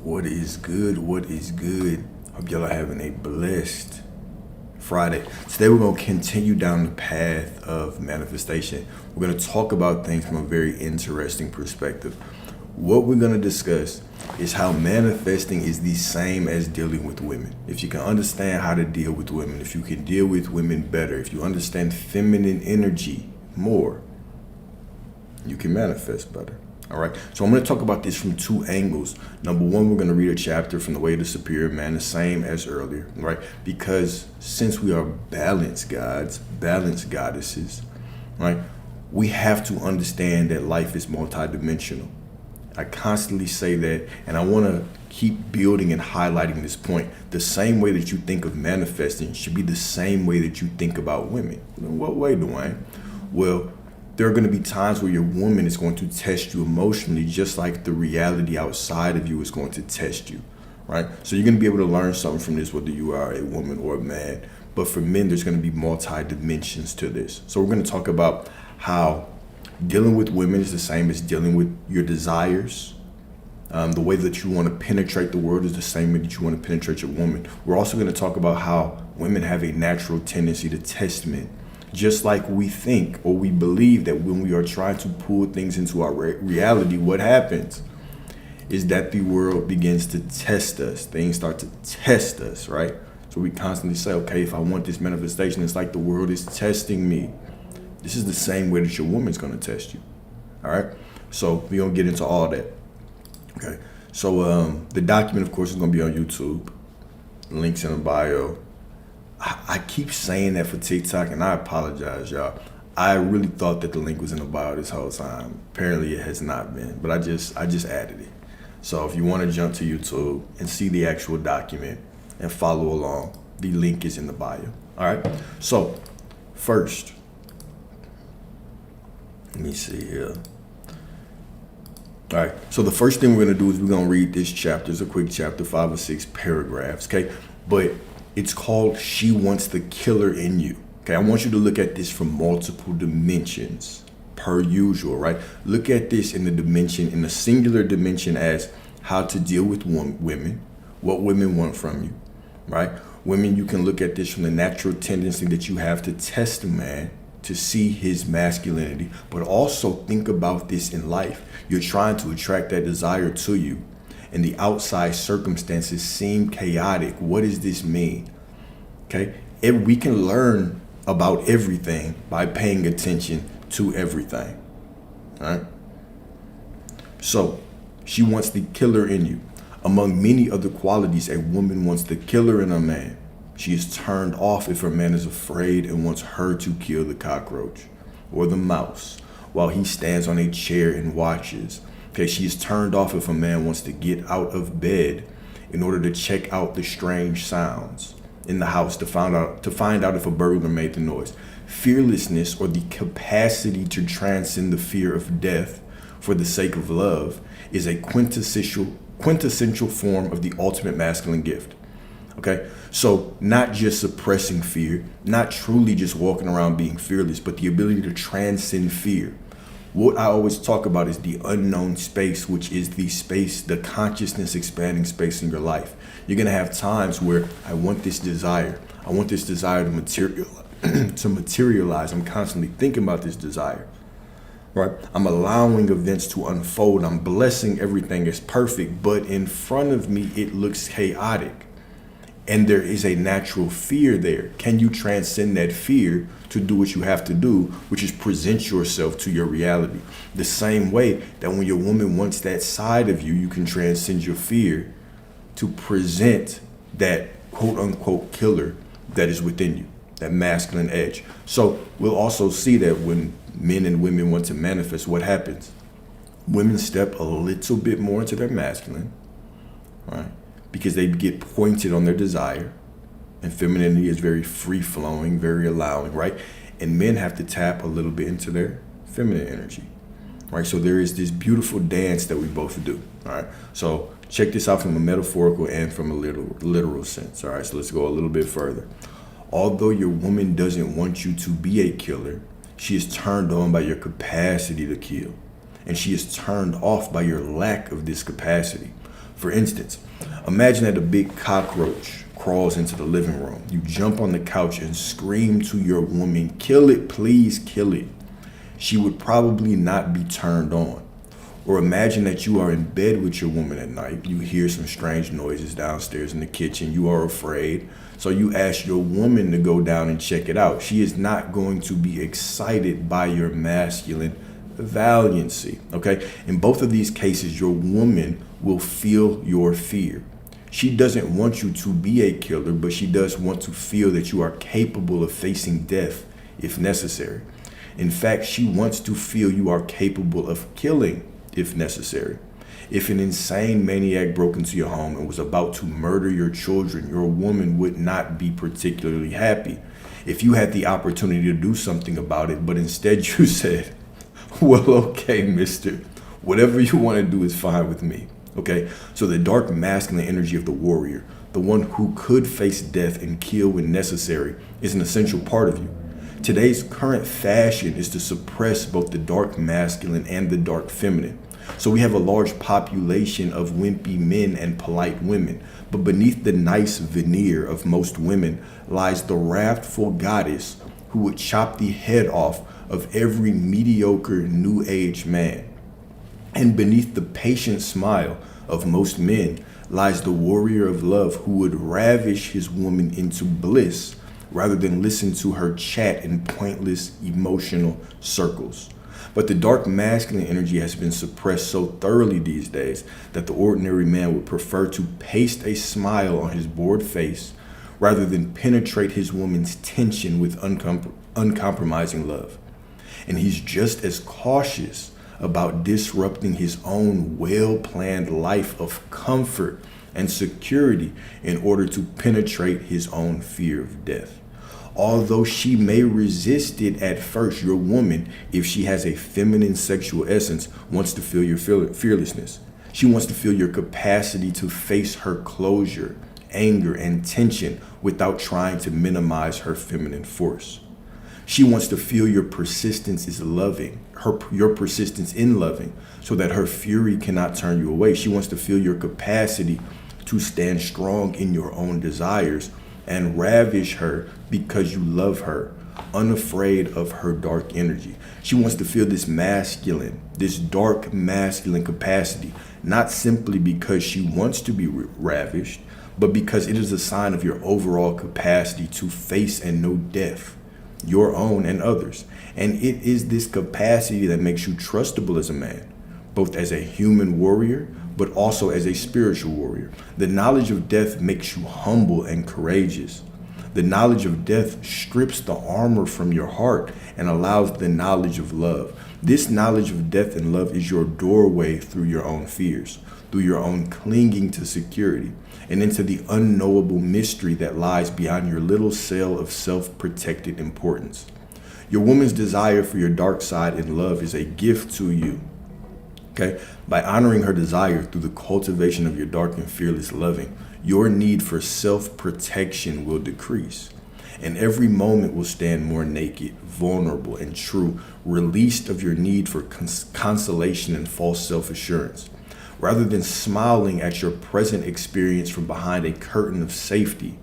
What is good? What is good? Hope y'all are having a blessed Friday. Today we're going to continue down the path of manifestation. We're going to talk about things from a very interesting perspective. What we're going to discuss is how manifesting is the same as dealing with women. If you can understand how to deal with women, if you can deal with women better, if you understand feminine energy more, you can manifest better. All right. So I'm going to talk about this from two angles. Number one, we're going to read a chapter from The Way to Superior Man, the same as earlier, right? Because since we are balanced gods, balanced goddesses, right, we have to understand that life is multidimensional. I constantly say that, and I want to keep building and highlighting this point. The same way that you think of manifesting should be the same way that you think about women. In what way, Dwayne? Well, there are going to be times where your woman is going to test you emotionally, just like the reality outside of you is going to test you, right? So you're going to be able to learn something from this, whether you are a woman or a man. But for men, there's going to be multi-dimensions to this. So we're going to talk about how dealing with women is the same as dealing with your desires. The way that you want to penetrate the world is the same way that you want to penetrate your woman. We're also going to talk about how women have a natural tendency to test men. Just like we think or we believe that when we are trying to pull things into our reality, what happens is that the world begins to test us. Things start to test us, right? So we constantly say, okay, if I want this manifestation, it's like the world is testing me. This is the same way that your woman's going to test you. All right. So we're going to get into all that. Okay. So the document, of course, is going to be on YouTube. Links in the bio. I keep saying that for TikTok, and I apologize, y'all. I really thought that the link was in the bio this whole time. Apparently it has not been, but I just added it. So if you want to jump to YouTube and see the actual document and follow along, the link is in the bio. All right. So first, let me see here. All right. So the first thing we're going to do is we're going to read this chapter. It's a quick chapter, 5 or 6 paragraphs. Okay. But it's called She Wants the Killer in You. Okay, I want you to look at this from multiple dimensions, per usual, right? Look at this in the singular dimension as how to deal with women, what women want from you, right? Women, you can look at this from the natural tendency that you have to test a man to see his masculinity, but also think about this in life. You're trying to attract that desire to you, and the outside circumstances seem chaotic. What does this mean? Okay, we can learn about everything by paying attention to everything. All right. So she wants the killer in you. Among many other qualities, a woman wants the killer in a man. She is turned off if her man is afraid and wants her to kill the cockroach or the mouse while he stands on a chair and watches. Okay, she is turned off if a man wants to get out of bed in order to check out the strange sounds in the house to find out if a burglar made the noise. Fearlessness, or the capacity to transcend the fear of death for the sake of love, is a quintessential form of the ultimate masculine gift. Okay, so not just suppressing fear, not truly just walking around being fearless, but the ability to transcend fear. What I always talk about is the unknown space, which is the space, the consciousness expanding space in your life. You're going to have times where I want this desire to materialize. I'm constantly thinking about this desire, right? I'm allowing events to unfold. I'm blessing everything as perfect, but in front of me, it looks chaotic. And there is a natural fear there. Can you transcend that fear to do what you have to do, which is present yourself to your reality? The same way that when your woman wants that side of you, you can transcend your fear to present that quote unquote killer that is within you, that masculine edge. So we'll also see that when men and women want to manifest, what happens? Women step a little bit more into their masculine, right? Because they get pointed on their desire, and femininity is very free-flowing, very allowing, right? And men have to tap a little bit into their feminine energy, right? So there is this beautiful dance that we both do, all right? So check this out from a metaphorical and from a literal sense, all right? So let's go a little bit further. Although your woman doesn't want you to be a killer, she is turned on by your capacity to kill, and she is turned off by your lack of this capacity. For instance, imagine that a big cockroach crawls into the living room. You jump on the couch and scream to your woman, "Kill it, please kill it." She would probably not be turned on. Or imagine that you are in bed with your woman at night. You hear some strange noises downstairs in the kitchen. You are afraid. So you ask your woman to go down and check it out. She is not going to be excited by your masculine valiancy. Okay? In both of these cases, your woman will feel your fear. She doesn't want you to be a killer, but she does want to feel that you are capable of facing death if necessary. In fact, she wants to feel you are capable of killing if necessary. If an insane maniac broke into your home and was about to murder your children, your woman would not be particularly happy. If you had the opportunity to do something about it, but instead you said, "Well, okay, mister, whatever you want to do is fine with me." Okay? So the dark masculine energy of the warrior, the one who could face death and kill when necessary, is an essential part of you. Today's current fashion is to suppress both the dark masculine and the dark feminine. So we have a large population of wimpy men and polite women, but beneath the nice veneer of most women lies the wrathful goddess who would chop the head off of every mediocre new age man. And beneath the patient smile of most men lies the warrior of love who would ravish his woman into bliss rather than listen to her chat in pointless emotional circles. But the dark masculine energy has been suppressed so thoroughly these days that the ordinary man would prefer to paste a smile on his bored face rather than penetrate his woman's tension with uncompromising love. And he's just as cautious about disrupting his own well-planned life of comfort and security in order to penetrate his own fear of death. Although she may resist it at first, your woman, if she has a feminine sexual essence, wants to feel your fearlessness. She wants to feel your capacity to face her closure, anger, and tension without trying to minimize her feminine force. She wants to feel your persistence is loving, your persistence in loving, so that her fury cannot turn you away. She wants to feel your capacity to stand strong in your own desires and ravish her because you love her, unafraid of her dark energy. She wants to feel this masculine, this dark masculine capacity, not simply because she wants to be ravished, but because it is a sign of your overall capacity to face and know death, your own and others. And it is this capacity that makes you trustable as a man, both as a human warrior, but also as a spiritual warrior. The knowledge of death makes you humble and courageous. The knowledge of death strips the armor from your heart and allows the knowledge of love. This knowledge of death and love is your doorway through your own fears, through your own clinging to security, and into the unknowable mystery that lies beyond your little cell of self-protected importance. Your woman's desire for your dark side in love is a gift to you. Okay? By honoring her desire through the cultivation of your dark and fearless loving, your need for self-protection will decrease. And every moment will stand more naked, vulnerable, and true, released of your need for consolation and false self-assurance. Rather than smiling at your present experience from behind a curtain of safety,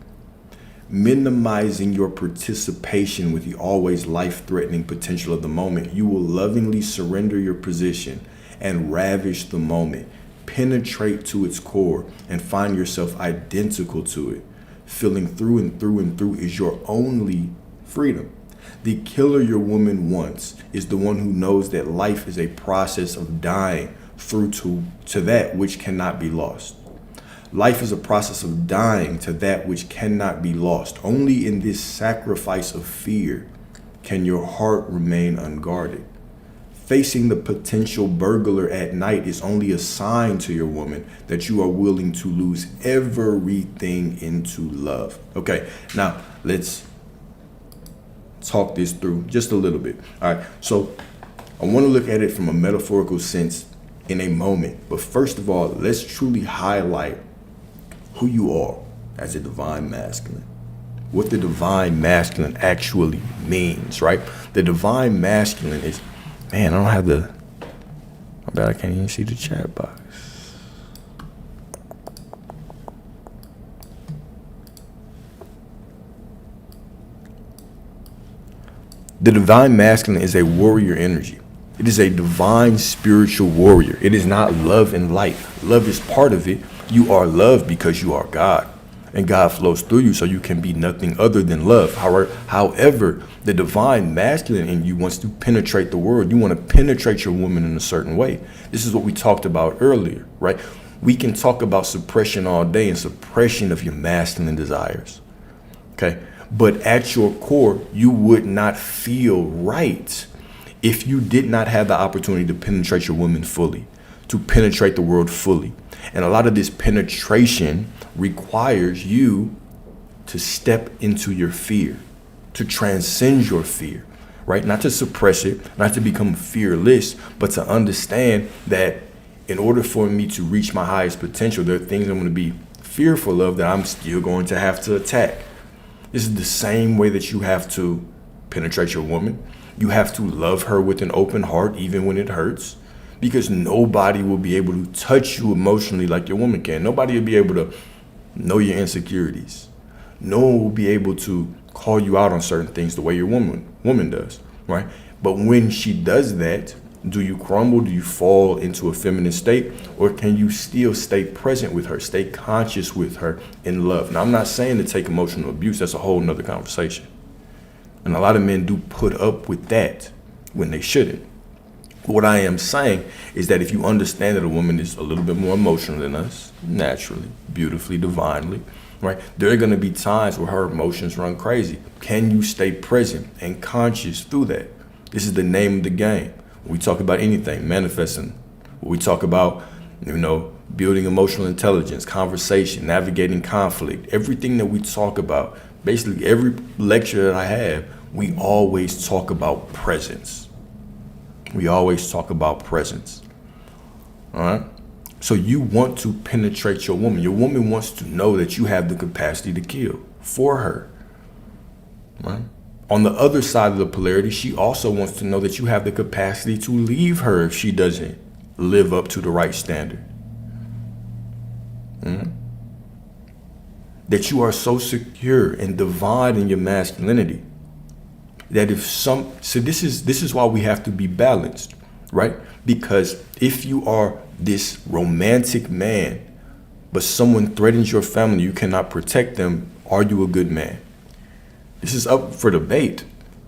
minimizing your participation with the always life-threatening potential of the moment, you will lovingly surrender your position and ravish the moment, penetrate to its core, and find yourself identical to it. Feeling through and through and through is your only freedom. The killer your woman wants is the one who knows that life is a process of dying through to that which cannot be lost. Life is a process of dying to that which cannot be lost. Only in this sacrifice of fear can your heart remain unguarded. Facing the potential burglar at night is only a sign to your woman that you are willing to lose everything into love. Okay, now let's talk this through just a little bit. All right, so I want to look at it from a metaphorical sense in a moment. But first of all, let's truly highlight who you are as a divine masculine. What the divine masculine actually means, right? The divine masculine is, man, I don't have my bad, I can't even see the chat box. The divine masculine is a warrior energy. It is a divine spiritual warrior. It is not love and light. Love is part of it. You are love because you are God, and God flows through you, so you can be nothing other than love. However, the divine masculine in you wants to penetrate the world. You want to penetrate your woman in a certain way. This is what we talked about earlier, right? We can talk about suppression all day and suppression of your masculine desires, okay? But at your core, you would not feel right if you did not have the opportunity to penetrate your woman fully, to penetrate the world fully. And a lot of this penetration requires you to step into your fear, to transcend your fear, right? Not to suppress it, not to become fearless, but to understand that in order for me to reach my highest potential, there are things I'm going to be fearful of that I'm still going to have to attack. This is the same way that you have to penetrate your woman. You have to love her with an open heart, even when it hurts, because nobody will be able to touch you emotionally like your woman can. Nobody will be able to know your insecurities. No one will be able to call you out on certain things the way your woman does, right? But when she does that, do you crumble? Do you fall into a feminine state? Or can you still stay present with her, stay conscious with her in love? Now, I'm not saying to take emotional abuse. That's a whole nother conversation. And a lot of men do put up with that when they shouldn't. What I am saying is that if you understand that a woman is a little bit more emotional than us, naturally, beautifully, divinely, right? There are going to be times where her emotions run crazy. Can you stay present and conscious through that? This is the name of the game. When we talk about anything, manifesting, when we talk about, building emotional intelligence, conversation, navigating conflict, everything that we talk about, basically every lecture that I have, we always talk about presence. We always talk about presence. All right? So you want to penetrate your woman. Your woman wants to know that you have the capacity to kill for her. Right? On the other side of the polarity, she also wants to know that you have the capacity to leave her if she doesn't live up to the right standard. That you are so secure and divine in your masculinity that so this is why we have to be balanced, right? Because if you are this romantic man, but someone threatens your family, you cannot protect them, are you a good man? This is up for debate,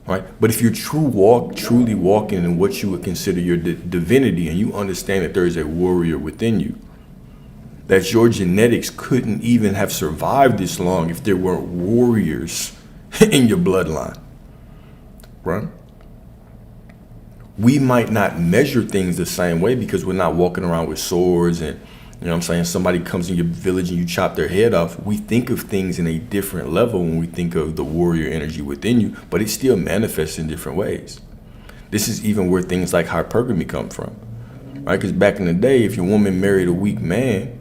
right? But if you're truly walking in what you would consider your divinity, and you understand that there is a warrior within you, that your genetics couldn't even have survived this long if there weren't warriors in your bloodline, right? We might not measure things the same way because we're not walking around with swords and, somebody comes in your village and you chop their head off. We think of things in a different level when we think of the warrior energy within you, but it still manifests in different ways. This is even where things like hypergamy come from, right? Because back in the day, if your woman married a weak man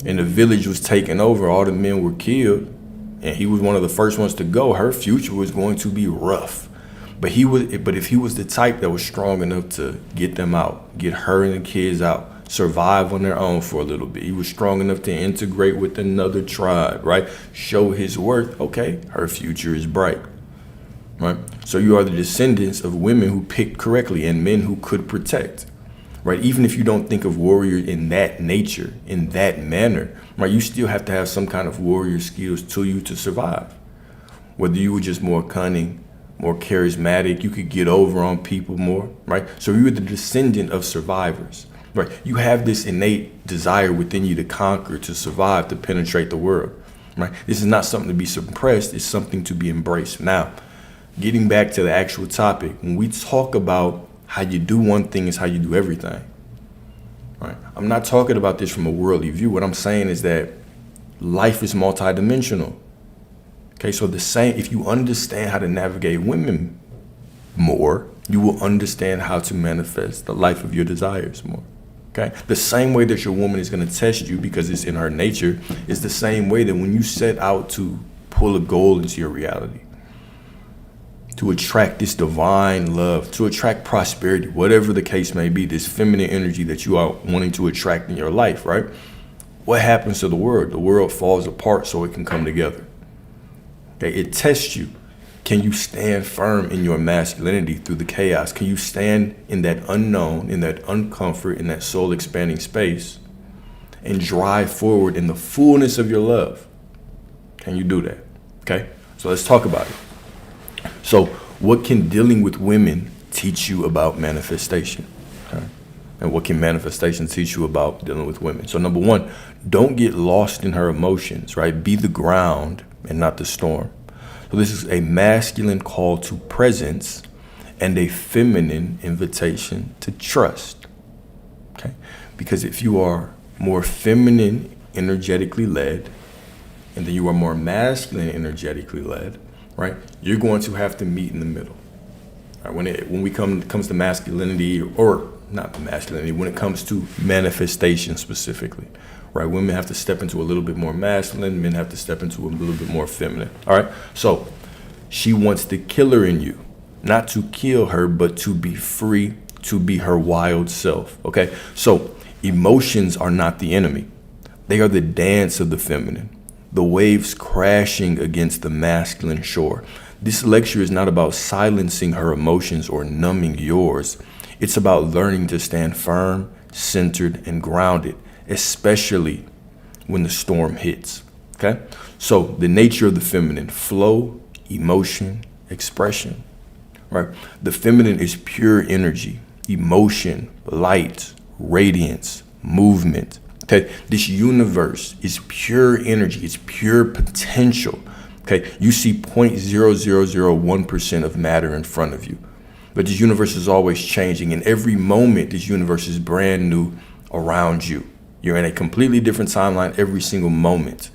and the village was taken over, all the men were killed, and he was one of the first ones to go, her future was going to be rough. But if he was the type that was strong enough to get them out, get her and the kids out, survive on their own for a little bit. He was strong enough to integrate with another tribe, right? Show his worth. Okay, her future is bright, right? So you are the descendants of women who picked correctly and men who could protect, right? Even if you don't think of warrior in that nature, in that manner, right? You still have to have some kind of warrior skills to you to survive. Whether you were just more cunning, more charismatic, you could get over on people more, right? So you were the descendant of survivors. Right. You have this innate desire within you to conquer, to survive, to penetrate the world. Right. This is not something to be suppressed. It's something to be embraced. Now, getting back to the actual topic, when we talk about how you do one thing is how you do everything. Right. I'm not talking about this from a worldly view. What I'm saying is that life is multidimensional. Okay. So if you understand how to navigate women more, you will understand how to manifest the life of your desires more. Okay. The same way that your woman is going to test you because it's in her nature is the same way that when you set out to pull a goal into your reality, to attract this divine love, to attract prosperity, whatever the case may be, this feminine energy that you are wanting to attract in your life, right? What happens to the world? The world falls apart so it can come together. Okay. It tests you. Can you stand firm in your masculinity through the chaos? Can you stand in that unknown, in that uncomfort, in that soul expanding space and drive forward in the fullness of your love? Can you do that? Okay, so let's talk about it. So what can dealing with women teach you about manifestation? Okay? And what can manifestation teach you about dealing with women? So number one, don't get lost in her emotions, right? Be the ground and not the storm. So this is a masculine call to presence and a feminine invitation to trust. Okay? Because if you are more feminine, energetically led, and then you are more masculine, energetically led, right? You're going to have to meet in the middle. Right? When we comes to masculinity, or not masculinity, when it comes to manifestation specifically, right? Women have to step into a little bit more masculine, men have to step into a little bit more feminine. All right. So she wants the killer in you, not to kill her, but to be free, to be her wild self. Okay. So emotions are not the enemy. They are the dance of the feminine, the waves crashing against the masculine shore. This lecture is not about silencing her emotions or numbing yours. It's about learning to stand firm, centered, and grounded, especially when the storm hits. Okay? So the nature of the feminine: flow, emotion, expression. Right? The feminine is pure energy, emotion, light, radiance, movement. Okay? This universe is pure energy. It's pure potential. Okay? You see 0.0001% of matter in front of you. But this universe is always changing. And every moment, this universe is brand new around you. You're in a completely different timeline every single moment.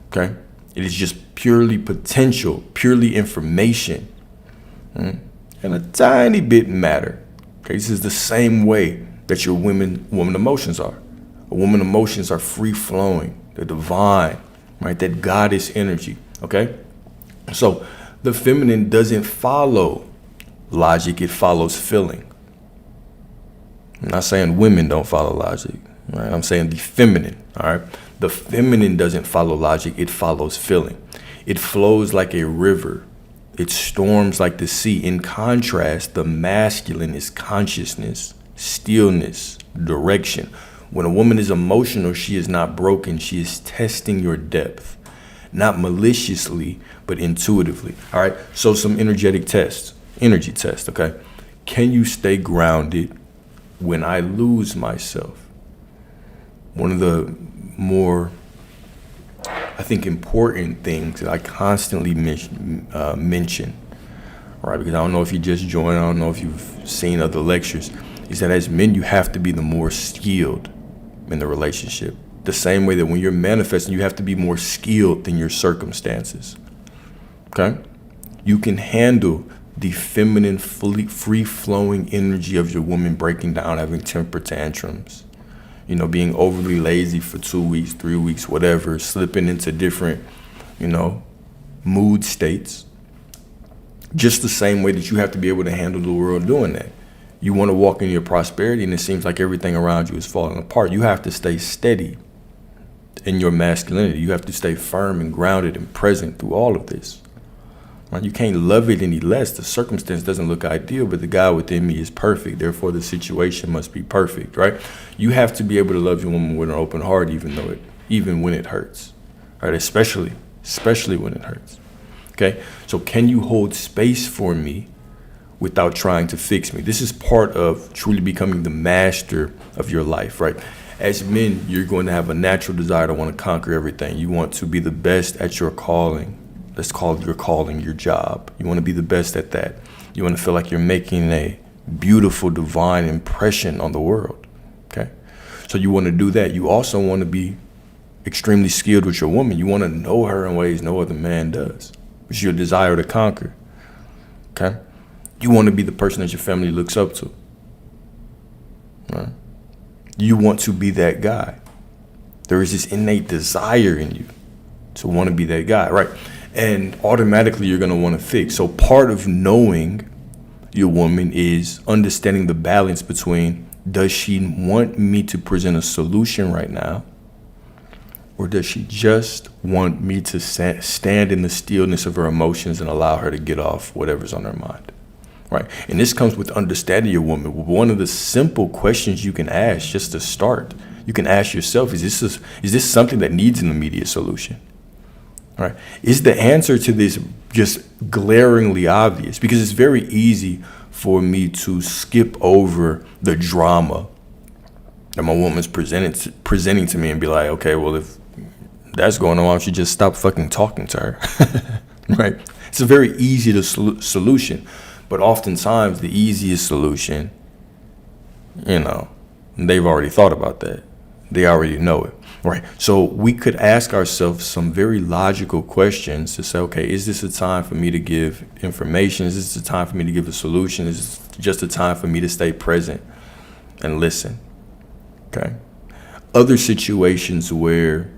Okay? It is just purely potential, purely information, and a tiny bit matter. Okay? This is the same way that your woman emotions are. Woman emotions are free flowing. They're divine, right? That goddess energy. Okay? So the feminine doesn't follow logic, it follows feeling. I'm not saying women don't follow logic, right? I'm saying the feminine, all right? The feminine doesn't follow logic, it follows feeling. It flows like a river. It storms like the sea. In contrast, the masculine is consciousness, stillness, direction. When a woman is emotional, she is not broken. She is testing your depth, not maliciously, but intuitively, all right? So some energy test, okay? Can you stay grounded when I lose myself? One of the more, I think, important things that I constantly mention, right? Because I don't know if you just joined, I don't know if you've seen other lectures, is that as men, you have to be the more skilled in the relationship. The same way that when you're manifesting, you have to be more skilled than your circumstances, okay? You can handle the feminine, free-flowing energy of your woman breaking down, having temper tantrums, being overly lazy for 2 weeks, 3 weeks, whatever, slipping into different, mood states. Just the same way that you have to be able to handle the world doing that. You want to walk in your prosperity and it seems like everything around you is falling apart. You have to stay steady in your masculinity. You have to stay firm and grounded and present through all of this. Right? You can't love it any less. The circumstance doesn't look ideal, but the God within me is perfect. Therefore, the situation must be perfect, right? You have to be able to love your woman with an open heart, even when it hurts, right? Especially when it hurts. Okay. So can you hold space for me without trying to fix me? This is part of truly becoming the master of your life, right? As men, you're going to have a natural desire to want to conquer everything. You want to be the best at your calling. Let's call your calling your job. You want to be the best at that. You want to feel like you're making a beautiful, divine impression on the world. Okay? So you want to do that. You also want to be extremely skilled with your woman. You want to know her in ways no other man does. It's your desire to conquer. Okay? You want to be the person that your family looks up to. Right? You want to be that guy. There is this innate desire in you to want to be that guy, right? And automatically you're going to want to fix. So part of knowing your woman is understanding the balance between, does she want me to present a solution right now? Or does she just want me to stand in the stillness of her emotions and allow her to get off whatever's on her mind? Right? And this comes with understanding your woman. One of the simple questions you can ask just to start, you can ask yourself, is this something that needs an immediate solution? Right? Is the answer to this just glaringly obvious? Because it's very easy for me to skip over the drama that my woman's presenting to me and be like, okay, well, if that's going on, why don't you just stop fucking talking to her? Right? It's a very easy solution, but oftentimes the easiest solution, they've already thought about that. They already know it, right? So we could ask ourselves some very logical questions to say, okay, is this a time for me to give information? Is this a time for me to give a solution? Is this just a time for me to stay present and listen? Okay. Other situations where,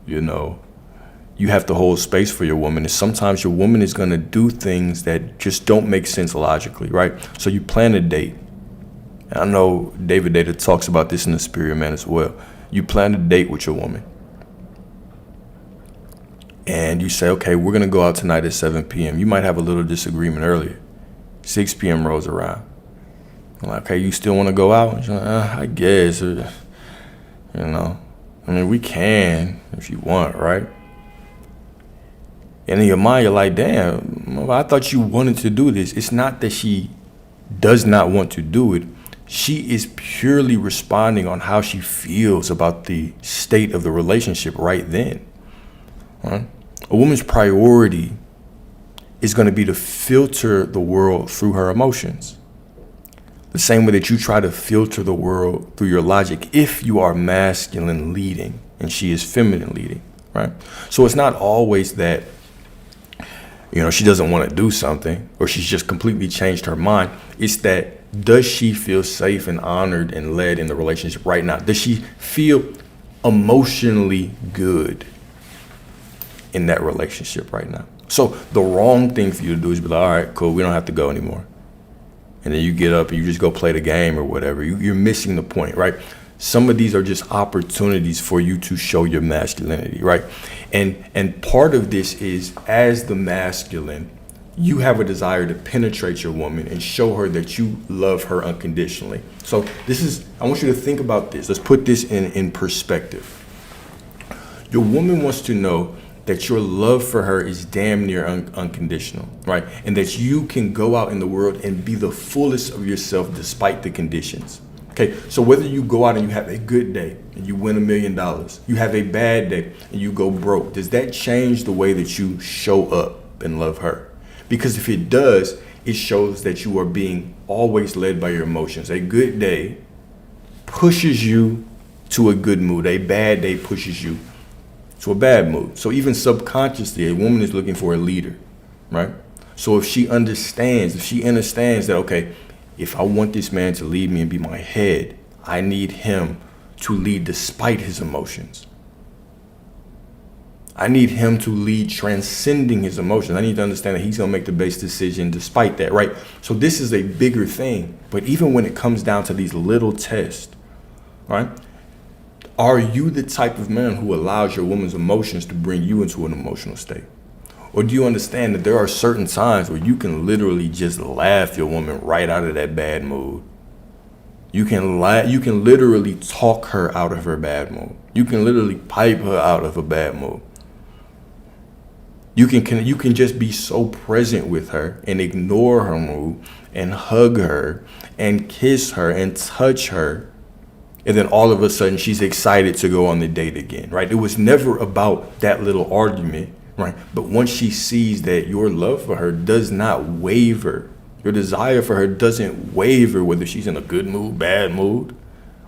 you have to hold space for your woman is sometimes your woman is going to do things that just don't make sense logically, right? So you plan a date. And I know David Data talks about this in The Superior Man as well. You plan a date with your woman. And you say, okay, we're going to go out tonight at 7 p.m. You might have a little disagreement earlier. 6 p.m. rolls around. I'm like, okay, you still want to go out? And she's like, I guess. We can if you want, right? And in your mind, you're like, damn, I thought you wanted to do this. It's not that she does not want to do it. She is purely responding on how she feels about the state of the relationship right then. Right? A woman's priority is going to be to filter the world through her emotions. The same way that you try to filter the world through your logic if you are masculine leading and she is feminine leading, right? So it's not always that, she doesn't want to do something or she's just completely changed her mind. It's that, does she feel safe and honored and led in the relationship right now? Does she feel emotionally good in that relationship right now? So the wrong thing for you to do is be like, all right, cool, we don't have to go anymore. And then you get up and you just go play the game or whatever. You're missing the point, right? Some of these are just opportunities for you to show your masculinity, right? And part of this is, as the masculine, you have a desire to penetrate your woman and show her that you love her unconditionally. So I want you to think about this. Let's put this in perspective. Your woman wants to know that your love for her is damn near unconditional, right? And that you can go out in the world and be the fullest of yourself despite the conditions. Okay, so whether you go out and you have a good day and you win $1 million, you have a bad day and you go broke, does that change the way that you show up and love her? Because if it does, it shows that you are being always led by your emotions. A good day pushes you to a good mood. A bad day pushes you to a bad mood. So even subconsciously, a woman is looking for a leader, right? So if she understands that, okay, if I want this man to lead me and be my head, I need him to lead despite his emotions. I need him to lead transcending his emotions. I need to understand that he's going to make the best decision despite that, right? So this is a bigger thing. But even when it comes down to these little tests, right? Are you the type of man who allows your woman's emotions to bring you into an emotional state? Or do you understand that there are certain times where you can literally just laugh your woman right out of that bad mood? You can literally talk her out of her bad mood. You can literally pipe her out of a bad mood. You can just be so present with her and ignore her mood and hug her and kiss her and touch her. And then all of a sudden she's excited to go on the date again, right? It was never about that little argument, right? But once she sees that your love for her does not waver, your desire for her doesn't waver, whether she's in a good mood, bad mood,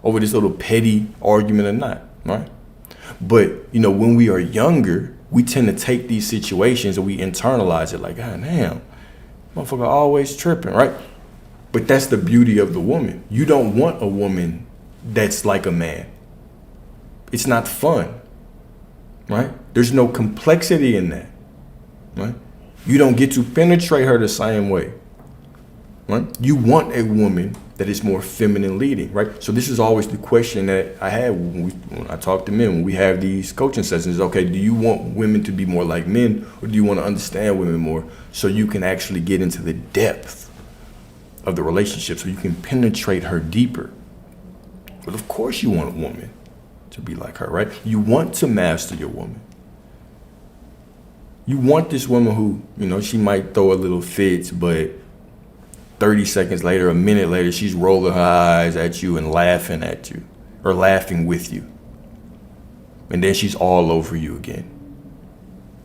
over this little petty argument or not, right? But, when we are younger, we tend to take these situations and we internalize it like, God damn, motherfucker always tripping, right? But that's the beauty of the woman. You don't want a woman that's like a man. It's not fun, right? There's no complexity in that, right? You don't get to penetrate her the same way, right? You want a woman that is more feminine leading, right? So this is always the question that I have when I talk to men, when we have these coaching sessions. Okay, do you want women to be more like men, or do you want to understand women more so you can actually get into the depth of the relationship, so you can penetrate her deeper? But of course you want a woman to be like her, right? You want to master your woman. You want this woman who, she might throw a little fits, but 30 seconds later, a minute later, she's rolling her eyes at you and laughing at you, or laughing with you. And then she's all over you again.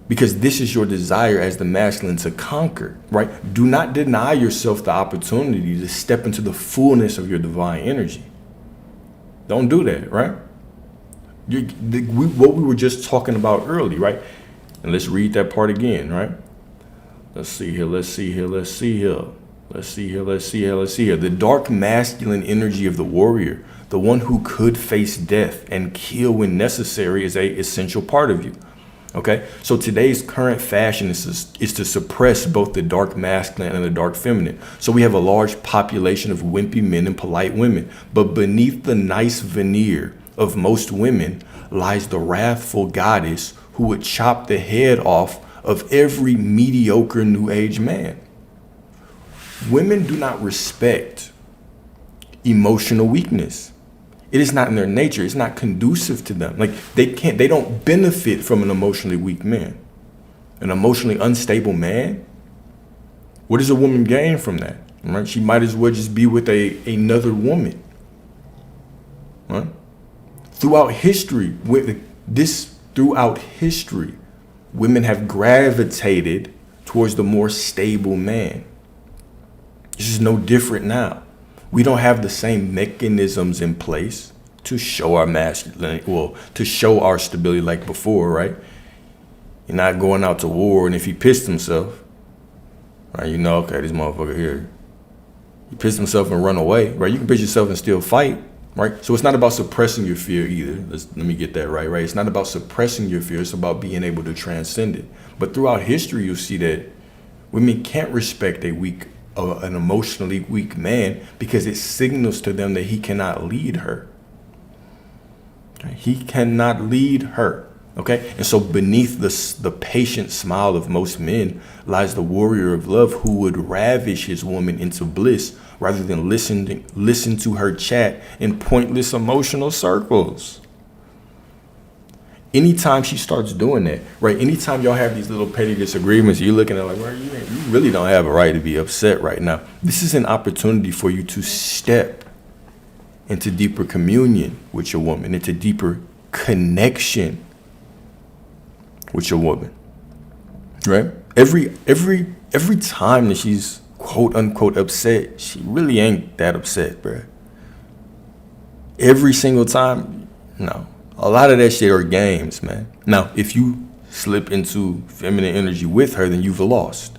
Because this is your desire as the masculine to conquer, right? Do not deny yourself the opportunity to step into the fullness of your divine energy. Don't do that, right? What we were just talking about early, right? And let's read that part again, right? Let's see here. The dark masculine energy of the warrior, the one who could face death and kill when necessary, is an essential part of you. Okay, so today's current fashion is to suppress both the dark masculine and the dark feminine. So we have a large population of wimpy men and polite women, but beneath the nice veneer of most women lies the wrathful goddess who would chop the head off of every mediocre new age man. Women do not respect emotional weakness. It is not in their nature. It's not conducive to them. Like they don't benefit from an emotionally weak man. An emotionally unstable man. What does a woman gain from that? Right? She might as well just be with another woman. Right? Throughout history, women have gravitated towards the more stable man. This is no different now. We don't have the same mechanisms in place to show our masculinity, to show our stability like before, right? You're not going out to war, and if he pissed himself, right, okay, this motherfucker here, he pissed himself and run away, right? You can piss yourself and still fight, right? So it's not about suppressing your fear either. Let me get that right? It's not about suppressing your fear. It's about being able to transcend it. But throughout history, you'll see that women can't respect an emotionally weak man because it signals to them that he cannot lead her. Okay? He cannot lead her. Okay? And so beneath the patient smile of most men lies the warrior of love who would ravish his woman into bliss rather than listen to her chat in pointless emotional circles. Anytime she starts doing that, right? Anytime y'all have these little petty disagreements, you're looking at like, well, you really don't have a right to be upset right now. This is an opportunity for you to step into deeper communion with your woman, into deeper connection with your woman, right? Every time that she's quote unquote upset, she really ain't that upset, bro. Every single time, no. A lot of that shit are games, man. Now, if you slip into feminine energy with her, then you've lost.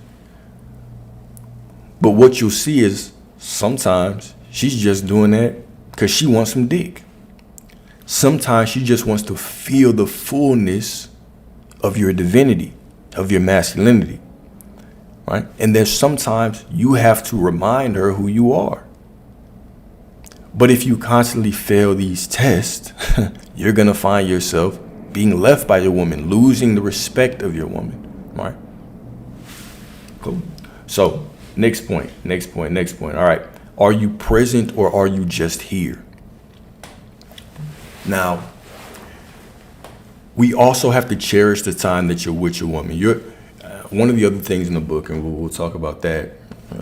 But what you'll see is sometimes she's just doing that because she wants some dick. Sometimes she just wants to feel the fullness of your divinity, of your masculinity, right? And then sometimes you have to remind her who you are. But if you constantly fail these tests, you're going to find yourself being left by your woman, losing the respect of your woman, right? Cool. So next point. All right. Are you present or are you just here? Now, we also have to cherish the time that you're with your woman. One of the other things in the book, and we'll talk about that,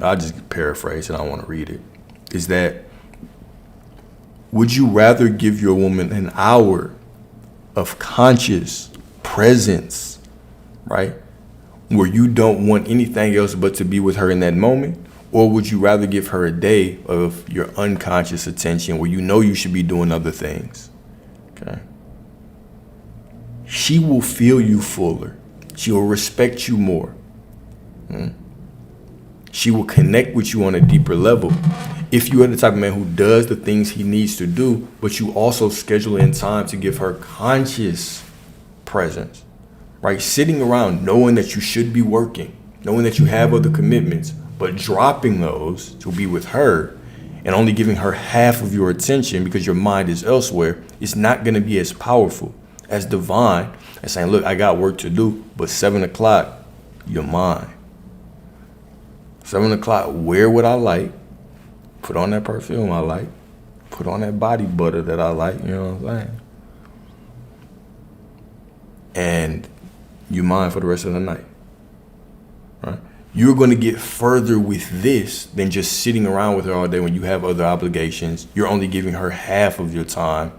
I'll just paraphrase and I want to read it, is that would you rather give your woman an hour of conscious presence, right, where you don't want anything else but to be with her in that moment? Or would you rather give her a day of your unconscious attention where you know you should be doing other things? Okay. She will feel you fuller. She will respect you more. She will connect with you on a deeper level. If you are the type of man who does the things he needs to do, but you also schedule in time to give her conscious presence, right? Sitting around knowing that you should be working, knowing that you have other commitments, but dropping those to be with her and only giving her half of your attention because your mind is elsewhere, it's not going to be as powerful as divine and saying, look, I got work to do, but 7 o'clock, you're mine. 7 o'clock, wear what I like, put on that perfume I like, put on that body butter that I like, you know what I'm saying? And you're mine for the rest of the night, right? You're going to get further with this than just sitting around with her all day when you have other obligations. You're only giving her half of your time.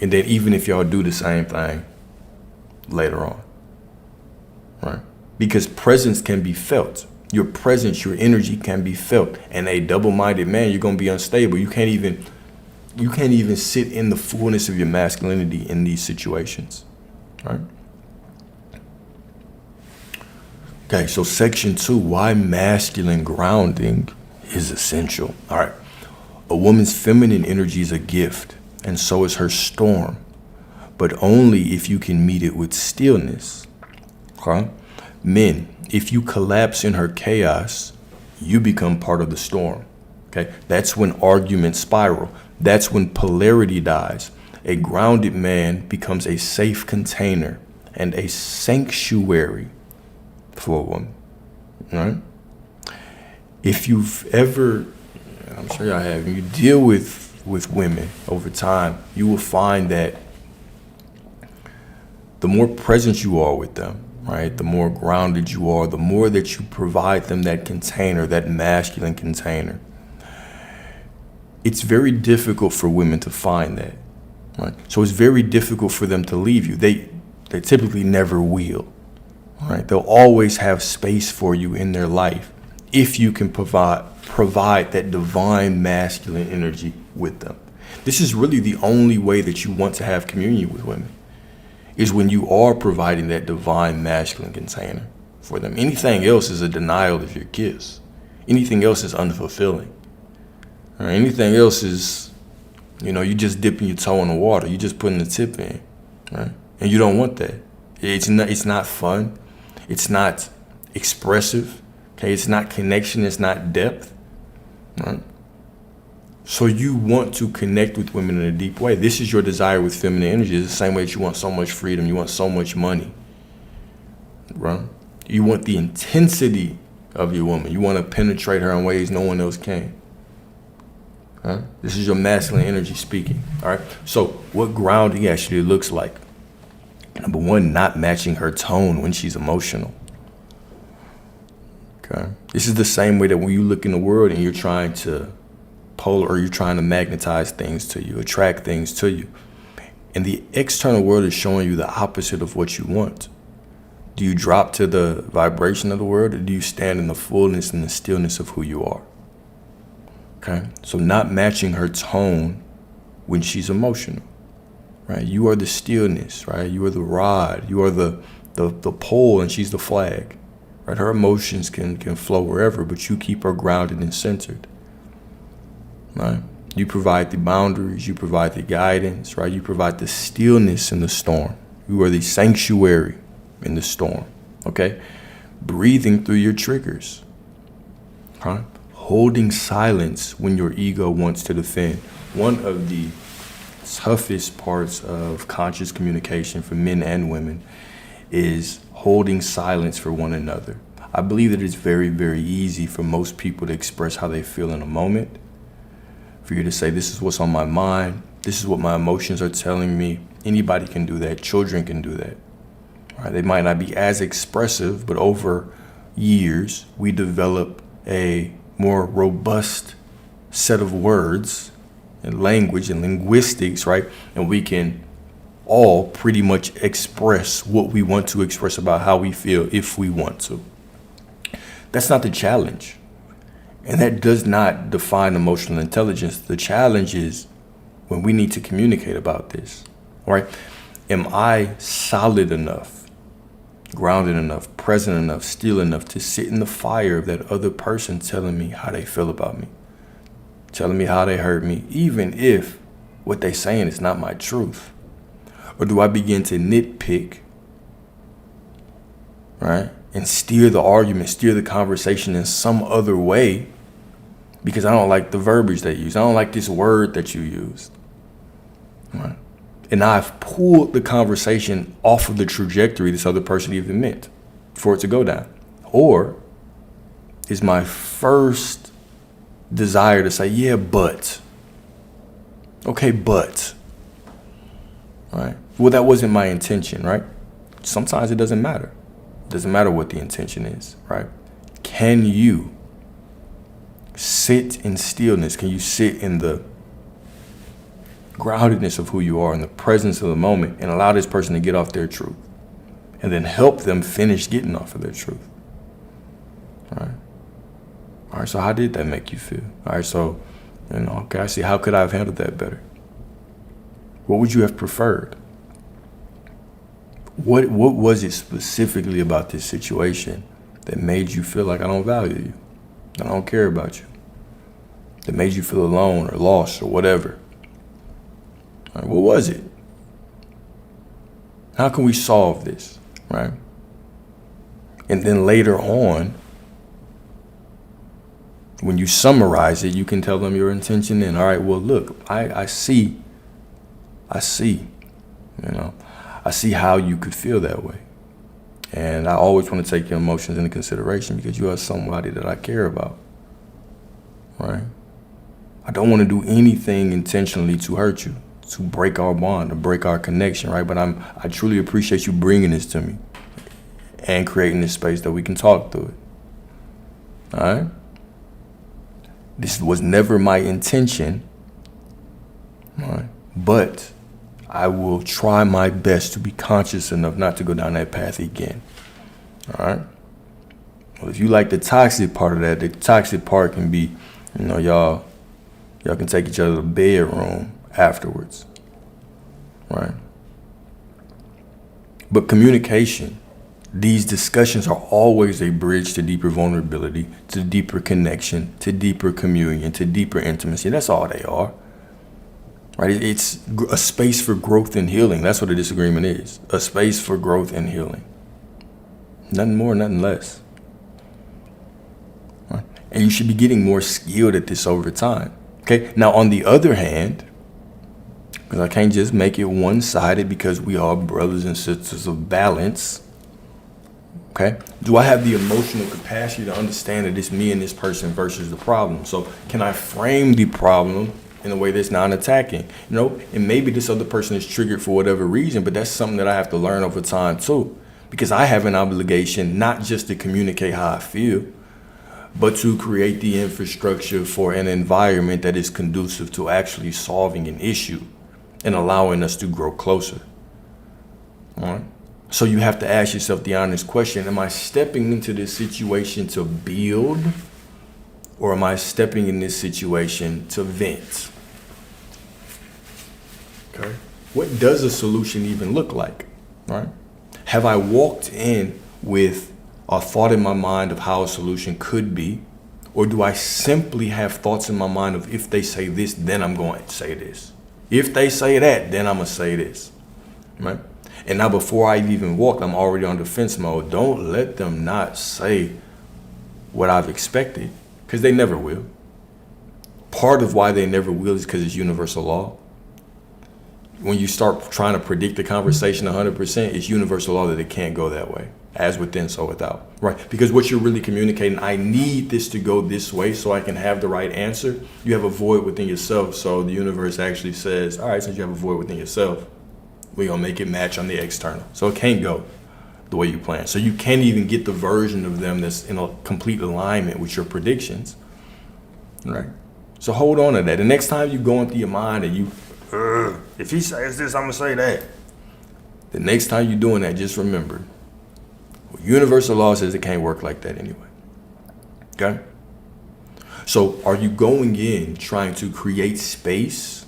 And then even if y'all do the same thing later on, right? Because presence can be felt. Your presence, your energy can be felt. And a double-minded man, you're going to be unstable. You can't even sit in the fullness of your masculinity in these situations, right? Okay, so section 2, why masculine grounding is essential. All right, a woman's feminine energy is a gift, and so is her storm, but only if you can meet it with stillness. Okay? Men, if you collapse in her chaos, you become part of the storm. Okay, that's when arguments spiral. That's when polarity dies. A grounded man becomes a safe container and a sanctuary for a woman, right? If you've ever, I'm sure y'all have, you deal with women over time, you will find that the more present you are with them, right, the more grounded you are, the more that you provide them that container, that masculine container, it's very difficult for women to find that, right? So it's very difficult for them to leave you. They typically never will. Right? They'll always have space for you in their life if you can provide that divine masculine energy with them. This is really the only way that you want to have communion with women, is when you are providing that divine masculine container for them. Anything else is a denial of your gifts. Anything else is unfulfilling. Or anything else is, you just dipping your toe in the water. You just putting the tip in, right? And you don't want that. It's not fun. It's not expressive. Okay, it's not connection. It's not depth. Right? So you want to connect with women in a deep way. This is your desire with feminine energy. It's the same way that you want so much freedom. You want so much money. Right? You want the intensity of your woman. You want to penetrate her in ways no one else can. Right? This is your masculine energy speaking. All right. So what grounding actually looks like. Number one, not matching her tone when she's emotional. Okay. This is the same way that when you look in the world and you're trying to you're trying to magnetize things to you, attract things to you. And the external world is showing you the opposite of what you want. Do you drop to the vibration of the world, or do you stand in the fullness and the stillness of who you are? Okay. So not matching her tone when she's emotional. Right, you are the stillness, right? You are the rod. You are the pole, and she's the flag. Right, her emotions can flow wherever, but you keep her grounded and centered. Right, you provide the boundaries. You provide the guidance. Right, you provide the stillness in the storm. You are the sanctuary in the storm. Okay, breathing through your triggers. Right, holding silence when your ego wants to defend. One of the toughest parts of conscious communication for men and women is holding silence for one another. I believe that it's very, very easy for most people to express how they feel in a moment. For you to say, this is what's on my mind. This is what my emotions are telling me. Anybody can do that. Children can do that. Right? They might not be as expressive, but over years, we develop a more robust set of words and language and linguistics, right? And we can all pretty much express what we want to express about how we feel if we want to. That's not the challenge. And that does not define emotional intelligence. The challenge is when we need to communicate about this, all right? Am I solid enough, grounded enough, present enough, still enough to sit in the fire of that other person telling me how they feel about me? Telling me how they hurt me, even if what they're saying is not my truth? Or do I begin to nitpick, right? And steer the argument, steer the conversation in some other way because I don't like the verbiage they use. I don't like this word that you used. Right? And now I've pulled the conversation off of the trajectory this other person even meant for it to go down. Or is my first desire to say, yeah, but. Okay, but. Right? Well, that wasn't my intention, right? Sometimes it doesn't matter. It doesn't matter what the intention is, right? Can you sit in stillness? Can you sit in the groundedness of who you are, in the presence of the moment, and allow this person to get off their truth, and then help them finish getting off of their truth? All right, so how did that make you feel? All right, so, okay, I see. How could I have handled that better? What would you have preferred? What was it specifically about this situation that made you feel like I don't value you, that I don't care about you, that made you feel alone or lost or whatever? All right, what was it? How can we solve this, right? And then later on, when you summarize it, you can tell them your intention. And all right, well, look, I see, I see how you could feel that way. And I always want to take your emotions into consideration because you are somebody that I care about, right? I don't want to do anything intentionally to hurt you, to break our bond, to break our connection, right? But I truly appreciate you bringing this to me and creating this space that we can talk through it, all right? This was never my intention, all right? But I will try my best to be conscious enough not to go down that path again. All right? Well, if you like the toxic part of that, the toxic part can be, y'all can take each other to the bedroom afterwards. Right? But communication, these discussions are always a bridge to deeper vulnerability, to deeper connection, to deeper communion, to deeper intimacy. That's all they are. Right? It's a space for growth and healing. That's what a disagreement is. A space for growth and healing. Nothing more, nothing less. Right? And you should be getting more skilled at this over time. Okay? Now, on the other hand, because I can't just make it one-sided because we are brothers and sisters of balance. Okay? Do I have the emotional capacity to understand that it's me and this person versus the problem? So can I frame the problem in a way that's non-attacking, and maybe this other person is triggered for whatever reason, but that's something that I have to learn over time too, because I have an obligation not just to communicate how I feel, but to create the infrastructure for an environment that is conducive to actually solving an issue and allowing us to grow closer. All right? So you have to ask yourself the honest question, am I stepping into this situation to build, or am I stepping in this situation to vent? Okay. What does a solution even look like, right? Have I walked in with a thought in my mind of how a solution could be, or do I simply have thoughts in my mind of if they say this, then I'm going to say this. If they say that, then I'm going to say this, right? And now before I've even walked, I'm already on defense mode. Don't let them not say what I've expected, because they never will. Part of why they never will is because it's universal law. When you start trying to predict the conversation 100%, it's universal law that it can't go that way. As within, so without. Right? Because what you're really communicating, I need this to go this way so I can have the right answer. You have a void within yourself. So the universe actually says, all right, since you have a void within yourself, we're going to make it match on the external. So it can't go the way you plan. So you can't even get the version of them that's in a complete alignment with your predictions. Right? So hold on to that. The next time you go into your mind and you, if he says this, I'm going to say that. The next time you're doing that, just remember, universal law says it can't work like that anyway. Okay? So are you going in trying to create space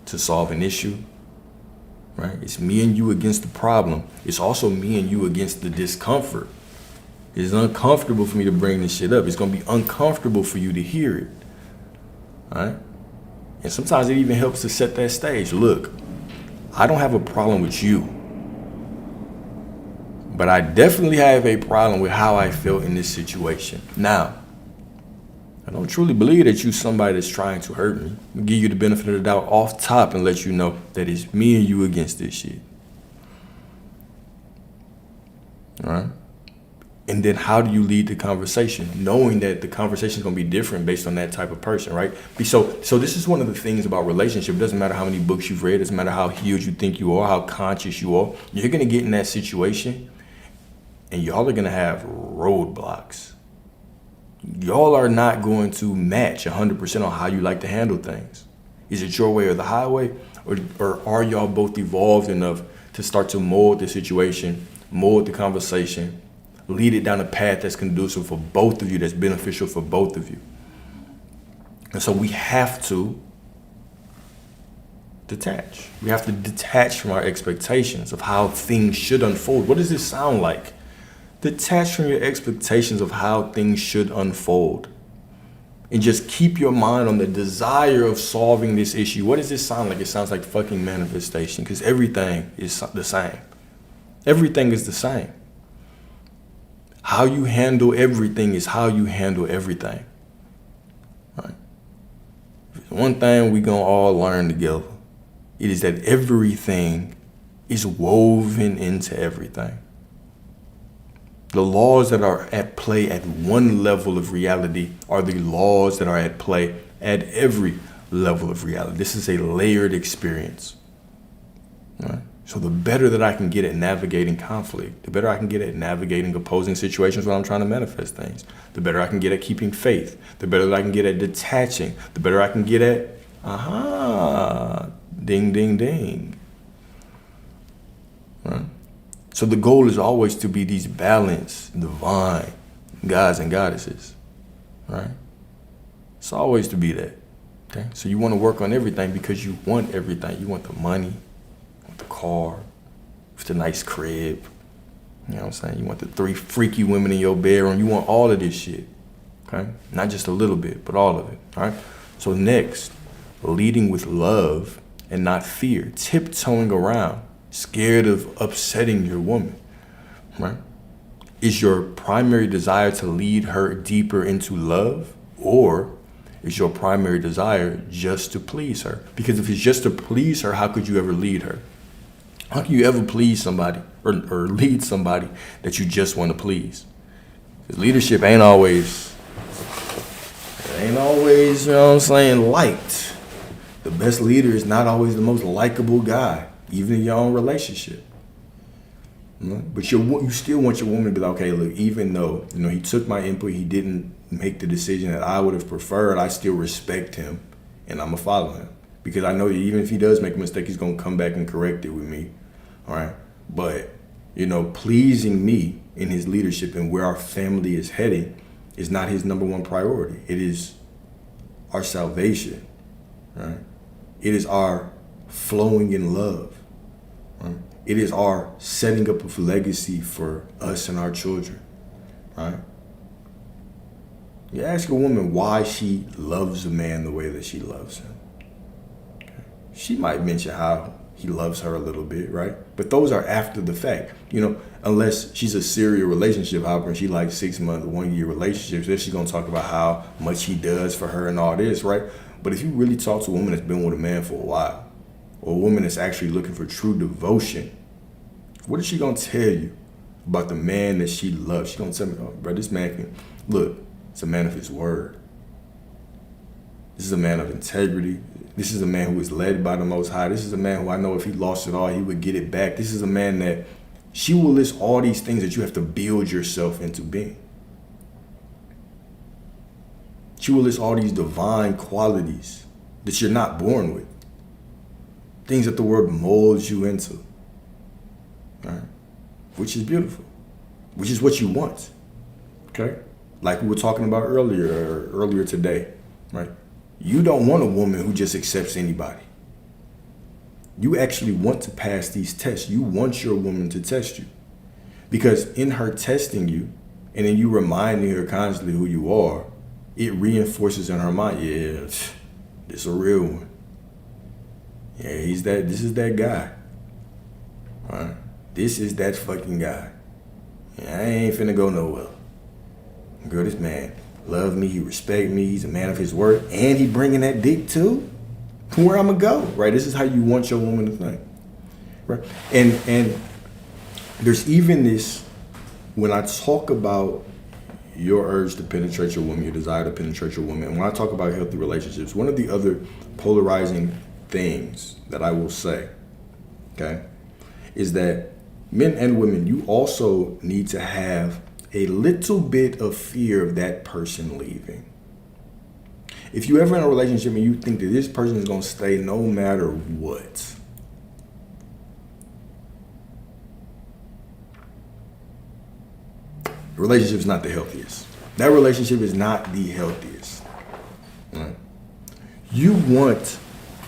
to solve an issue? Right? It's me and you against the problem. It's also me and you against the discomfort. It's uncomfortable for me to bring this shit up. It's going to be uncomfortable for you to hear it. All right? And sometimes it even helps to set that stage. Look, I don't have a problem with you, but I definitely have a problem with how I felt in this situation. Now, I don't truly believe that you somebody that's trying to hurt me. I'm gonna give you the benefit of the doubt off top and let you know that it's me and you against this shit. All right? And then how do you lead the conversation? Knowing that the conversation is going to be different based on that type of person, right? So this is one of the things about relationship. It doesn't matter how many books you've read. It doesn't matter how healed you think you are, how conscious you are. You're going to get in that situation and y'all are going to have roadblocks. Y'all are not going to match 100% on how you like to handle things. Is it your way or the highway? Or are y'all both evolved enough to start to mold the situation, mold the conversation, lead it down a path that's conducive for both of you, that's beneficial for both of you? And so we have to detach. We have to detach from our expectations of how things should unfold. What does this sound like? Detach from your expectations of how things should unfold. And just keep your mind on the desire of solving this issue. What does this sound like? It sounds like fucking manifestation, because everything is the same. Everything is the same. How you handle everything is how you handle everything. Right? One thing we gonna all learn together, it is that everything is woven into everything. The laws that are at play at one level of reality are the laws that are at play at every level of reality. This is a layered experience. Right? So the better that I can get at navigating conflict, the better I can get at navigating opposing situations when I'm trying to manifest things, the better I can get at keeping faith, the better that I can get at detaching, the better I can get at, ding, ding, ding. Right? So the goal is always to be these balanced, divine gods and goddesses, right? It's always to be that, okay? So you want to work on everything because you want everything. You want the money, the car, with the nice crib, you know what I'm saying? You want the 3 freaky women in your bedroom. You want all of this shit, okay? Not just a little bit, but all of it, all right? So next, leading with love and not fear, tiptoeing around, scared of upsetting your woman, right? Is your primary desire to lead her deeper into love, or is your primary desire just to please her? Because if it's just to please her, how could you ever lead her? How can you ever please somebody or lead somebody that you just want to please? Because leadership ain't always, you know what I'm saying, liked. The best leader is not always the most likable guy, even in your own relationship. But you still want your woman to be like, okay, look, even though, he took my input, he didn't make the decision that I would have preferred, I still respect him and I'm going to follow him. Because I know that even if he does make a mistake, he's going to come back and correct it with me. All right. But, pleasing me in his leadership and where our family is heading is not his number one priority. It is our salvation. Right? It is our flowing in love. Right? It is our setting up of legacy for us and our children. Right? You ask a woman why she loves a man the way that she loves him. Okay. She might mention how he loves her a little bit, right? But those are after the fact. Unless she's a serial relationship hopper and she likes 6 month, 1 year relationships, then she's gonna talk about how much he does for her and all this, right? But if you really talk to a woman that's been with a man for a while, or a woman that's actually looking for true devotion, what is she gonna tell you about the man that she loves? She's gonna tell me, oh, bro, this man it's a man of his word. This is a man of integrity. This is a man who is led by the Most High. This is a man who I know if he lost it all, he would get it back. This is a man that she will list all these things that you have to build yourself into being. She will list all these divine qualities that you're not born with. Things that the word molds you into. Right? Which is beautiful. Which is what you want. Okay? Like we were talking about earlier today, right? You don't want a woman who just accepts anybody. You actually want to pass these tests. You want your woman to test you. Because in her testing you, and in you reminding her constantly who you are, it reinforces in her mind, yeah, this is a real one. Yeah, this is that guy. All right? This is that fucking guy. Yeah, I ain't finna go nowhere. Girl, this man, love me, he respect me, he's a man of his word, and he bringing that dick too. Where I'm gonna go, right? This is how you want your woman to think, right? And there's even this, when I talk about your urge to penetrate your woman, your desire to penetrate your woman, and when I talk about healthy relationships, one of the other polarizing things that I will say, okay, is that men and women, you also need to have a little bit of fear of that person leaving. If you ever in a relationship and you think that this person is going to stay no matter what, the relationship is not the healthiest. That relationship is not the healthiest. Right? You want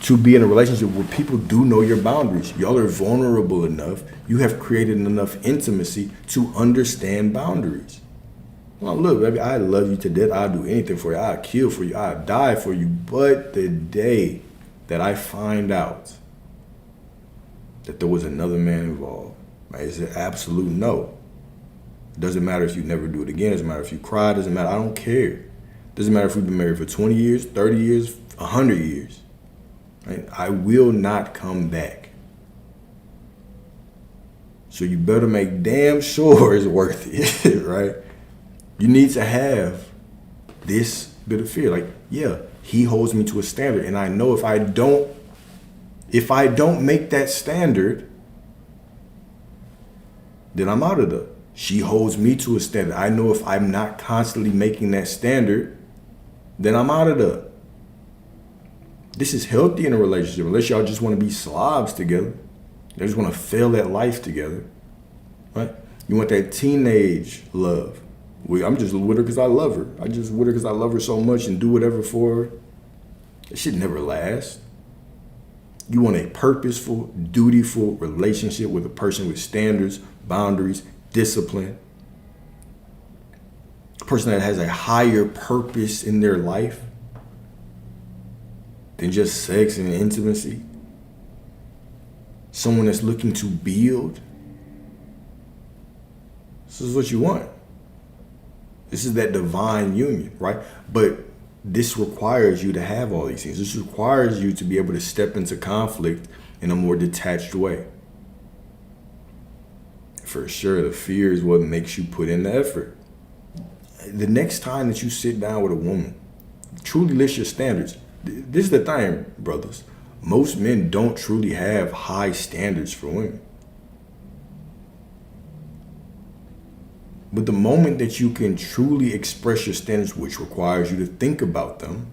to be in a relationship where people do know your boundaries. Y'all are vulnerable enough. You have created enough intimacy to understand boundaries. Well, look, baby, I love you to death. I'll do anything for you. I'll kill for you. I'll die for you. But the day that I find out that there was another man involved, right, it's an absolute no. It doesn't matter if you never do it again. It doesn't matter if you cry. It doesn't matter. I don't care. It doesn't matter if we've been married for 20 years, 30 years, 100 years. Right? I will not come back. So you better make damn sure it's worth it, right? You need to have this bit of fear. Like, yeah, he holds me to a standard, and I know if I don't make that standard, then I'm out of there. She holds me to a standard. I know if I'm not constantly making that standard, then I'm out of there. This is healthy in a relationship, unless y'all just want to be slobs together. They just want to fail at life together, right? You want that teenage love. I'm just with her because I love her. I just with her because I love her so much and do whatever for her. It should never last. You want a purposeful, dutiful relationship with a person with standards, boundaries, discipline. A person that has a higher purpose in their life than just sex and intimacy. Someone that's looking to build. This is what you want. This is that divine union, right? But this requires you to have all these things. This requires you to be able to step into conflict in a more detached way. For sure, the fear is what makes you put in the effort. The next time that you sit down with a woman, truly list your standards. This is the thing, brothers. Most men don't truly have high standards for women. But the moment that you can truly express your standards, which requires you to think about them,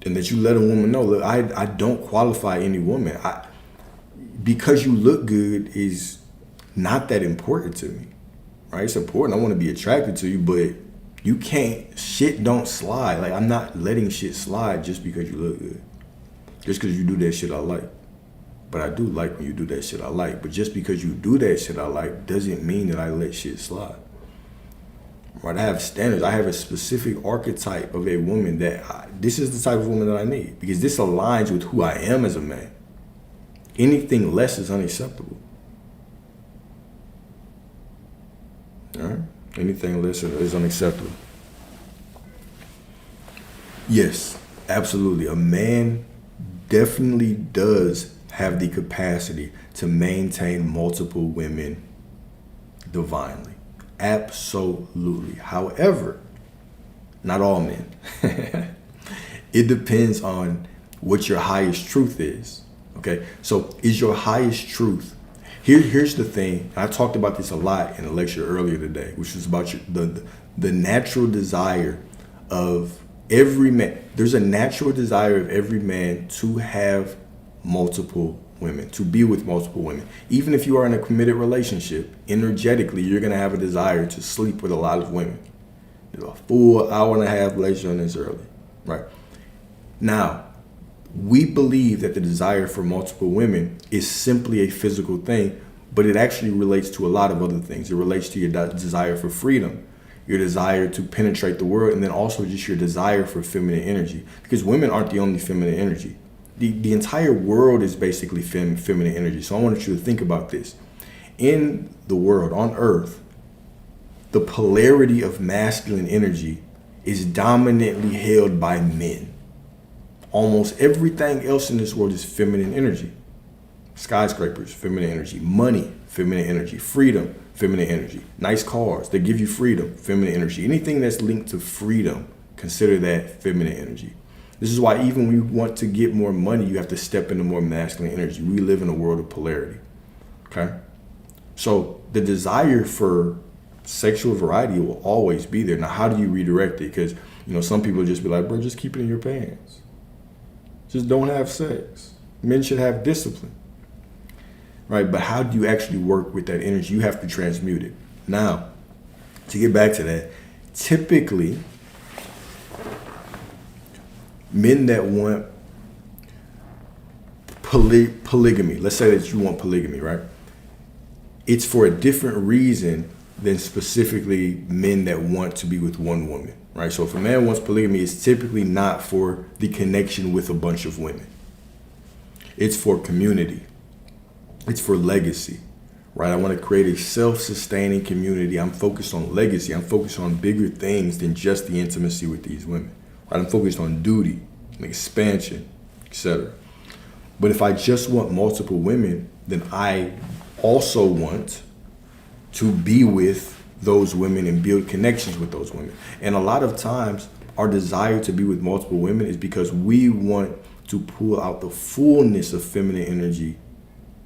and that you let a woman know, look, I don't qualify any woman. Because you look good is not that important to me, right? It's important. I want to be attracted to you, but you can't, shit don't slide. Like, I'm not letting shit slide just because you look good. Just because you do that shit I like. But I do like when you do that shit I like. But just because you do that shit I like doesn't mean that I let shit slide. Right? I have standards. I have a specific archetype of a woman that this is the type of woman that I need. Because this aligns with who I am as a man. Anything less is unacceptable. All right? Anything less is unacceptable. Yes, absolutely. A man definitely does have the capacity to maintain multiple women divinely. Absolutely. However, not all men. It depends on what your highest truth is. Okay, so is your highest truth? Here's the thing. I talked about this a lot in a lecture earlier today, which was about the natural desire of every man. There's a natural desire of every man to have multiple women, to be with multiple women. Even if you are in a committed relationship, energetically, you're going to have a desire to sleep with a lot of women. There's a full hour and a half lecture on this early, right? Now, we believe that the desire for multiple women is simply a physical thing, but it actually relates to a lot of other things. It relates to your desire for freedom, your desire to penetrate the world, and then also just your desire for feminine energy. Because women aren't the only feminine energy. The entire world is basically feminine energy. So I want you to think about this. In the world, on Earth, the polarity of masculine energy is dominantly held by men. Almost everything else in this world is feminine energy. Skyscrapers, feminine energy. Money, feminine energy. Freedom, feminine energy. Nice cars that give you freedom, feminine energy. Anything that's linked to freedom, consider that feminine energy. This is why even when you want to get more money, you have to step into more masculine energy. We live in a world of polarity. Okay? So the desire for sexual variety will always be there. Now, how do you redirect it? Because, some people just be like, bro, just keep it in your pants. Just don't have sex. Men should have discipline. Right? But how do you actually work with that energy? You have to transmute it. Now, to get back to that, typically, men that want polygamy, let's say that you want polygamy, right? It's for a different reason than specifically men that want to be with one woman, right? So if a man wants polygamy, it's typically not for the connection with a bunch of women. It's for community. It's for legacy, right? I want to create a self-sustaining community. I'm focused on legacy. I'm focused on bigger things than just the intimacy with these women, right? I'm focused on duty and expansion, etc. But if I just want multiple women, then I also want to be with those women and build connections with those women. And a lot of times our desire to be with multiple women is because we want to pull out the fullness of feminine energy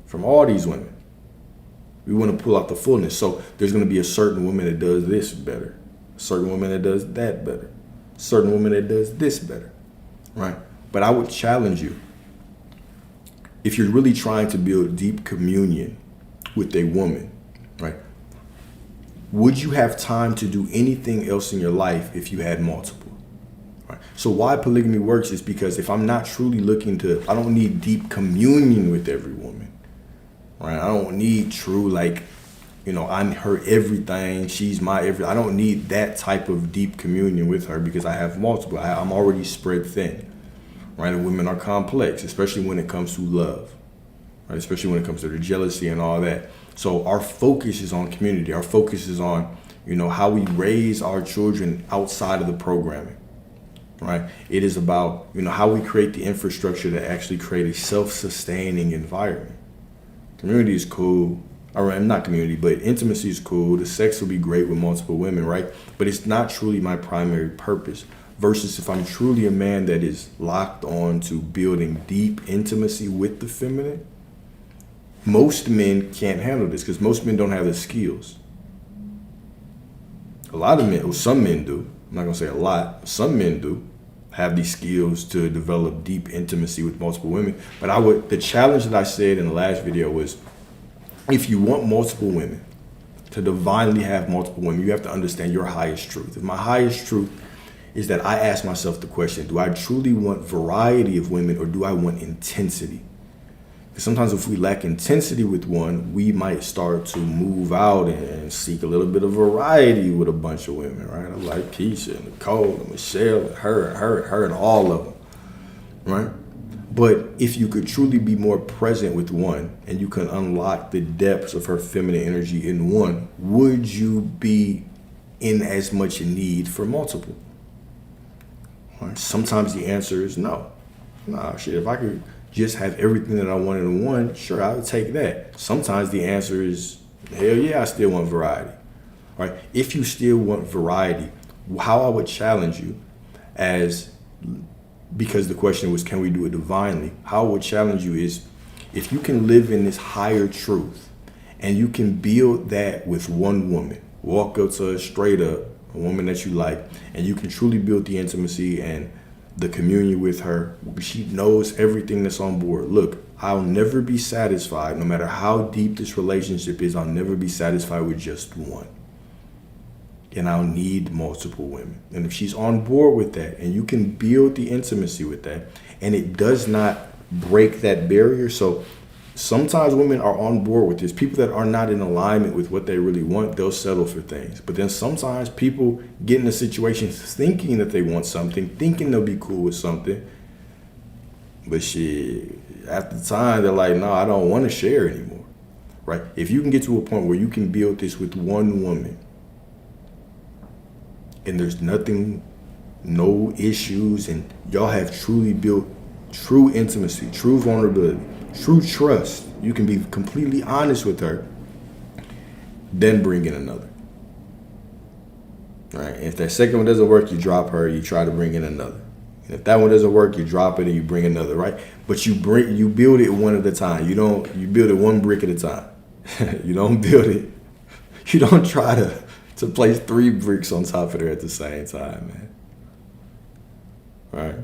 from all these women. We want to pull out the fullness. So there's going to be a certain woman that does this better, a certain woman that does that better, a certain woman that does this better, right? But I would challenge you, if you're really trying to build deep communion with a woman, right? Would you have time to do anything else in your life if you had multiple? Right? So why polygamy works is because if I'm not truly I don't need deep communion with every woman, right? I don't need true, I'm her everything, she's my everything. I don't need that type of deep communion with her because I have multiple. I'm already spread thin, right? And women are complex, especially when it comes to love, right? Especially when it comes to the jealousy and all that. So our focus is on community. Our focus is on, how we raise our children outside of the programming, right? It is about, how we create the infrastructure to actually create a self-sustaining environment. Community is cool. Or not community, but intimacy is cool. The sex will be great with multiple women, right? But it's not truly my primary purpose. Versus if I'm truly a man that is locked on to building deep intimacy with the feminine, most men can't handle this because most men don't have the skills. A lot of men, or some men do, I'm not gonna say a lot, some men do have these skills to develop deep intimacy with multiple women. But the challenge that I said in the last video was, if you want multiple women, to divinely have multiple women, you have to understand your highest truth. If my highest truth is that I ask myself the question, do I truly want variety of women or do I want intensity? Sometimes if we lack intensity with one, we might start to move out and seek a little bit of variety with a bunch of women, right? I like Keisha and Nicole and Michelle and her and all of them, right? But if you could truly be more present with one and you can unlock the depths of her feminine energy in one, would you be in as much need for multiple? Right? Sometimes the answer is no. Nah, shit, if I could just have everything that I wanted in one, sure, I would take that. Sometimes the answer is, hell yeah, I still want variety. Right? If you still want variety, how I would challenge you because the question was, can we do it divinely? How I would challenge you is, if you can live in this higher truth and you can build that with one woman, walk up to her straight up, a woman that you like, and you can truly build the intimacy and the communion with her. She knows everything that's on board. Look, I'll never be satisfied. No matter how deep this relationship is, I'll never be satisfied with just one. And I'll need multiple women. And if she's on board with that, and you can build the intimacy with that, and it does not break that barrier. So sometimes women are on board with this. People that are not in alignment with what they really want, they'll settle for things. But then sometimes people get in a situation thinking that they want something, thinking they'll be cool with something. But shit, at the time, they're like, no, I don't want to share anymore, right? If you can get to a point where you can build this with one woman, and there's nothing, no issues, and y'all have truly built true intimacy, true vulnerability, true trust, you can be completely honest with her, then bring in another. Right? If that second one doesn't work, you drop her, you try to bring in another. And if that one doesn't work, you drop it and you bring another, right? But you build it one at a time. You build it one brick at a time. You don't build it. You don't try to place 3 bricks on top of her at the same time, man. Right?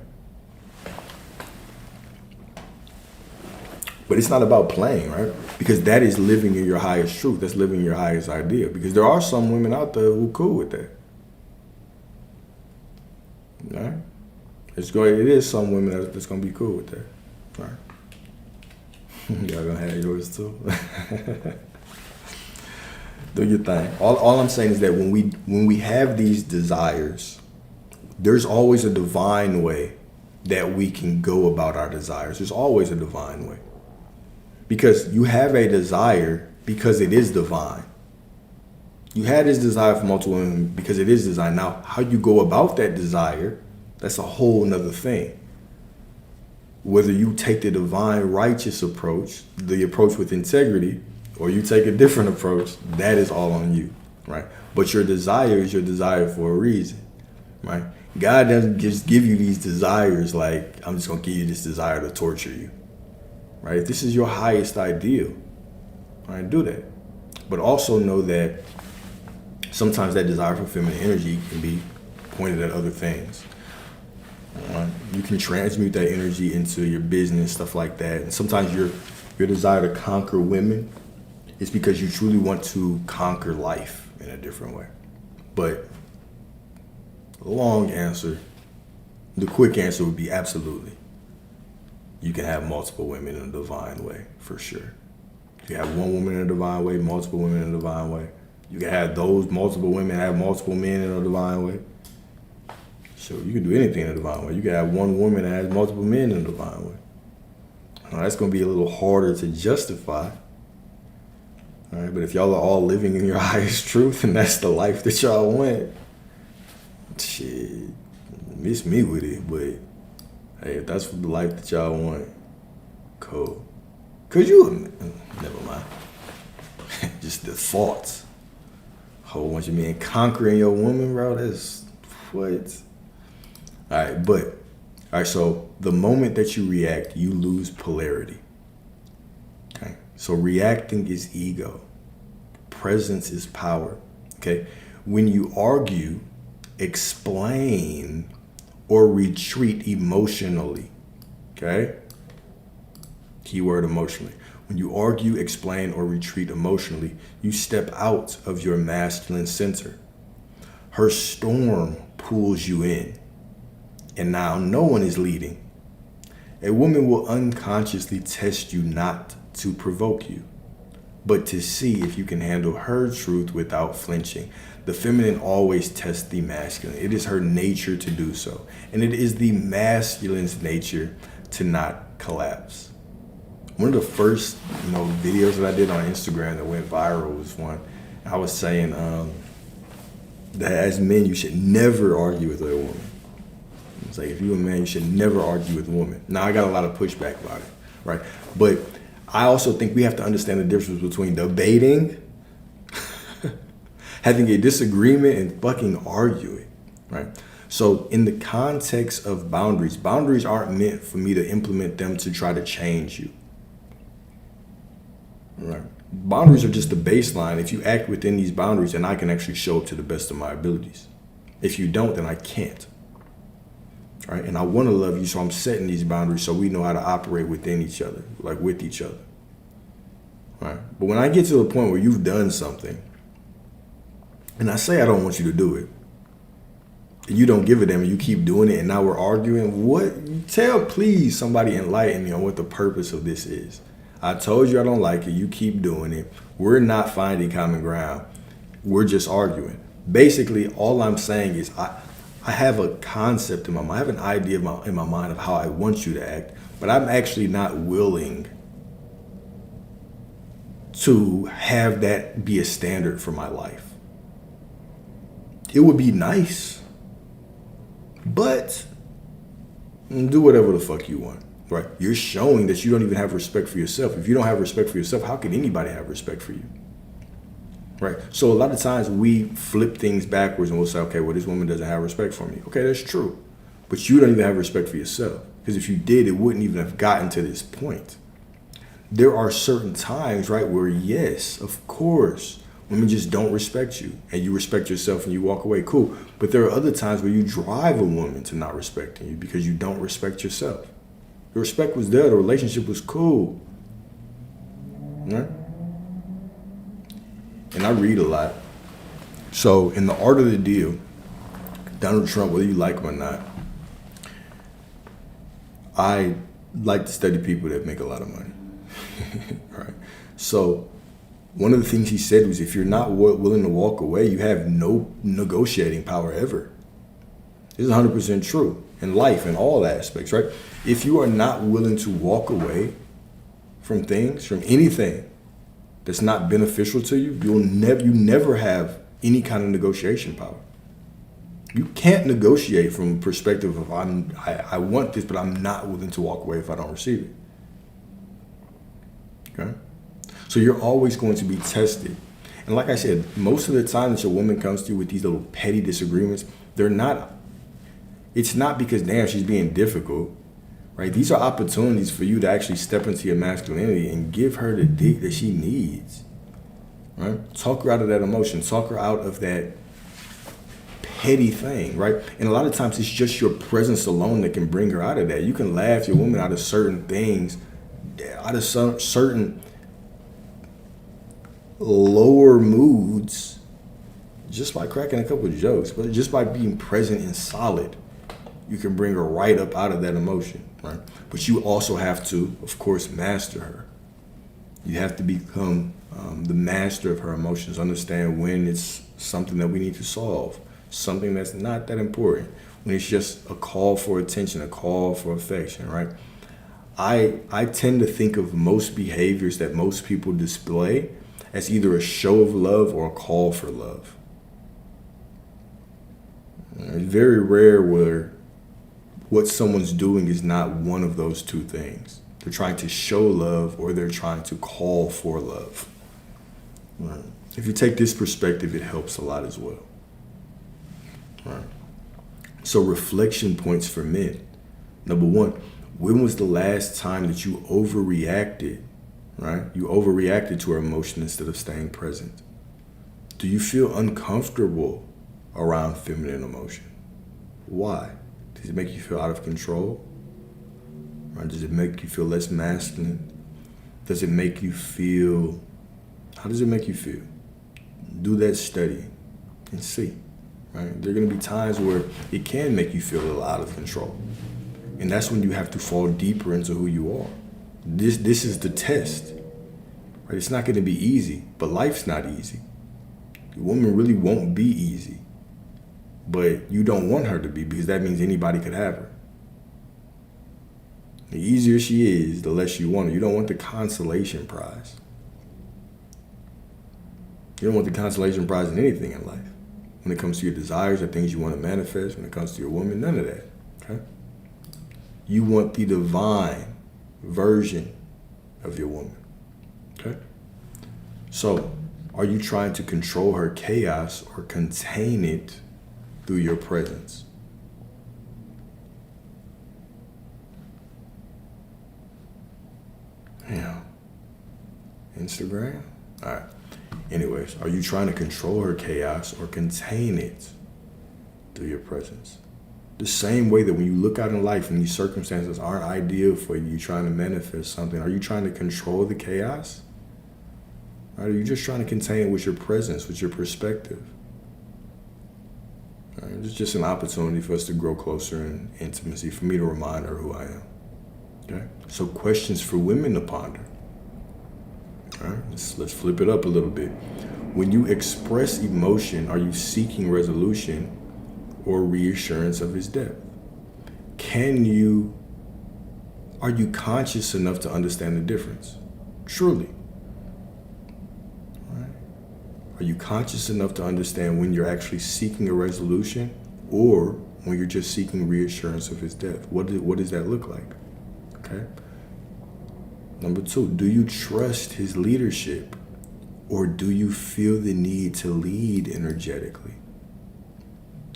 But it's not about playing, right? Because that is living in your highest truth. That's living your highest idea. Because there are some women out there who are cool with that. Right? It is some women that's gonna be cool with that. Right? Y'all gonna have yours too. Do your thing. All I'm saying is that when we have these desires, there's always a divine way that we can go about our desires. There's always a divine way. Because you have a desire because it is divine. You had this desire for multiple women because it is design. Now, how you go about that desire, that's a whole nother thing. Whether you take the divine righteous approach, the approach with integrity, or you take a different approach, that is all on you, right? But your desire is your desire for a reason, right? God doesn't just give you these desires like, I'm just gonna give you this desire to torture you, right? If this is your highest ideal, all right, do that. But also know that sometimes that desire for feminine energy can be pointed at other things. You can transmute that energy into your business, stuff like that. And sometimes your desire to conquer women is because you truly want to conquer life in a different way. But the long answer, the quick answer would be absolutely. You can have multiple women in a divine way, for sure. You can have one woman in a divine way, multiple women in a divine way. You can have those multiple women have multiple men in a divine way. So you can do anything in a divine way. You can have one woman that has multiple men in a divine way. Now, that's going to be a little harder to justify. All right, but if y'all are all living in your highest truth and that's the life that y'all want, shit, miss me with it. But hey, if that's the life that y'all want, cool. Could you? Never mind. Just the thoughts. Whole bunch of men conquering your woman, bro. That's what. All right, so the moment that you react, you lose polarity. Okay, so reacting is ego. Presence is power. Okay, when you argue, explain, or retreat emotionally. Okay, keyword emotionally. When you argue, explain, or retreat emotionally, you step out of your masculine center. Her storm pulls you in. And now no one is leading. A woman will unconsciously test you not to provoke you, but to see if you can handle her truth without flinching. The feminine always tests the masculine. It is her nature to do so. And it is the masculine's nature to not collapse. One of the first, videos that I did on Instagram that went viral was one. I was saying that as men, you should never argue with a woman. It's like, if you're a man, you should never argue with a woman. Now, I got a lot of pushback about it, right? But I also think we have to understand the difference between debating, having a disagreement, and fucking arguing, right? So in the context of boundaries aren't meant for me to implement them to try to change you, right? Boundaries are just the baseline. If you act within these boundaries, then I can actually show up to the best of my abilities. If you don't, then I can't. Right? And I want to love you, so I'm setting these boundaries so we know how to operate within each other, like with each other. Right? But when I get to the point where you've done something, and I say I don't want you to do it, and you don't give a damn, and you keep doing it, and now we're arguing, please somebody enlighten me on what the purpose of this is. I told you I don't like it, you keep doing it, we're not finding common ground, we're just arguing. Basically, all I'm saying is I have a concept in my mind. I have an idea in my mind of how I want you to act, but I'm actually not willing to have that be a standard for my life. It would be nice, but do whatever the fuck you want, right? You're showing that you don't even have respect for yourself. If you don't have respect for yourself, how can anybody have respect for you? Right? So a lot of times we flip things backwards and we'll say, okay, well, this woman doesn't have respect for me. Okay, that's true. But you don't even have respect for yourself. Because if you did, it wouldn't even have gotten to this point. There are certain times, right, where yes, of course, women just don't respect you and you respect yourself and you walk away, cool. But there are other times where you drive a woman to not respecting you because you don't respect yourself. The respect was there, the relationship was cool. Right? And I read a lot. So in The Art of the Deal, Donald Trump, whether you like him or not, I like to study people that make a lot of money. Right? So one of the things he said was, if you're not willing to walk away, you have no negotiating power ever. This is 100% true in life, in all aspects, right? If you are not willing to walk away from things, from anything that's not beneficial to you, you never have any kind of negotiation power. You can't negotiate from a perspective of I want this, but I'm not willing to walk away if I don't receive it. Okay? So you're always going to be tested. And like I said, most of the time that your woman comes to you with these little petty disagreements, it's not because, damn, she's being difficult, right? These are opportunities for you to actually step into your masculinity and give her the dick that she needs, right? Talk her out of that emotion. Talk her out of that petty thing, right? And a lot of times it's just your presence alone that can bring her out of that. You can laugh your woman out of certain things, out of certain lower moods, just by cracking a couple of jokes, but just by being present and solid, you can bring her right up out of that emotion, right? But you also have to, of course, master her. You have to become the master of her emotions, understand when it's something that we need to solve, something that's not that important, when it's just a call for attention, a call for affection, right? I tend to think of most behaviors that most people display as either a show of love or a call for love. It's very rare where what someone's doing is not one of those two things. They're trying to show love or they're trying to call for love. Right. If you take this perspective, it helps a lot as well. Right. So reflection points for men. Number one, when was the last time that you overreacted, right? You overreacted to her emotion instead of staying present. Do you feel uncomfortable around feminine emotion? Why? Does it make you feel out of control? Right? Does it make you feel less masculine? Does it make you feel, how does it make you feel? Do that study and see, right? There are gonna be times where it can make you feel a little out of control. And that's when you have to fall deeper into who you are. This is the test, right? It's not gonna be easy, but life's not easy. The woman really won't be easy, but you don't want her to be because that means anybody could have her. The easier she is, the less you want her. You don't want the consolation prize. You don't want the consolation prize in anything in life. When it comes to your desires or things you want to manifest, when it comes to your woman, none of that, okay? You want the divine version of your woman, okay? So, are you trying to control her chaos or contain it through your presence? Yeah. Instagram? All right. Anyways, are you trying to control her chaos or contain it through your presence? The same way that when you look out in life and these circumstances aren't ideal for you, trying to manifest something, are you trying to control the chaos? Or are you just trying to contain it with your presence, with your perspective? Right? It's just an opportunity for us to grow closer in intimacy, for me to remind her who I am. Okay? So questions for women to ponder. All right, let's flip it up a little bit. When you express emotion, are you seeking resolution or reassurance of its depth? Are you conscious enough to understand the difference? Truly. Right? Are you conscious enough to understand when you're actually seeking a resolution or when you're just seeking reassurance of his death? What does that look like? Okay. Number 2, do you trust his leadership or do you feel the need to lead energetically?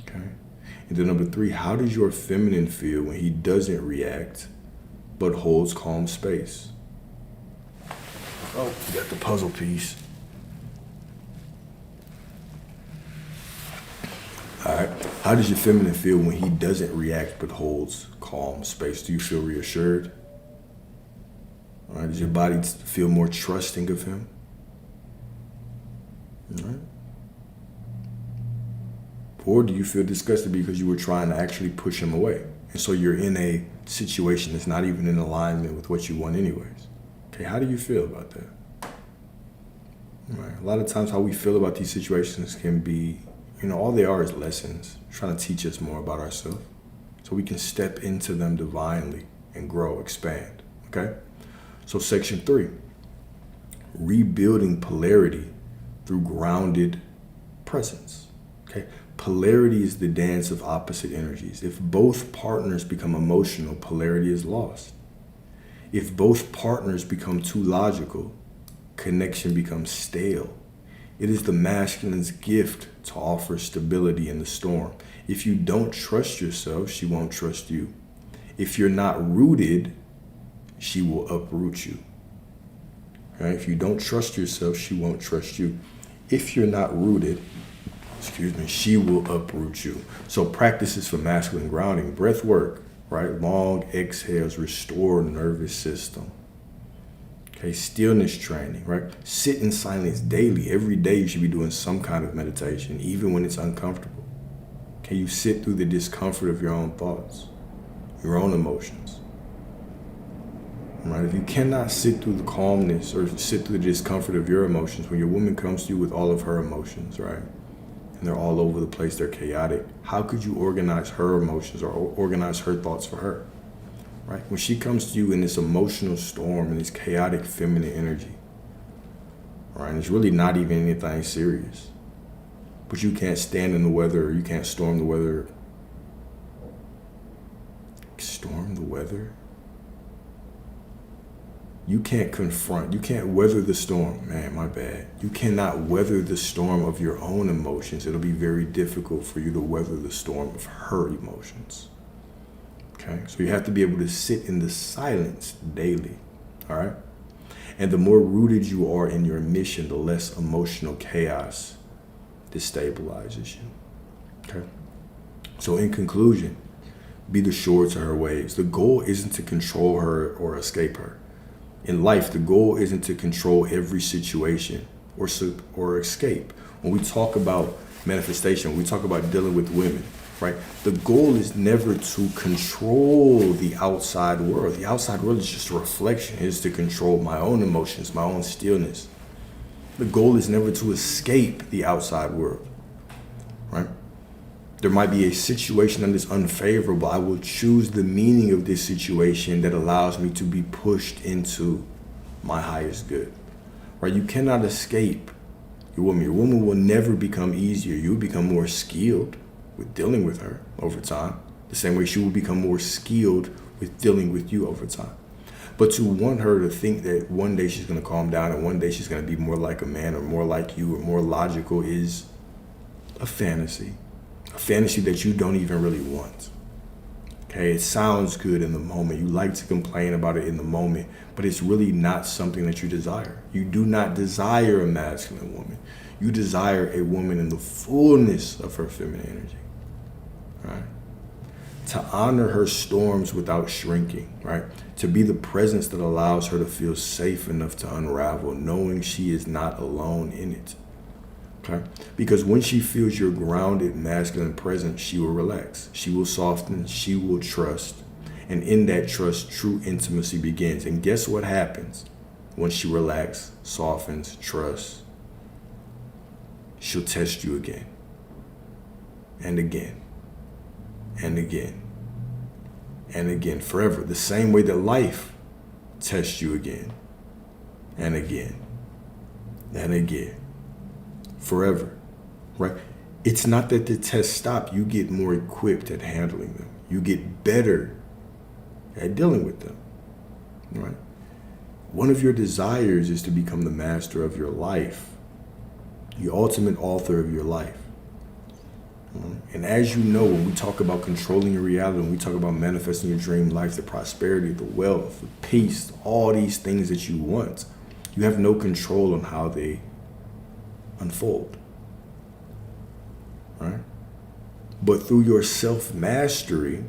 Okay. And then number 3, how does your feminine feel when he doesn't react but holds calm space? Oh, we got the puzzle piece. All right. How does your feminine feel when he doesn't react but holds calm space? Do you feel reassured? All right. Does your body feel more trusting of him? All right. Or do you feel disgusted because you were trying to actually push him away? And so you're in a situation that's not even in alignment with what you want anyways. Okay, how do you feel about that? All right. A lot of times how we feel about these situations can be, all they are is lessons, trying to teach us more about ourselves so we can step into them divinely and grow, expand, okay? So section 3, rebuilding polarity through grounded presence, okay? Polarity is the dance of opposite energies. If both partners become emotional, polarity is lost. If both partners become too logical, connection becomes stale. It is the masculine's gift to offer stability in the storm. If you don't trust yourself, she won't trust you. If you're not rooted, she will uproot you. Right? If you don't trust yourself, she won't trust you. If you're not rooted, she will uproot you. So practices for masculine grounding, breath work, right? Long exhales, restore nervous system. Okay, stillness training, right? Sit in silence daily. Every day you should be doing some kind of meditation, even when it's uncomfortable. Can you sit through the discomfort of your own thoughts, your own emotions? Right? If you cannot sit through the calmness or sit through the discomfort of your emotions, when your woman comes to you with all of her emotions, right? And they're all over the place, they're chaotic. How could you organize her emotions or organize her thoughts for her? Right? When she comes to you in this emotional storm and this chaotic feminine energy, right? And it's really not even anything serious. But you can't stand in the weather, or you can't storm the weather. Storm the weather? You can't confront, you can't weather the storm. Man, my bad. You cannot weather the storm of your own emotions. It'll be very difficult for you to weather the storm of her emotions. Okay, so you have to be able to sit in the silence daily, all right? And the more rooted you are in your mission, the less emotional chaos destabilizes you, okay? So in conclusion, be the shore to her waves. The goal isn't to control her or escape her. In life, the goal isn't to control every situation or escape. When we talk about manifestation, we talk about dealing with women, right? The goal is never to control the outside world. The outside world is just a reflection. It is to control my own emotions, my own stillness. The goal is never to escape the outside world, right? There might be a situation that is unfavorable. I will choose the meaning of this situation that allows me to be pushed into my highest good, right? You cannot escape your woman. Your woman will never become easier. You will become more skilled with dealing with her over time, the same way she will become more skilled with dealing with you over time. But to want her to think that one day she's going to calm down and one day she's going to be more like a man or more like you or more logical is a fantasy that you don't even really want. Okay, it sounds good in the moment. You like to complain about it in the moment, but it's really not something that you desire. You do not desire a masculine woman. You desire a woman in the fullness of her feminine energy. Right? To honor her storms without shrinking, right? To be the presence that allows her to feel safe enough to unravel, knowing she is not alone in it. Okay? Because when she feels your grounded masculine presence, she will relax, she will soften, she will trust. And in that trust, true intimacy begins. And guess what happens when she relaxes, softens, trusts? She'll test you again and again and again and again, forever. The same way that life tests you again and again and again, forever, right? It's not that the tests stop. You get more equipped at handling them. You get better at dealing with them, right? One of your desires is to become the master of your life, the ultimate author of your life. And as you know, when we talk about controlling your reality, when we talk about manifesting your dream life, the prosperity, the wealth, the peace, all these things that you want, you have no control on how they unfold, right? But through your self-mastery,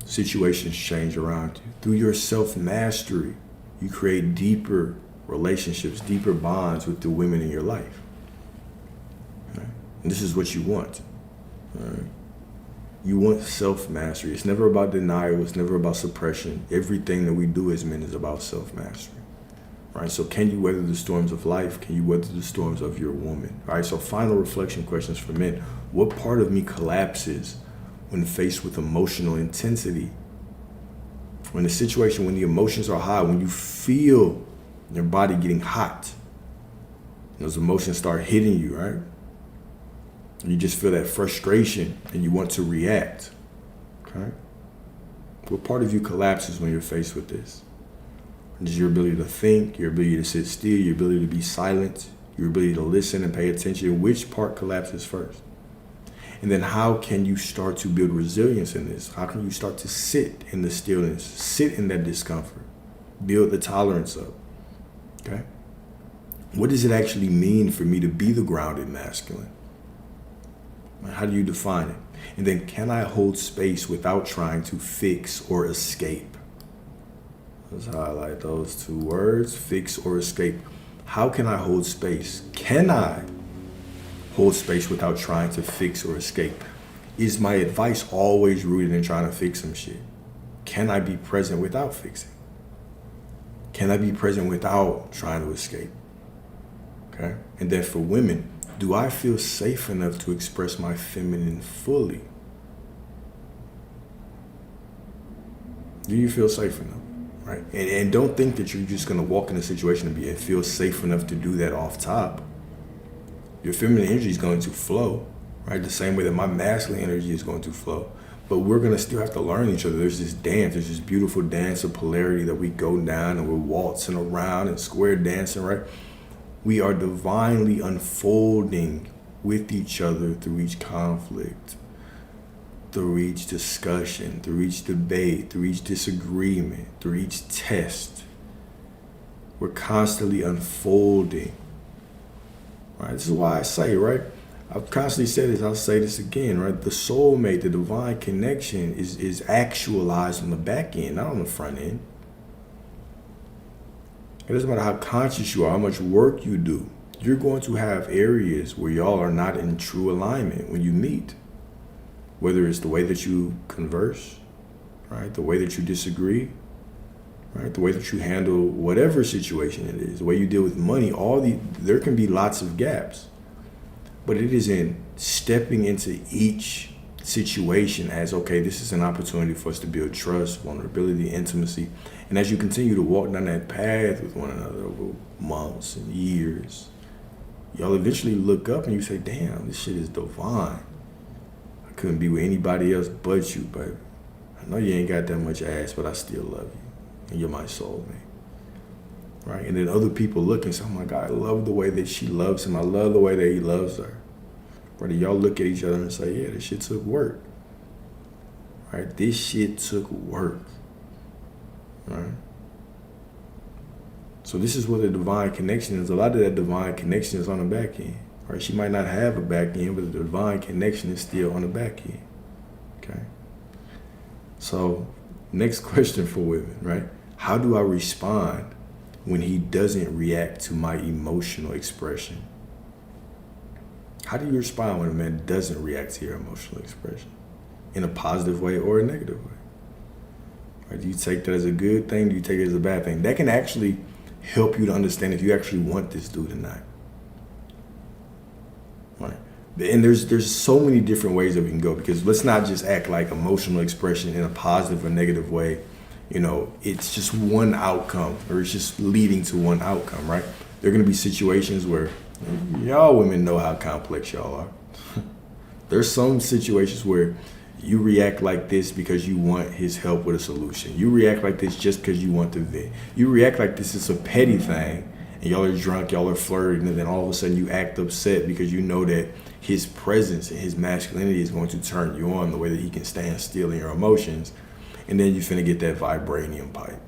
situations change around you. Through your self-mastery, you create deeper relationships, deeper bonds with the women in your life. Right? And this is what you want. Right? You want self-mastery. It's never about denial. It's never about suppression. Everything that we do as men is about self-mastery. Right? So can you weather the storms of life? Can you weather the storms of your woman? All right, so final reflection questions for men. What part of me collapses when faced with emotional intensity? When the situation, when the emotions are high, when you feel your body getting hot, those emotions start hitting you, right? And you just feel that frustration and you want to react, okay? What part of you collapses when you're faced with this? Is your ability to think, your ability to sit still, your ability to be silent, your ability to listen and pay attention? Which part collapses first? And then how can you start to build resilience in this? How can you start to sit in the stillness, sit in that discomfort, build the tolerance up, okay? What does it actually mean for me to be the grounded masculine? How do you define it? And then can I hold space without trying to fix or escape? Let's highlight those two words, fix or escape. How can I hold space? Can I hold space without trying to fix or escape? Is my advice always rooted in trying to fix some shit? Can I be present without fixing? Can I be present without trying to escape? Okay? And then for women, do I feel safe enough to express my feminine fully? Do you feel safe enough? Right? And don't think that you're just gonna walk in a situation and feel safe enough to do that off top. Your feminine energy is going to flow, right? The same way that my masculine energy is going to flow. But we're gonna still have to learn each other. There's this dance, there's this beautiful dance of polarity that we go down and we're waltzing around and square dancing, right? We are divinely unfolding with each other through each conflict, through each discussion, through each debate, through each disagreement, through each test. We're constantly unfolding, right? This is why I say, right? I've constantly said this, I'll say this again, right? The soulmate, the divine connection is actualized on the back end, not on the front end. It doesn't matter how conscious you are, how much work you do. You're going to have areas where y'all are not in true alignment when you meet. Whether it's the way that you converse, right? The way that you disagree, right? The way that you handle whatever situation it is, the way you deal with money, there can be lots of gaps. But it is in stepping into each situation as, okay, this is an opportunity for us to build trust, vulnerability, intimacy. And as you continue to walk down that path with one another over months and years, y'all eventually look up and you say, damn, this shit is divine. I couldn't be with anybody else but you, but I know you ain't got that much ass, but I still love you. And you're my soulmate. Right? And then other people look and say, oh my God, I love the way that she loves him. I love the way that he loves her. Right? And y'all look at each other and say, yeah, this shit took work. Right? This shit took work. Right? So this is what a divine connection is. A lot of that divine connection is on the back end. Right? She might not have a back end, but the divine connection is still on the back end. Okay? So next question for women, right? How do I respond when he doesn't react to my emotional expression? How do you respond when a man doesn't react to your emotional expression? In a positive way or a negative way? Right? Do you take that as a good thing? Do you take it as a bad thing? That can actually help you to understand if you actually want this dude or not. Right? And there's so many different ways that we can go, because let's not just act like emotional expression in a positive or negative way. You know, it's just one outcome, or it's just leading to one outcome, right? There are going to be situations where Y'all women know how complex y'all are. There's some situations where you react like this because you want his help with a solution. You react like this just because you want to vent. You react like this is a petty thing, and y'all are drunk, y'all are flirting, and then all of a sudden you act upset because you know that his presence and his masculinity is going to turn you on the way that he can stand still in your emotions, and then you finna get that vibranium pipe,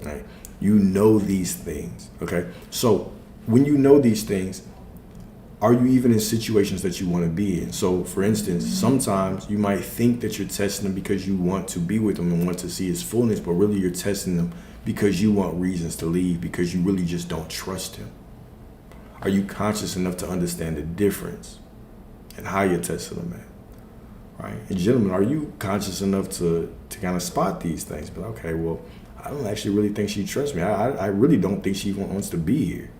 right? You know these things, okay? So when you know these things, are you even in situations that you want to be in? So, for instance, sometimes you might think that you're testing him because you want to be with him and want to see his fullness, but really you're testing him because you want reasons to leave, because you really just don't trust him. Are you conscious enough to understand the difference and how you're testing him at? Right? And gentlemen, are you conscious enough to kind of spot these things? But okay, well, I don't actually really think she trusts me. I really don't think she wants to be here.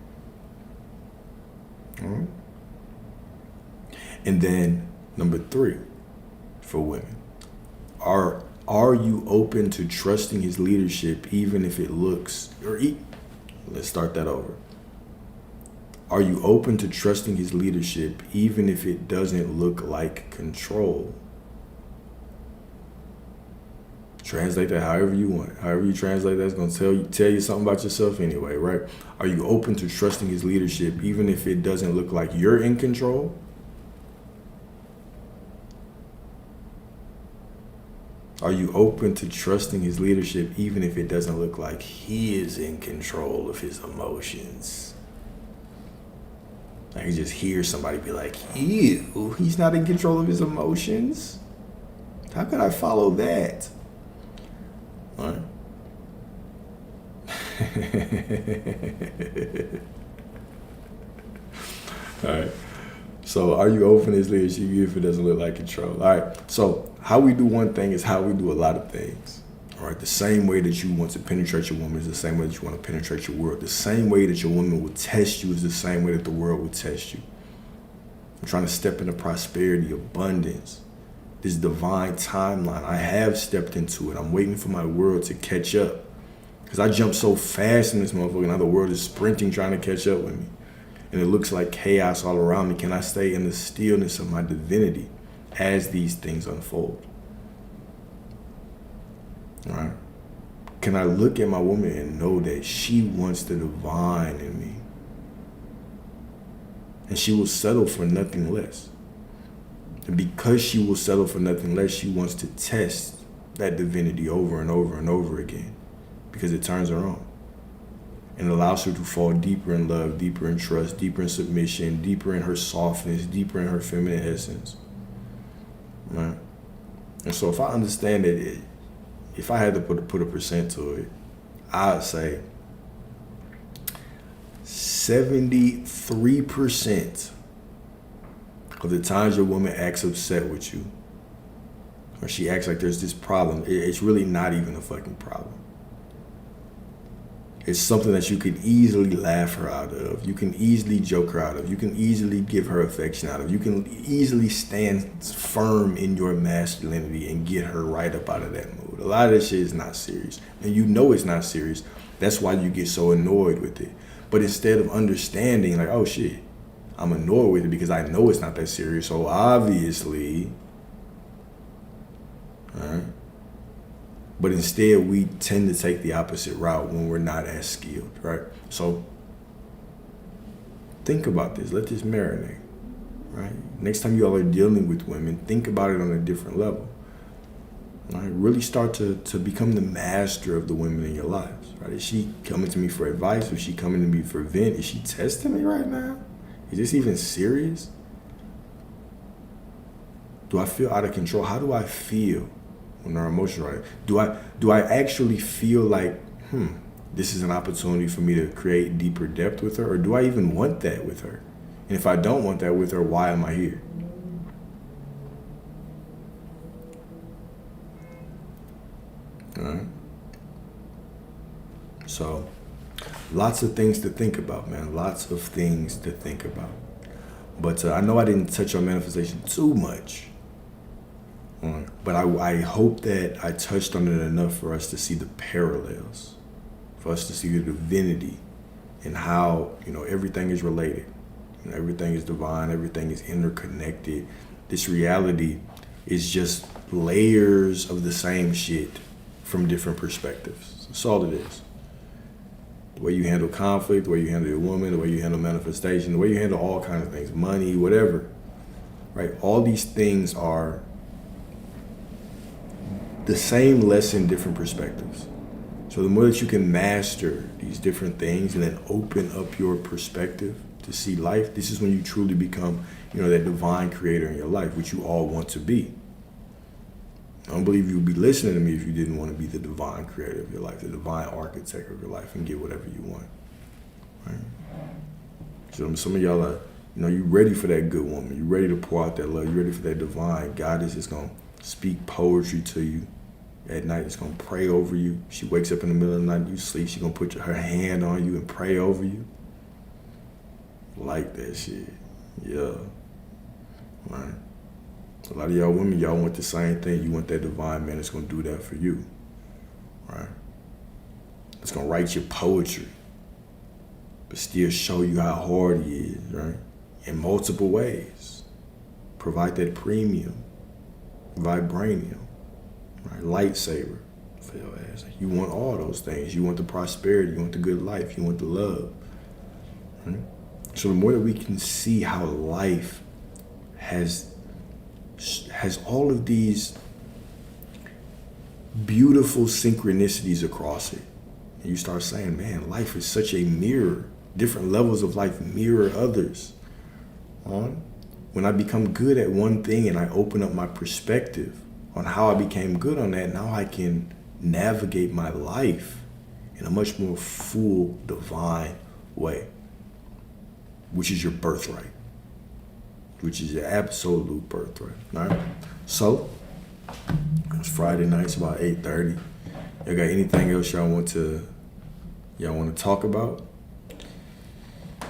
All right? And then number 3 for women, are you open to trusting his leadership even if it looks, let's start that over. Are you open to trusting his leadership even if it doesn't look like control? Translate that however you want. However you translate that's going to tell you something about yourself anyway, right? Are you open to trusting his leadership even if it doesn't look like you're in control? Are you open to trusting his leadership even if it doesn't look like he is in control of his emotions? I can just hear somebody be like, ew, he's not in control of his emotions? How could I follow that? All right. All right. So are you open to his leadership even if it doesn't look like control? All right. So how we do one thing is how we do a lot of things. All right. The same way that you want to penetrate your woman is the same way that you want to penetrate your world. The same way that your woman will test you is the same way that the world will test you. I'm trying to step into prosperity, abundance, this divine timeline. I have stepped into it. I'm waiting for my world to catch up. Because I jump so fast in this motherfucker, now the world is sprinting trying to catch up with me. And it looks like chaos all around me. Can I stay in the stillness of my divinity as these things unfold? All right. Can I look at my woman and know that she wants the divine in me? And she will settle for nothing less. And because she will settle for nothing less, she wants to test that divinity over and over and over again because it turns her on. And allows her to fall deeper in love, deeper in trust, deeper in submission, deeper in her softness, deeper in her feminine essence. Right? And so if I understand that, if I had to put a percent to it, I'd say 73% of the times your woman acts upset with you, or she acts like there's this problem, it's really not even a fucking problem. It's something that you could easily laugh her out of. You can easily joke her out of. You can easily give her affection out of. You can easily stand firm in your masculinity and get her right up out of that mood. A lot of that shit is not serious. And you know it's not serious. That's why you get so annoyed with it. But instead of understanding, like, oh shit, I'm annoyed with it because I know it's not that serious. So obviously, all right. But instead, we tend to take the opposite route when we're not as skilled, right? So think about this. Let this marinate, right? Next time you all are dealing with women, think about it on a different level. Right? Really start to become the master of the women in your lives, right? Is she coming to me for advice? Is she coming to me for vent? Is she testing me right now? Is this even serious? Do I feel out of control? How do I feel when our emotions are right? Do I actually feel like, this is an opportunity for me to create deeper depth with her? Or do I even want that with her? And if I don't want that with her, why am I here? All right. So, lots of things to think about, man. Lots of things to think about. But I know I didn't touch on manifestation too much. But I hope that I touched on it enough for us to see the parallels, for us to see the divinity and how, everything is related. Everything is divine. Everything is interconnected. This reality is just layers of the same shit from different perspectives. That's all it is. The way you handle conflict, the way you handle your woman, the way you handle manifestation, the way you handle all kinds of things, money, whatever, right? All these things are the same lesson, different perspectives. So the more that you can master these different things and then open up your perspective to see life, this is when you truly become, that divine creator in your life, which you all want to be. I don't believe you would be listening to me if you didn't want to be the divine creator of your life, the divine architect of your life, and get whatever you want. Right? So some of y'all are, you ready for that good woman. You ready to pour out that love. You ready for that divine. God is just going to speak poetry to you at night. It's going to pray over you. She wakes up in the middle of the night, you sleep. She's going to put her hand on you and pray over you. Like that shit. Yeah. Right. A lot of y'all women, y'all want the same thing. You want that divine man that's going to do that for you. Right? It's going to write your poetry, but still show you how hard he is, right? In multiple ways. Provide that premium, vibranium, right? Lightsaber for your ass. You want all those things. You want the prosperity. You want the good life. You want the love. Right? So the more that we can see how life has all of these beautiful synchronicities across it, and you start saying, man, life is such a mirror. Different levels of life mirror others. When I become good at one thing and I open up my perspective on how I became good on that, now I can navigate my life in a much more full, divine way, which is your birthright. Which is your absolute birthright. All right? So, it's Friday night. It's about 8:30. Y'all got anything else y'all want to talk about?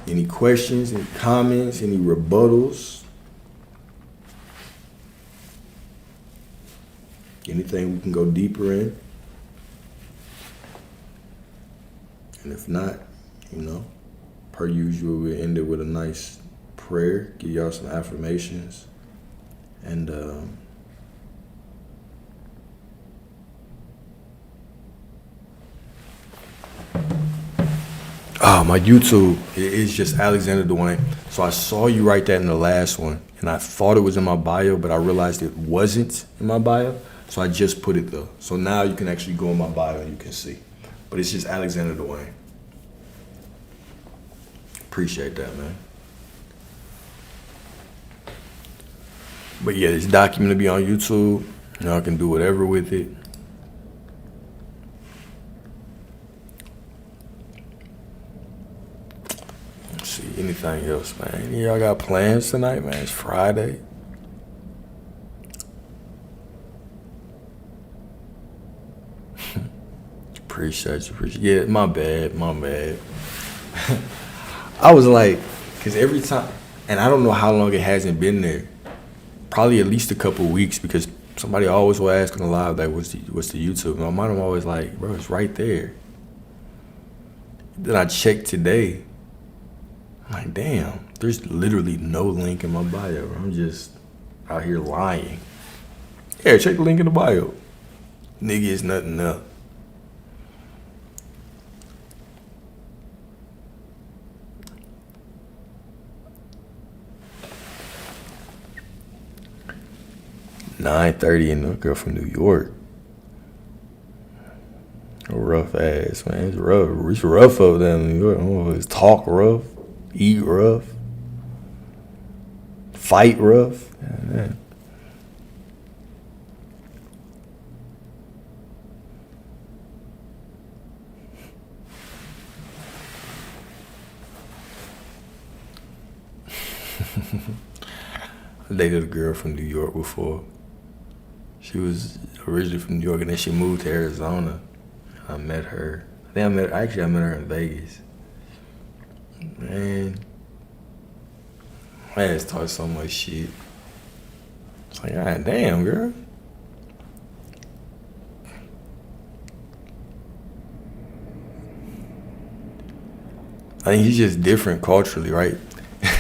Any questions, any comments, any rebuttals? Anything we can go deeper in? And if not, per usual, we'll end it with a nice prayer, give y'all some affirmations, and my YouTube is just Alexander Dwayne. So I saw you write that in the last one, and I thought it was in my bio, but I realized it wasn't in my bio, so I just put it there. So now you can actually go in my bio and you can see, but it's just Alexander Dwayne. Appreciate that, man. But yeah, this document will be on YouTube. Y'all can do whatever with it. Let's see, anything else, man? Y'all got plans tonight, man? It's Friday. Appreciate you. Yeah, my bad. I was like, because every time, and I don't know how long it hasn't been there. Probably at least a couple of weeks, because somebody always will ask on the live, like, what's the YouTube? My mind, I'm always like, bro, it's right there. Then I checked today. I'm like, damn, there's literally no link in my bio. I'm just out here lying. Yeah, check the link in the bio. Nigga, it's nothing up. $9:30 and a girl from New York. Rough ass, man. It's rough. It's rough over there in New York. Oh, it's talk rough, eat rough, fight rough. Yeah. I dated a girl from New York before. She was originally from New York, and then she moved to Arizona. I met her. I met her in Vegas. Man, my ass talked so much shit. It's like, God damn, girl. I think he's just different culturally, right?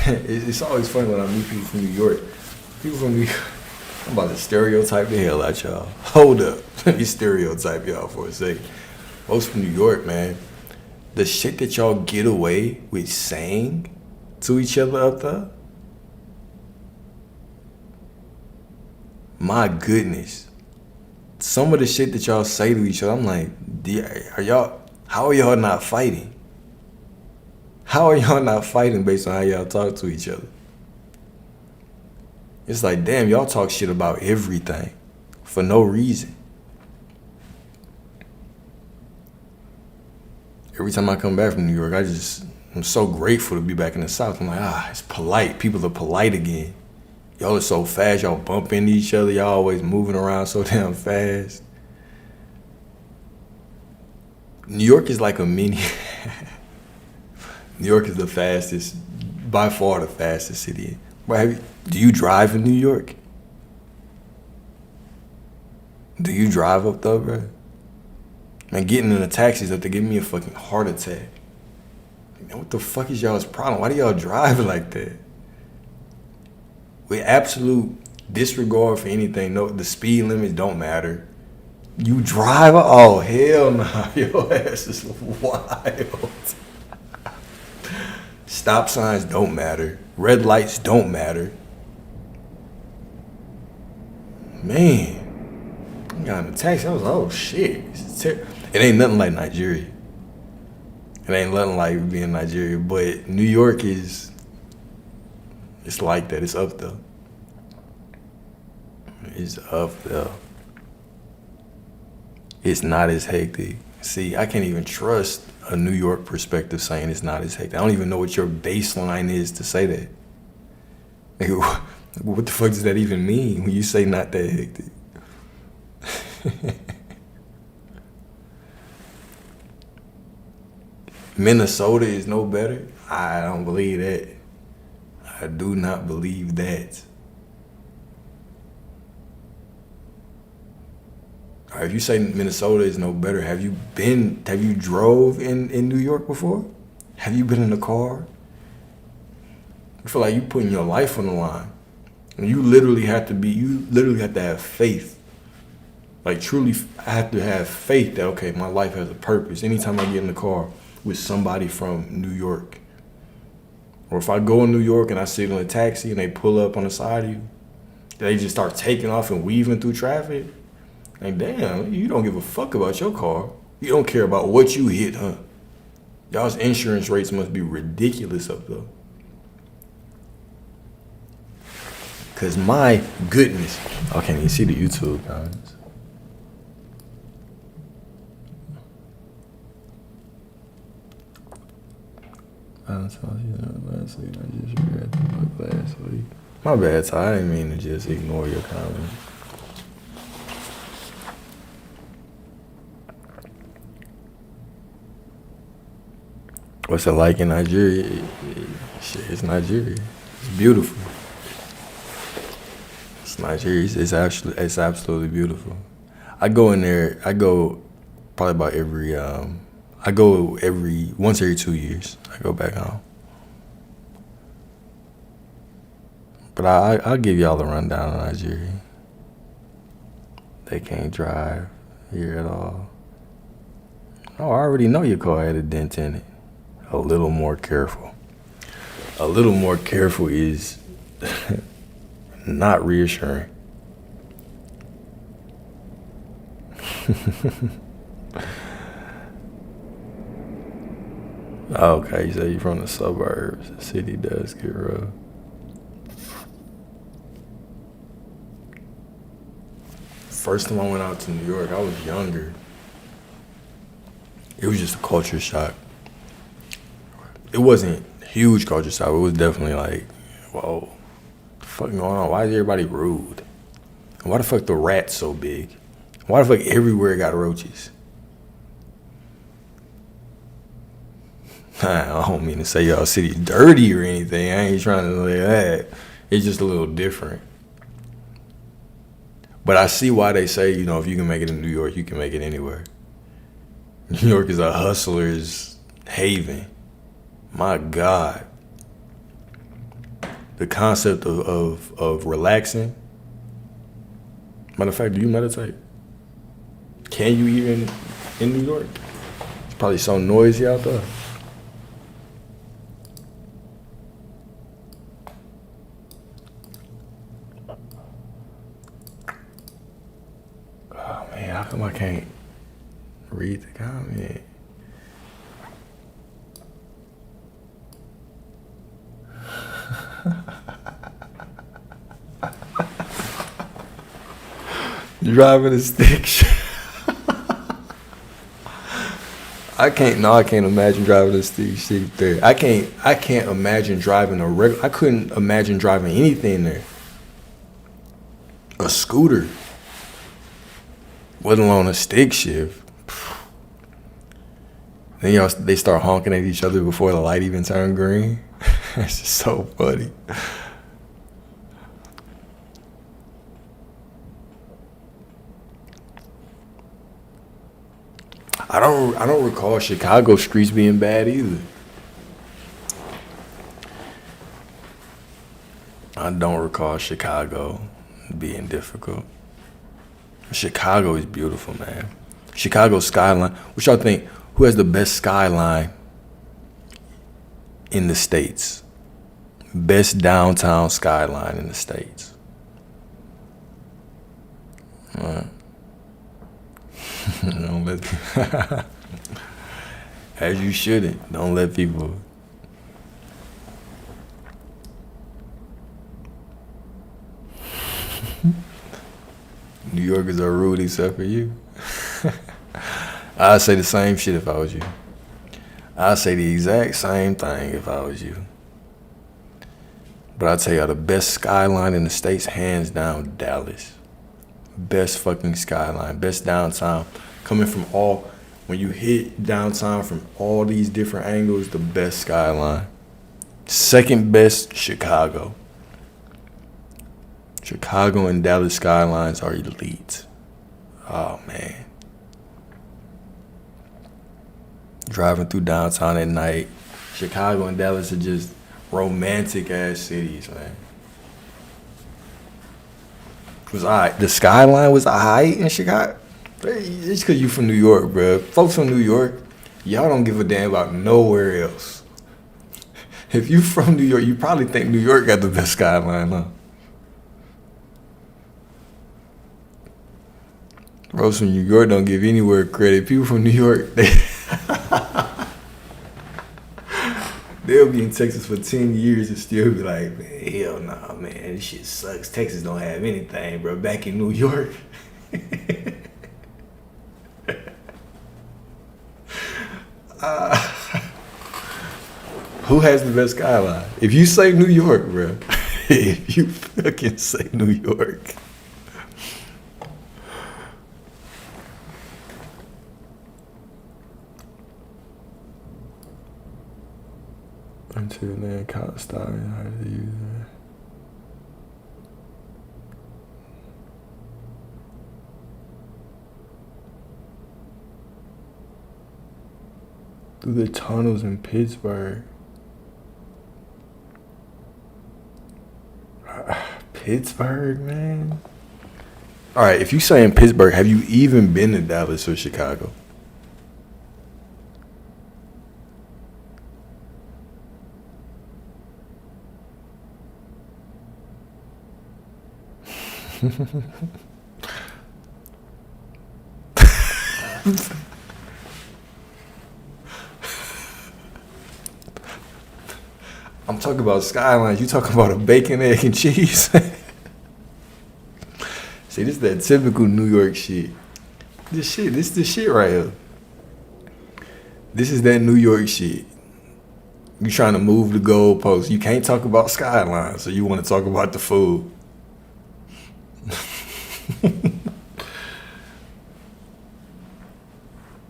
it's always funny when I meet people from New York. People from New York, I'm about to stereotype the hell out y'all. Hold up. Let me stereotype y'all for a second. Folks from New York, man, the shit that y'all get away with saying to each other up there, my goodness. Some of the shit that y'all say to each other, I'm like, how are y'all not fighting? How are y'all not fighting based on how y'all talk to each other? It's like, damn, y'all talk shit about everything for no reason. Every time I come back from New York, I'm so grateful to be back in the South. I'm like, it's polite. People are polite again. Y'all are so fast. Y'all bump into each other. Y'all always moving around so damn fast. New York is like a mini. New York is the fastest, by far the fastest city. Do you drive in New York? Do you drive up there, bro? Man, getting in the taxis up there giving me a fucking heart attack. Man, what the fuck is y'all's problem? Why do y'all drive like that? With absolute disregard for anything, no, the speed limits don't matter. You drive? Oh, hell no. Your ass is wild. Stop signs don't matter. Red lights don't matter. Man, I got in the taxi. I was like, oh shit. It ain't nothing like Nigeria. It ain't nothing like being Nigeria, but New York it's like that. It's up there. It's up there. It's not as hectic. See, I can't even trust a New York perspective saying it's not as hectic. I don't even know what your baseline is to say that. Like, what the fuck does that even mean when you say not that hectic? Minnesota is no better? I don't believe that. I do not believe that. All right, if you say Minnesota is no better, have you drove in New York before? Have you been in a car? I feel like you putting your life on the line. And you literally have to have faith. Like truly, I have to have faith that, okay, my life has a purpose. Anytime I get in the car with somebody from New York, or if I go in New York and I sit in a taxi and they pull up on the side of you, they just start taking off and weaving through traffic. Like, damn, you don't give a fuck about your car. You don't care about what you hit, huh? Y'all's insurance rates must be ridiculous up there. Cause my goodness, I can't even see the YouTube comments. My bad, Ty. I didn't mean to just ignore your comments. What's it like in Nigeria? Shit, it's Nigeria. It's beautiful. It's Nigeria. It's absolutely beautiful. I go in there. I go probably about once every 2 years. I go back home. But I'll give y'all the rundown of Nigeria. They can't drive here at all. Oh, I already know your car had a dent in it. A little more careful. A little more careful is not reassuring. Okay, you say you're from the suburbs. The city does get rough. First time I went out to New York, I was younger. It was just a culture shock. It wasn't a huge culture shock. It was definitely like, whoa, what the fuck going on? Why is everybody rude? Why the fuck the rats so big? Why the fuck everywhere got roaches? I don't mean to say y'all city dirty or anything. I ain't trying to say that. It's just a little different. But I see why they say, if you can make it in New York, you can make it anywhere. New York is a hustler's haven. My God. the concept of relaxing. Matter of fact, do you meditate? Can you even in New York? It's probably so noisy out there. Oh man, how come I can't read the comment? Driving a stick shift. I can't imagine driving a stick shift there. I can't imagine driving I couldn't imagine driving anything there. A scooter. Let alone a stick shift. Then they start honking at each other before the light even turned green. It's just so funny. I don't recall Chicago streets being bad either. I don't recall Chicago being difficult. Chicago is beautiful, man. Chicago skyline. What y'all think? Who has the best skyline in the States? Best downtown skyline in the States. Don't let as you shouldn't. Don't let people. New Yorkers are rude except for you. I'd say the same shit if I was you. I'd say the exact same thing if I was you. But I'd tell you the best skyline in the States, hands down, Dallas. Best fucking skyline, best downtown. Coming from when you hit downtown from all these different angles, the best skyline. Second best, Chicago. Chicago and Dallas skylines are elite. Oh, man. Driving through downtown at night. Chicago and Dallas are just romantic ass cities, man. Was alright. The skyline was alright in Chicago. It's because you from New York, bro. Folks from New York, y'all don't give a damn about nowhere else. If you from New York, you probably think New York got the best skyline, huh? Bros from New York don't give anywhere credit. People from New York, they'll be in Texas for 10 years and still be like, man, hell nah, man, this shit sucks. Texas don't have anything, bro. Back in New York. Who has the best skyline? If you say New York, bro. If you fucking say New York. Until then, caught starting how to use it. Through the tunnels in Pittsburgh. Pittsburgh, man. All right, if you say in Pittsburgh, have you even been to Dallas or Chicago? I'm talking about skylines. You talking about a bacon, egg, and cheese? See, this is that typical New York shit. This is the shit right here. This is that New York shit. You trying to move the goalposts. You can't talk about skylines, so you want to talk about the food.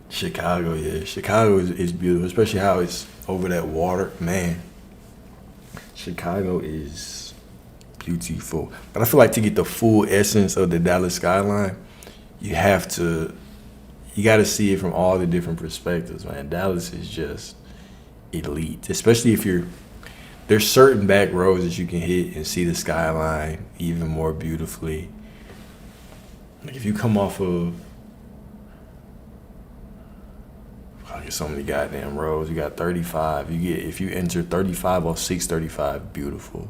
Chicago, yeah. Chicago is beautiful, especially how it's over that water. Man, Chicago is beautiful. But I feel like to get the full essence of the Dallas skyline, you got to see it from all the different perspectives, man. Dallas is just elite, especially if you're There's certain back roads that you can hit and see the skyline even more beautifully. Like if you come off of, I get so many goddamn roads. You got 35. If you enter 35 off 635, beautiful.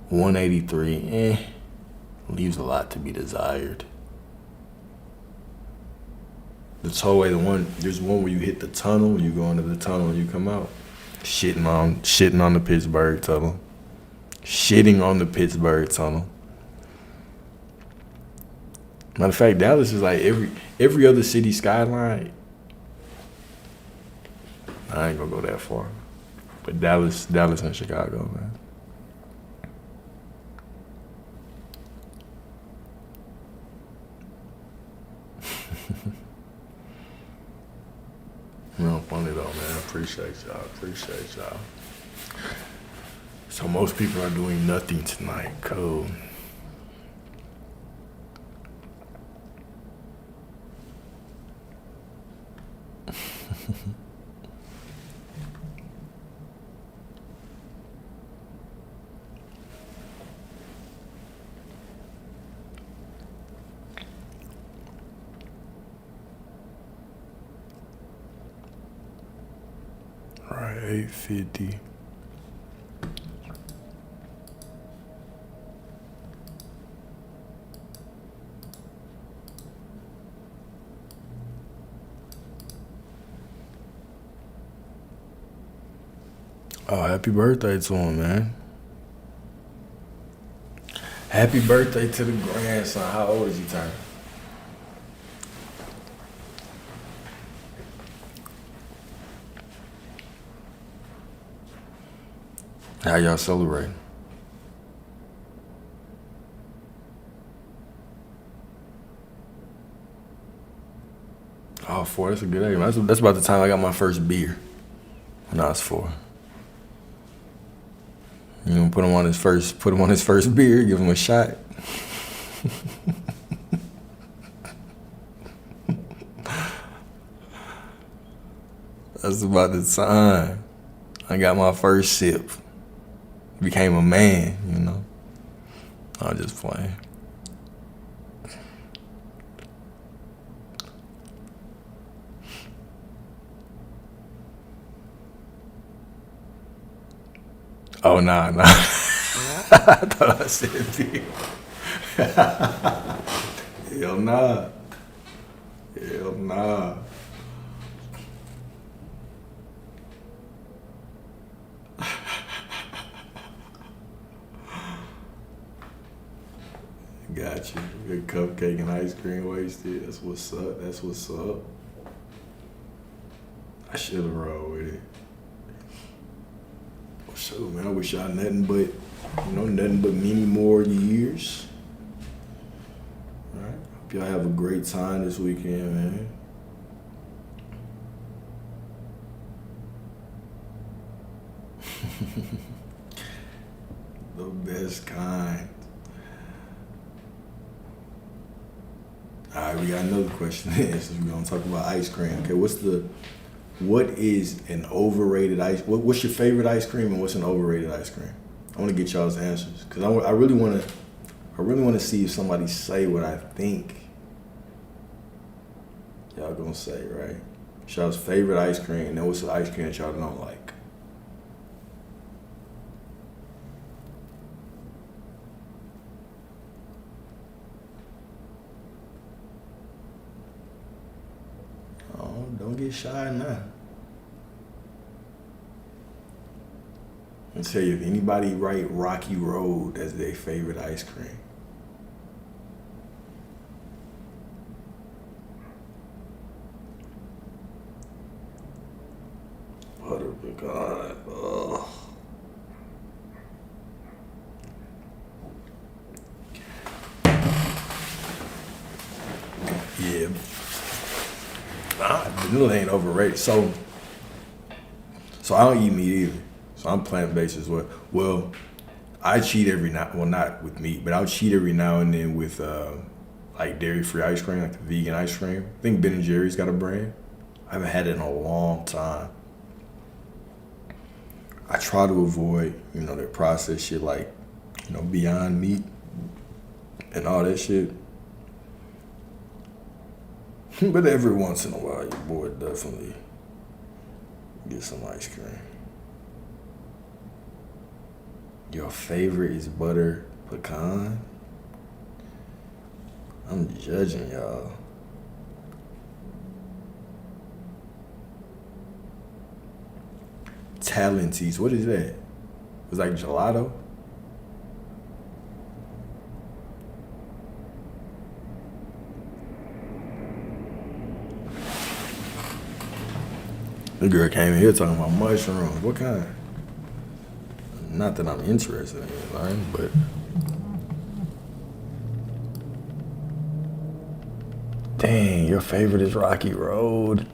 183, leaves a lot to be desired. The tollway, there's one where you hit the tunnel, you go into the tunnel and you come out. Shitting on the Pittsburgh tunnel. Shitting on the Pittsburgh tunnel. Matter of fact, Dallas is like every other city skyline. I ain't gonna go that far. But Dallas and Chicago, man. No, funny though, man. Appreciate y'all. So most people are doing nothing tonight. Cool. All right, 8:50. Oh, happy birthday to him, man. Happy birthday to the grandson. How old is he turning? How y'all celebrating? Oh, 4, that's a good age. That's about the time I got my first beer when I was 4. You know, put him on his first beer, give him a shot. That's about the time I got my first sip. Became a man, you know. I'm just playing. Oh, nah. I thought I said beer. Hell nah. Hell nah. Got you. Good cupcake and ice cream wasted. That's what's up. I should have rolled with it. Well, shoot, man, I wish y'all nothing but many more years. All right. Hope y'all have a great time this weekend, man. The best kind. All right, we got another question to answer. We're gonna talk about ice cream. Okay, what is an overrated ice? What's your favorite ice cream and what's an overrated ice cream? I want to get y'all's answers because I really want to see if somebody say what I think y'all gonna say, right? Y'all's favorite ice cream and then what's the ice cream that y'all don't like? Oh, don't get shy now. I'll tell you, if anybody write Rocky Road as their favorite ice cream. Butter pecan. Ugh. Yeah. Vanilla ain't overrated. So I don't eat meat either. So I'm plant-based as well. Well, I cheat every now, well, not with meat, but I'll cheat every now and then with like dairy-free ice cream, like the vegan ice cream. I think Ben& Jerry's got a brand. I haven't had it in a long time. I try to avoid, that processed shit like, Beyond Meat and all that shit. But every once in a while, your boy definitely get some ice cream. Your favorite is butter pecan? I'm judging y'all. Talenties, what is that? It's like gelato? The girl came in here talking about mushrooms. What kind? Not that I'm interested in it, right? But dang, your favorite is Rocky Road.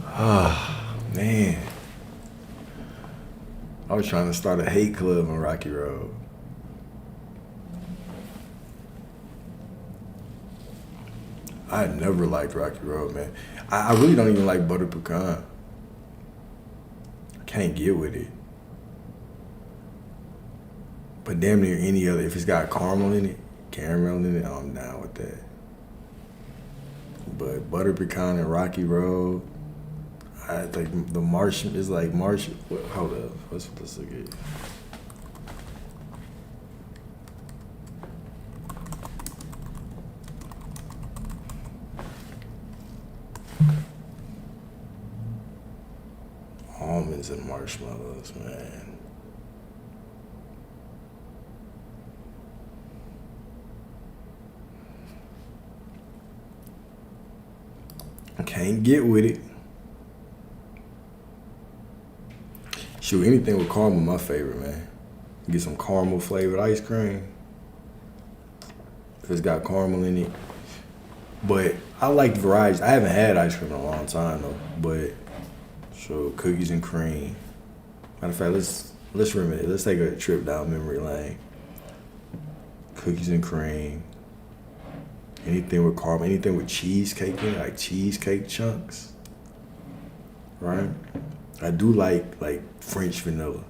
Ah, man. I was trying to start a hate club on Rocky Road. I never liked Rocky Road, man. I really don't even like butter pecan. I can't get with it. But damn near any other, if it's got caramel in it, I'm down with that. But butter pecan and Rocky Road, I think the Martian is like Martian. Hold up, let's look at it. Almonds and marshmallows, man. I can't get with it. Shoot, anything with caramel, my favorite, man. Get some caramel flavored ice cream. If it's got caramel in it. But I like varieties. I haven't had ice cream in a long time though. But so cookies and cream. Matter of fact, let's reminisce. Let's take a trip down memory lane. Cookies and cream. Anything with caramel, anything with cheesecake in it, like cheesecake chunks. Right? I do like French vanilla.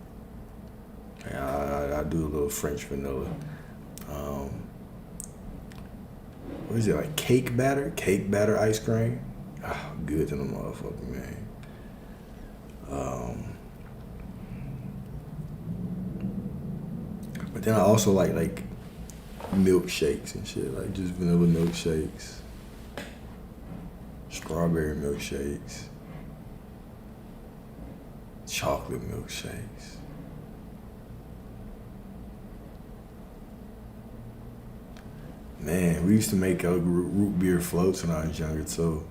I do a little French vanilla. What is it, like cake batter? Cake batter ice cream? Ah, good to the motherfucker, man. But then I also like milkshakes and shit, like just vanilla milkshakes, strawberry milkshakes, chocolate milkshakes. Man, we used to make root beer floats when I was younger too.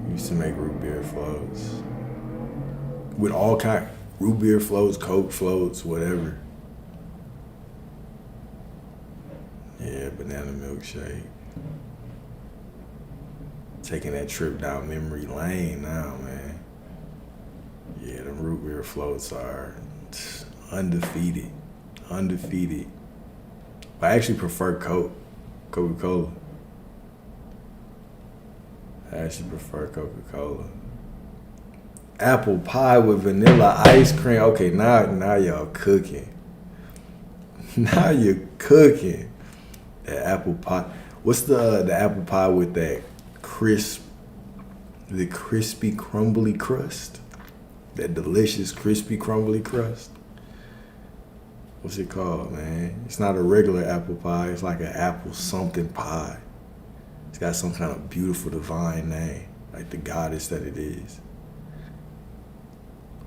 We used to make root beer floats with all kind root beer floats, Coke floats, whatever. Yeah, banana milkshake. Taking that trip down memory lane now, man. Yeah, the root beer floats are undefeated. Undefeated. I actually prefer Coca-Cola. I actually prefer Coca-Cola. Apple pie with vanilla ice cream. Okay, now y'all cooking. Now you're cooking. That apple pie. What's the apple pie with that the crispy crumbly crust? That delicious crispy crumbly crust? What's it called, man? It's not a regular apple pie. It's like an apple something pie. It's got some kind of beautiful divine name, like the goddess that it is.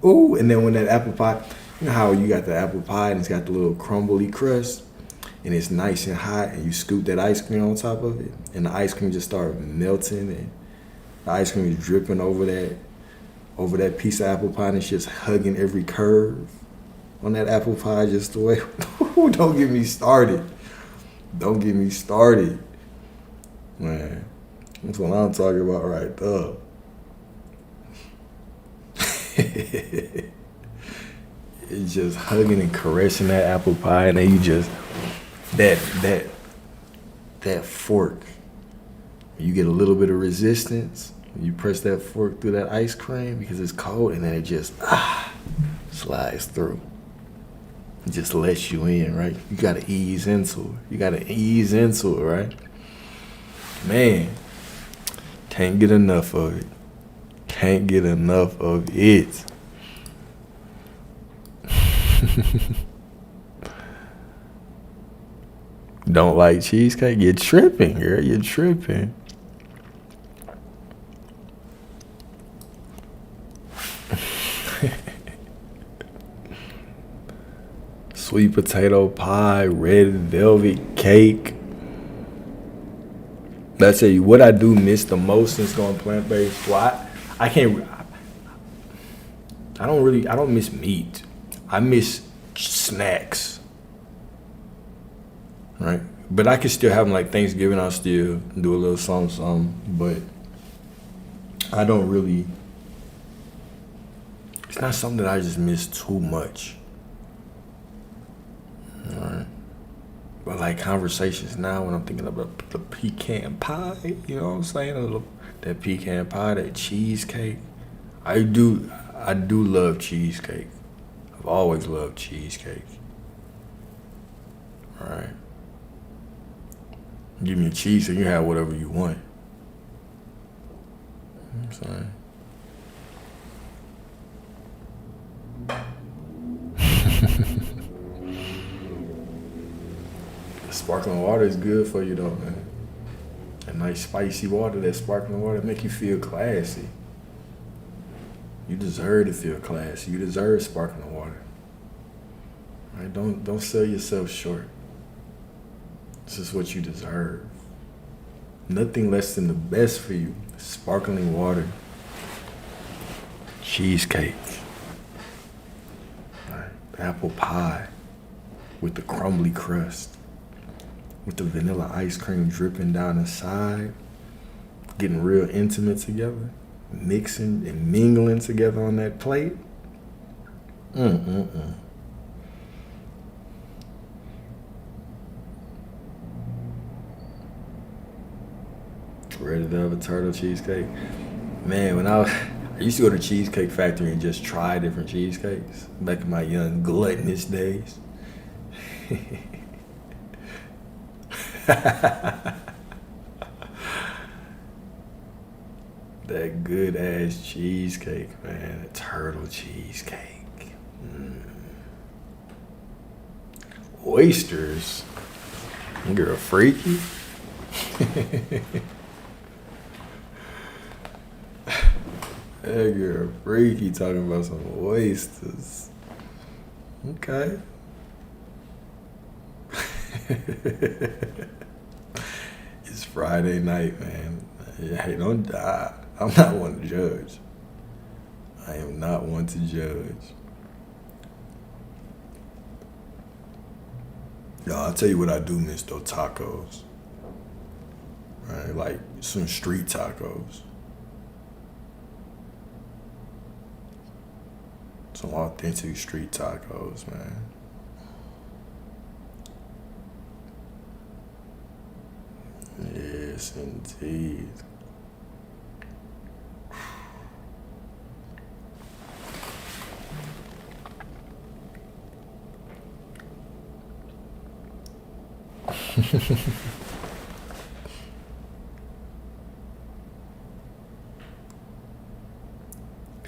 Ooh, and then when that apple pie, you know how you got the apple pie and it's got the little crumbly crust and it's nice and hot and you scoop that ice cream on top of it and the ice cream just starts melting and the ice cream is dripping over that piece of apple pie and it's just hugging every curve on that apple pie just the way. Don't get me started. Don't get me started. Man, that's what I'm talking about right there. It's just hugging and caressing that apple pie and then you just, that fork, you get a little bit of resistance You press that fork through that ice cream because it's cold, and then it just slides through. It just lets you in, right? You gotta ease into it. Right? Man, can't get enough of it. Can't get enough of it. Don't like cheesecake? You're tripping, girl. You're tripping. Sweet potato pie, red velvet cake. Let's tell you what I do miss the most since going plant based. Well, I can't. I don't miss meat. I miss snacks, right? But I can still have them like Thanksgiving. I'll still do a little something. But I don't really. It's not something that I just miss too much. All right. But like conversations now when I'm thinking about the pecan pie, you know what I'm saying? That pecan pie, that cheesecake. I do love cheesecake. I've always loved cheesecake. All right. Give me a cheese and you have whatever you want. You know what I'm saying? Sparkling water is good for you though, man. That nice spicy water, that sparkling water make you feel classy. You deserve to feel classy. You deserve sparkling water. Right? Don't sell yourself short. This is what you deserve. Nothing less than the best for you. Sparkling water. Cheesecake. Right? Apple pie with the crumbly crust. With the vanilla ice cream dripping down the side. Getting real intimate together. Mixing and mingling together on that plate. Red velvet turtle cheesecake. Man, I used to go to Cheesecake Factory and just try different cheesecakes back in my young gluttonous days. That good ass cheesecake, man. A turtle cheesecake. Oysters. You're a freaky. That girl freaky talking about some oysters. Okay. It's Friday night, man. Hey, don't die. I'm not one to judge. I am not one to judge. Yo, I'll tell you what I do miss though, tacos. Right? Like some street tacos. Some authentic street tacos, man. Yes, indeed.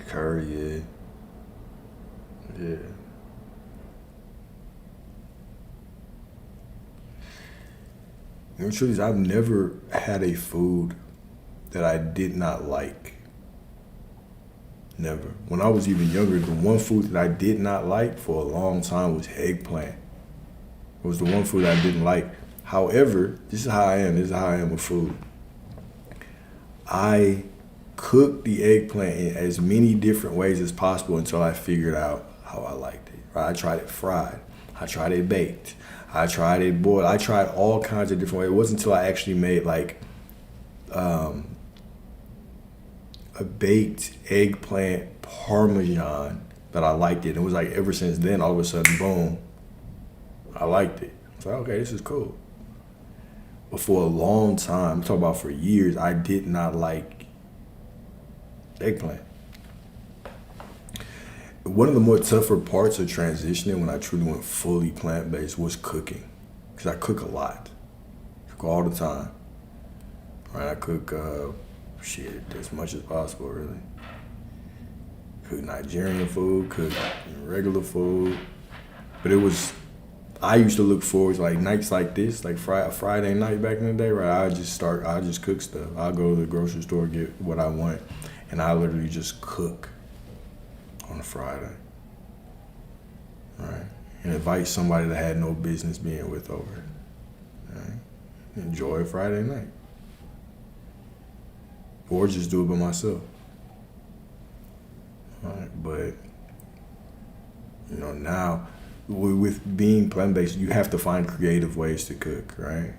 Curry, yeah. Yeah. You know, the truth is, I've never had a food that I did not like. Never. When I was even younger, the one food that I did not like for a long time was eggplant. It was the one food I didn't like. However, this is how I am. This is how I am with food. I cooked the eggplant in as many different ways as possible until I figured out how I liked it. Right? I tried it fried. I tried it baked. I tried it boiled. I tried all kinds of different ways. It wasn't until I actually made like a baked eggplant parmesan that I liked it. It was like ever since then, all of a sudden, boom, I liked it. I was like, okay, this is cool. But for a long time, I'm talking about for years, I did not like Eggplant. One of the more tougher parts of transitioning when I truly went fully plant-based was cooking. Because I cook a lot. Cook all the time. Right? I cook, as much as possible, really. Cook Nigerian food, cook regular food. But I used to look forward to like nights like this, like Friday night back in the day, right? I just cook stuff. I'll go to the grocery store, get what I want, and I literally just cook on a Friday, right? And invite somebody that had no business being with over, right? Enjoy Friday night. Or just do it by myself. Right? But, now, with being plant-based, you have to find creative ways to cook, right?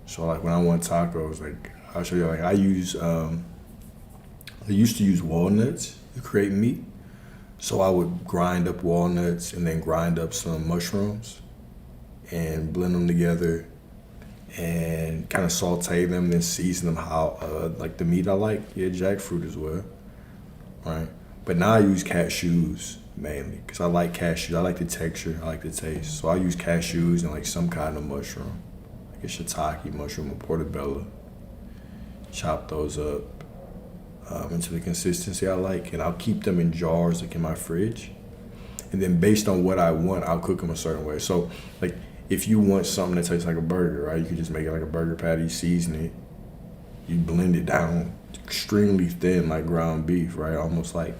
So, like, when I want tacos, like, I'll show you, like, I used to use walnuts to create meat. So I would grind up walnuts and then grind up some mushrooms and blend them together and kind of saute them, then season them how, like the meat I like. Yeah, jackfruit as well, right? But now I use cashews mainly because I like cashews. I like the texture, I like the taste. So I use cashews and like some kind of mushroom, like a shiitake mushroom or portobello. Chop those up into the consistency I like, and I'll keep them in jars like in my fridge. And then based on what I want, I'll cook them a certain way. So like if you want something that tastes like a burger, right, you could just make it like a burger patty, season it, you blend it down extremely thin like ground beef, right, almost like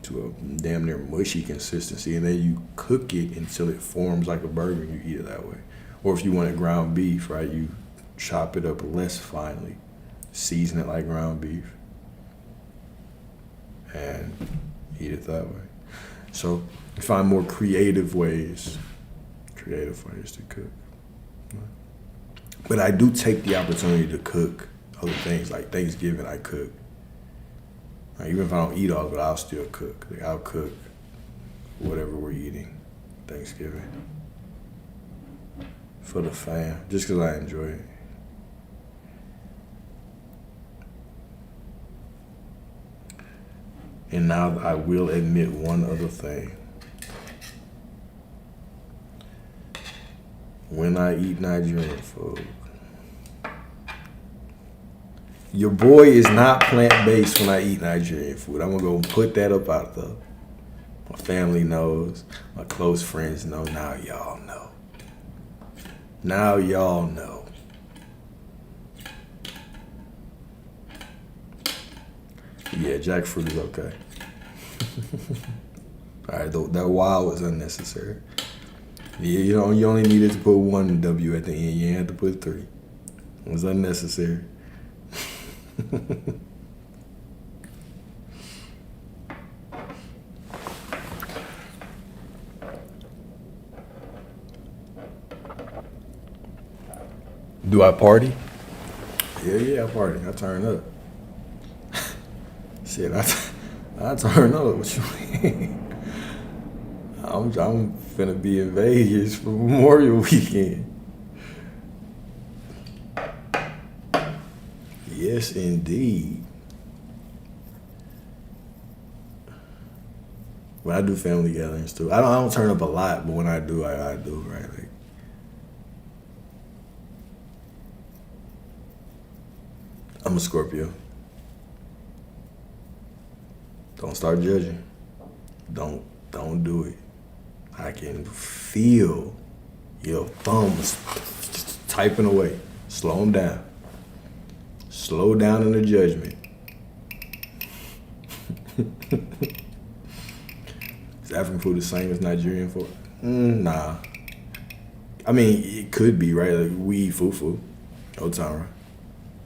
to a damn near mushy consistency, and then you cook it until it forms like a burger and you eat it that way. Or if you wanted ground beef, right, you chop it up less finely, season it like ground beef, and eat it that way. So you find more creative ways to cook. But I do take the opportunity to cook other things, like Thanksgiving I cook. Like, even if I don't eat all of it, I'll still cook. Like, I'll cook whatever we're eating Thanksgiving for the fam, just because I enjoy it. And now I will admit one other thing. When I eat Nigerian food, your boy is not plant-based when I eat Nigerian food. I'm gonna go put that up out there. My family knows, my close friends know, now y'all know. Now y'all know. Yeah, jackfruit is okay. All right, that wow was unnecessary. Yeah, you only needed to put one W at the end. You didn't have to put 3. It was unnecessary. Do I party? Yeah, I party. I turn up. Shit, I turn up. What you mean? I'm finna be in Vegas for Memorial Weekend. Yes, indeed. When I do family gatherings too, I don't turn up a lot, but when I do, I do, right? Like, I'm a Scorpio. Don't start judging. Don't do it. I can feel your thumbs just typing away. Slow them down. Slow down in the judgment. Is African food the same as Nigerian food? Nah. I mean, it could be, right? Like, we eat fufu, otara.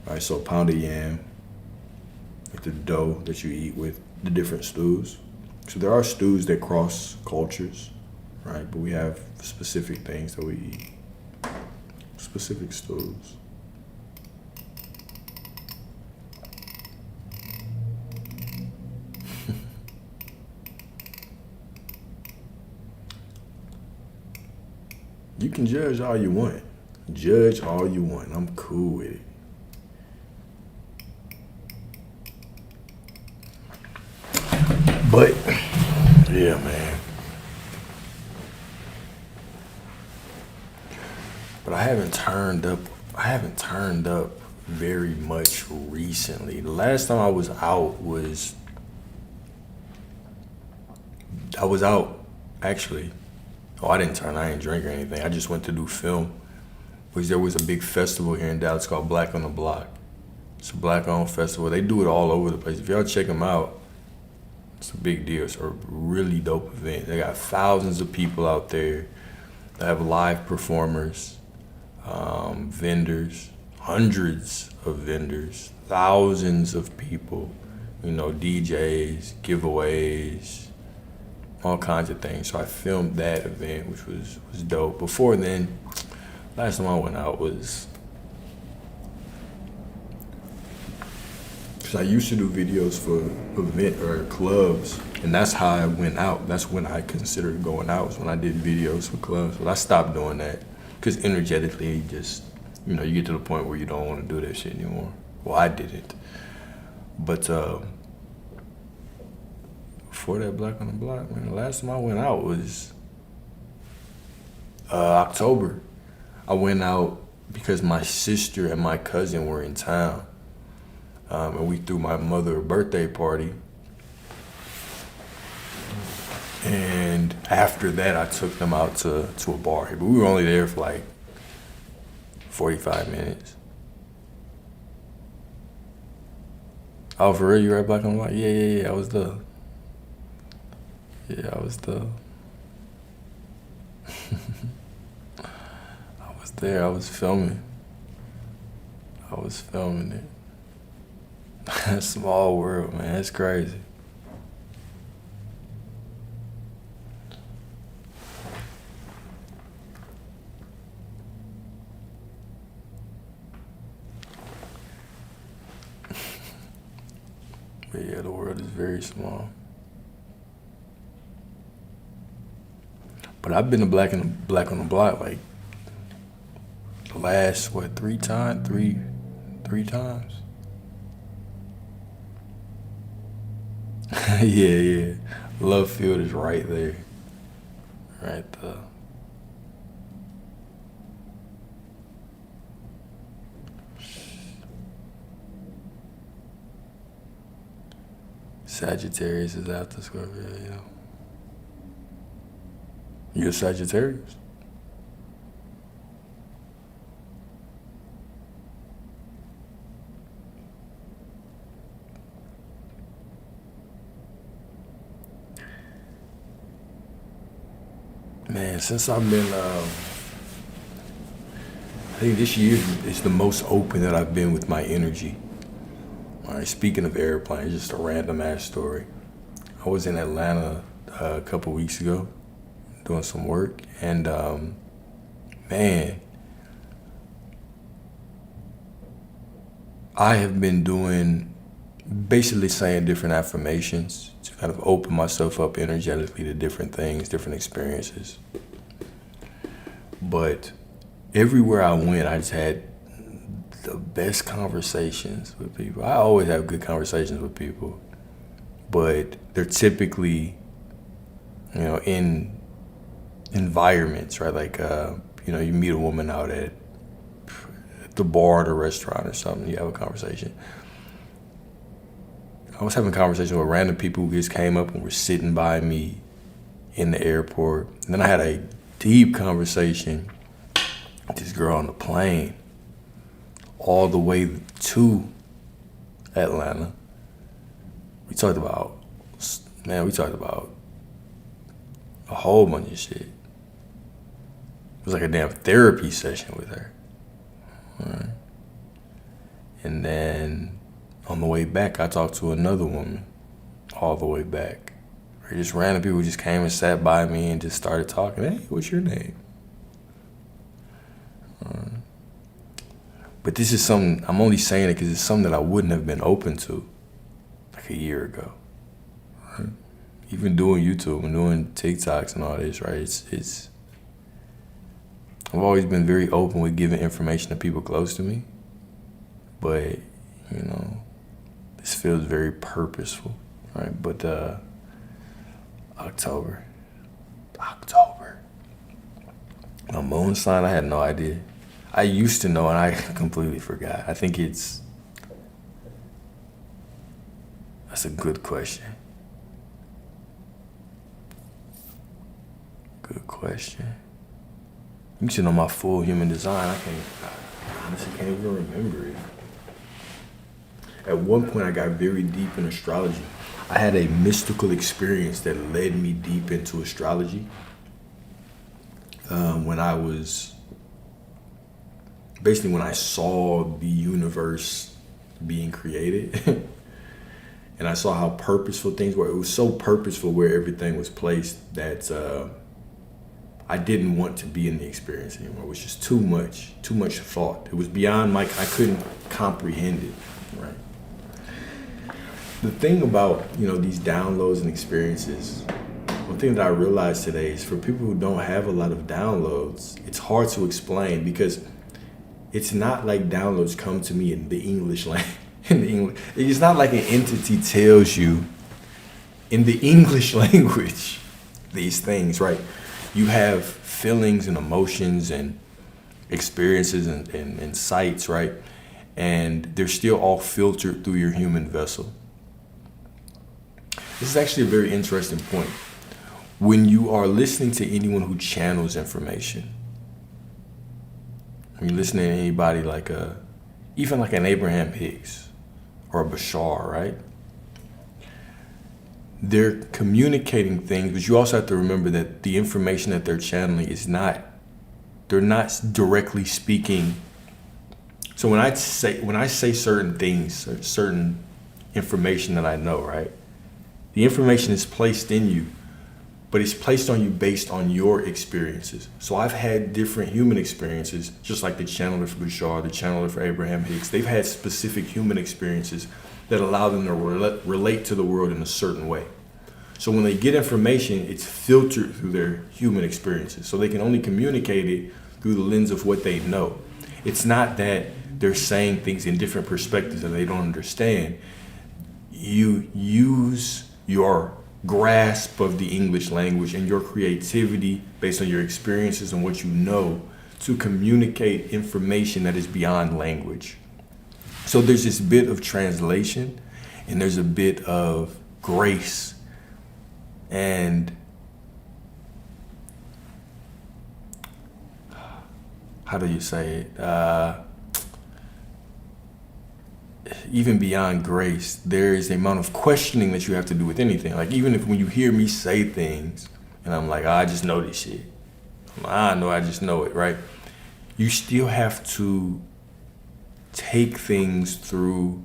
Right, so pounded yam, like the dough that you eat with the different stews. So there are stews that cross cultures, right? But we have specific things that we eat, specific stews. You can judge all you want. Judge all you want. I'm cool with it. But yeah, man. But I haven't turned up. Very much recently. The last time I was out was actually. Oh, I didn't turn. I didn't drink or anything. I just went to do film. Because there was a big festival here in Dallas called Black on the Block. It's a black-owned festival. They do it all over the place. If y'all check them out, it's a big deal. It's a really dope event. They got thousands of people out there. They have live performers, vendors, hundreds of vendors, thousands of people, DJs, giveaways, all kinds of things. So I filmed that event, which was dope. Before then, last time I went out was, because I used to do videos for event or clubs, and that's how I went out. That's when I considered going out, was when I did videos for clubs. But I stopped doing that because energetically, just, you get to the point where you don't want to do that shit anymore. Well, I didn't. But before that Black on the Block, man, the last time I went out was October. I went out because my sister and my cousin were in town. And we threw my mother a birthday party. And after that, I took them out to a bar here. But we were only there for like 45 minutes. Oh, for real? You were at Black on the Block? Yeah. I was the... I was there. I was filming it. Small world, man. It's crazy. But yeah, the world is very small. But I've been to Black on the Block like the last, three times? Yeah. Love Field is right there. Right there. Sagittarius is after Scorpio, yeah. You a Sagittarius? Man, since I've been, I think this year is the most open that I've been with my energy. All right, speaking of airplanes, just a random ass story. I was in Atlanta a couple weeks ago doing some work, and man, I have been basically saying different affirmations to kind of open myself up energetically to different things, different experiences. But everywhere I went, I just had the best conversations with people. I always have good conversations with people, but they're typically, in environments, right? Like, you meet a woman out at the bar at a restaurant or something, you have a conversation. I was having conversations with random people who just came up and were sitting by me in the airport. And then I had a deep conversation with this girl on the plane all the way to Atlanta. We talked about a whole bunch of shit. It was like a damn therapy session with her. All right. And then on the way back, I talked to another woman all the way back. Or just random people just came and sat by me and just started talking. Hey, what's your name? But this is something, I'm only saying it because it's something that I wouldn't have been open to like a year ago. Right? Even doing YouTube and doing TikToks and all this, right? It's I've always been very open with giving information to people close to me. But, this feels very purposeful, right? But October. October. My moon sign, I had no idea. I used to know and I completely forgot. I think that's a good question. Good question. You should know my full human design. I honestly can't even remember it. At one point, I got very deep in astrology. I had a mystical experience that led me deep into astrology. When I saw the universe being created, and I saw how purposeful things were. It was so purposeful where everything was placed that I didn't want to be in the experience anymore. It was just too much thought. It was beyond I couldn't comprehend it, right? The thing about, these downloads and experiences, one thing that I realized today is for people who don't have a lot of downloads, it's hard to explain because it's not like downloads come to me in the English language. It's not like an entity tells you in the English language these things, right? You have feelings and emotions and experiences and sights, right? And they're still all filtered through your human vessel. This is actually a very interesting point. When you are listening to anyone who channels information, when you're listening to anybody even like an Abraham Hicks or a Bashar, right? They're communicating things, but you also have to remember that the information that they're channeling they're not directly speaking. So when I say certain things, certain information that I know, right? The information is placed in you, but it's placed on you based on your experiences. So I've had different human experiences, just like the channeler for Bashar, the channeler for Abraham Hicks. They've had specific human experiences that allow them to relate to the world in a certain way. So when they get information, it's filtered through their human experiences. So they can only communicate it through the lens of what they know. It's not that they're saying things in different perspectives that they don't understand. You use your grasp of the English language and your creativity based on your experiences and what you know to communicate information that is beyond language. So there's this bit of translation and there's a bit of grace and how do you say it? Even beyond grace, there is the amount of questioning that you have to do with anything. Like even if when you hear me say things and I'm like, I just know this shit. I just know it, right? You still have to take things through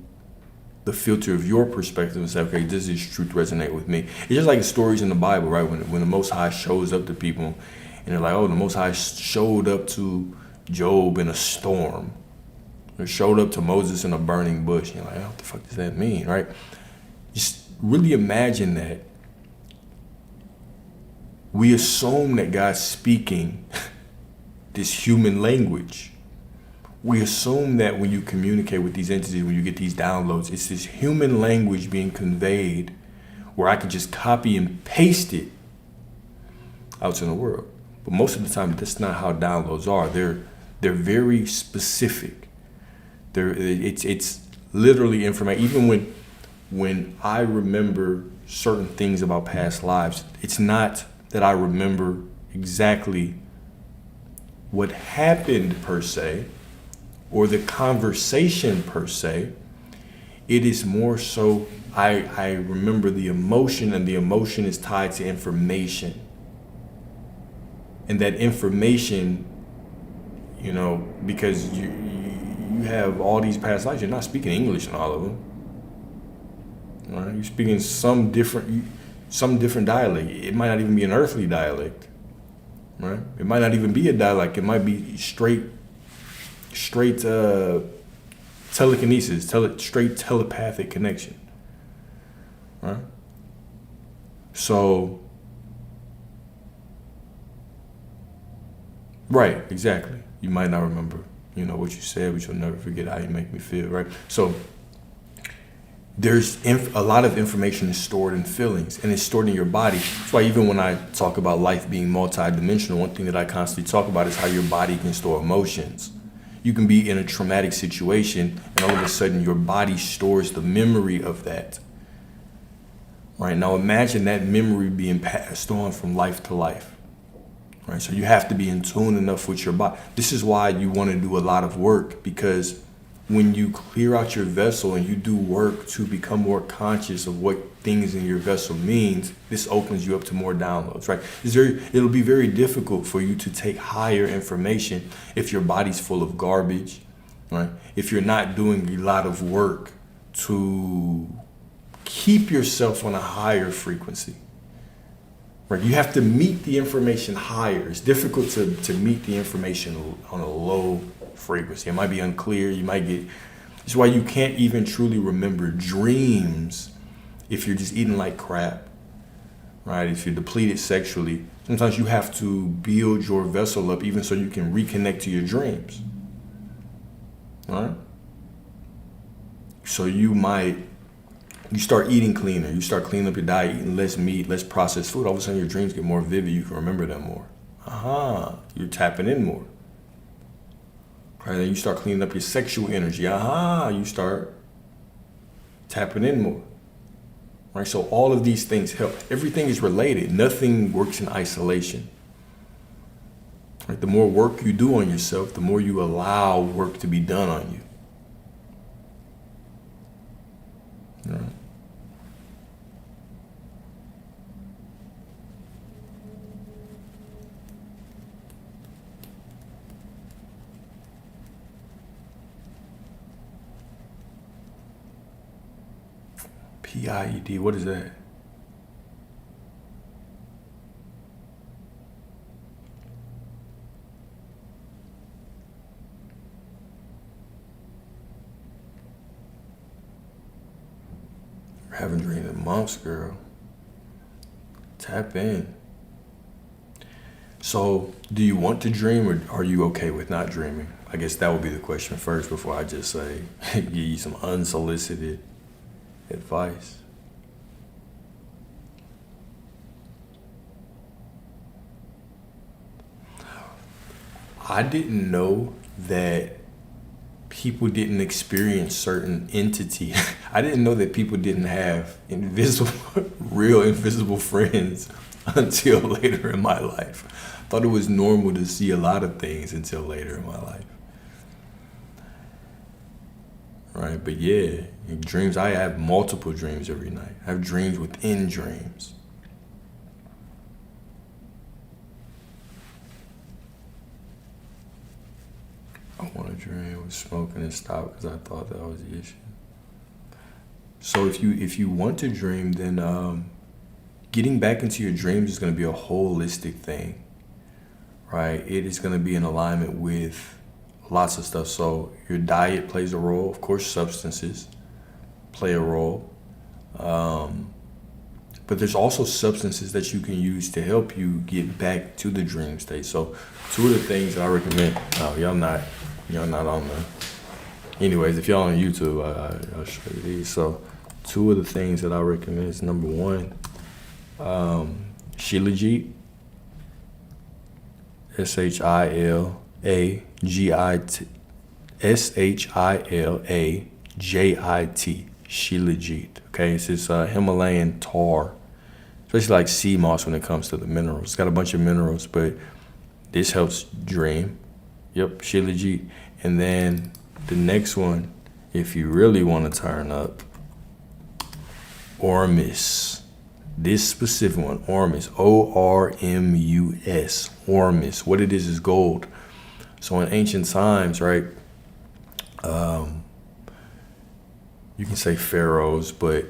the filter of your perspective and say, okay, does this truth resonate with me? It's just like stories in the Bible, right? When the Most High shows up to people and they're like, oh, the Most High showed up to Job in a storm. Or showed up to Moses in a burning bush. You're like, what the fuck does that mean, right? Just really imagine that. We assume that God's speaking this human language. We assume that when you communicate with these entities, when you get these downloads, it's this human language being conveyed where I can just copy and paste it out in the world. But most of the time, that's not how downloads are. They're very specific. It's literally information. Even when I remember certain things about past lives, it's not that I remember exactly what happened per se, or the conversation per se. It is more so I remember the emotion, and the emotion is tied to information. And that information, because you have all these past lives, you're not speaking English in all of them. Right? You're speaking some different dialect. It might not even be an earthly dialect. Right? It might not even be a dialect. It might be straight telekinesis, straight telepathic connection. Right? So, right, exactly. You might not remember what you said, but you'll never forget how you make me feel, right? So there's a lot of information is stored in feelings and it's stored in your body. That's why even when I talk about life being multidimensional, one thing that I constantly talk about is how your body can store emotions. You can be in a traumatic situation and all of a sudden your body stores the memory of that. Right, now imagine that memory being passed on from life to life. Right, so you have to be in tune enough with your body. This is why you want to do a lot of work, because when you clear out your vessel and you do work to become more conscious of what things in your vessel means, this opens you up to more downloads, right? It'll be very difficult for you to take higher information if your body's full of garbage, right? If you're not doing a lot of work to keep yourself on a higher frequency, right? You have to meet the information higher. It's difficult to meet the information on a low frequency. It might be unclear. That's why you can't even truly remember dreams if you're just eating like crap, right? If you're depleted sexually, sometimes you have to build your vessel up even so you can reconnect to your dreams, right? So you start eating cleaner. You start cleaning up your diet, eating less meat, less processed food. All of a sudden your dreams get more vivid. You can remember them more. You're tapping in more. Right, then you start cleaning up your sexual energy. You start tapping in more. Right, so all of these things help. Everything is related. Nothing works in isolation. Right, the more work you do on yourself, the more you allow work to be done on you. Right. PIED, what is that? Haven't dreamed in months, girl. Tap in. So, do you want to dream or are you okay with not dreaming? I guess that would be the question first before I just say, give you some unsolicited advice. I didn't know that people didn't experience certain entity. I didn't know that people didn't have real invisible friends until later in my life. I thought it was normal to see a lot of things until later in my life. Right, but yeah, in dreams, I have multiple dreams every night. I have dreams within dreams. I want to dream with smoking and stop because I thought that was the issue. So if you want to dream, then getting back into your dreams is going to be a holistic thing, right? It is going to be in alignment with lots of stuff. So your diet plays a role. Of course, substances play a role. But there's also substances that you can use to help you get back to the dream state. So two of the things that I recommend, y'all not on the, anyways, if y'all on YouTube, I'll show you these. So two of the things that I recommend is number one, Shilajit, Shilajit, Shilajit. Okay, it's this Himalayan tar, especially like sea moss when it comes to the minerals. It's got a bunch of minerals, but this helps dream. Yep, Shilajit. And then the next one, if you really want to turn up, Ormus. This specific one, Ormus, Ormus, Ormus. What it is gold. So in ancient times, right, you can say pharaohs, but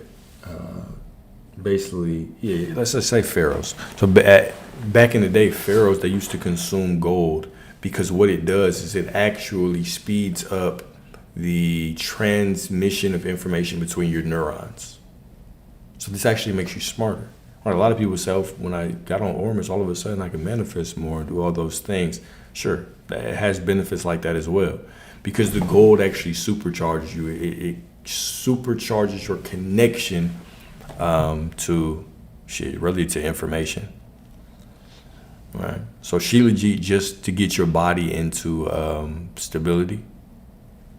basically, yeah, let's just say pharaohs. So back in the day, pharaohs, they used to consume gold because what it does is it actually speeds up the transmission of information between your neurons. So this actually makes you smarter. Right, a lot of people say, when I got on Ormus, all of a sudden I can manifest more and do all those things. Sure, it has benefits like that as well. Because the gold actually supercharges you. It supercharges your connection to really to information. Right. So Shilajit, just to get your body into stability,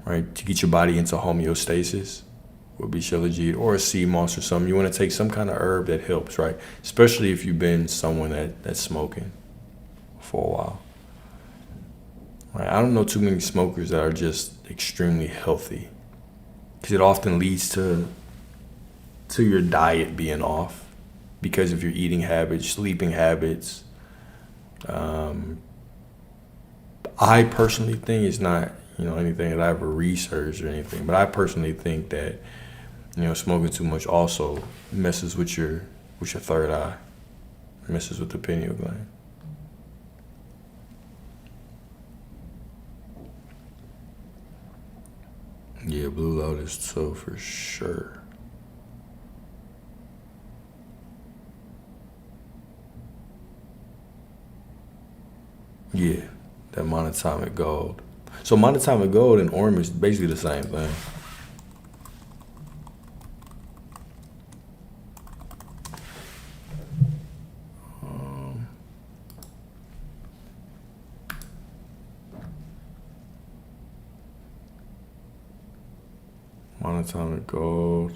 right? To get your body into homeostasis would be Shilajit, or a sea moss or something. You want to take some kind of herb that helps, right? Especially if you've been someone that's smoking for a while. Right. I don't know too many smokers that are just extremely healthy, because it often leads to your diet being off because of your eating habits, sleeping habits. I personally think it's not, anything that I ever researched or anything, but I personally think that, smoking too much also messes with your third eye, messes with the pineal gland. Yeah, Blue Lotus too, for sure. Yeah, that monatomic gold. So monatomic gold and orm is basically the same thing. Monatomic gold.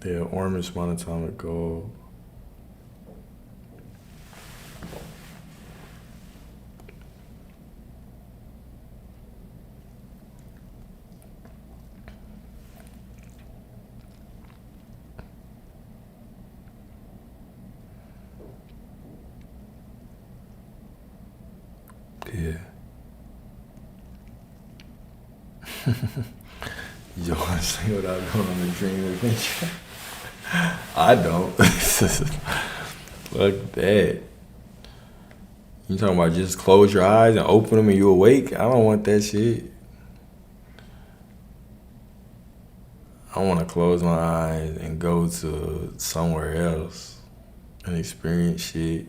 Yeah, orm is monatomic gold. Yeah. You want to say without going on a dream adventure? I don't. Fuck that. You talking about just close your eyes and open them and you awake? I don't want that shit. I want to close my eyes and go to somewhere else and experience shit.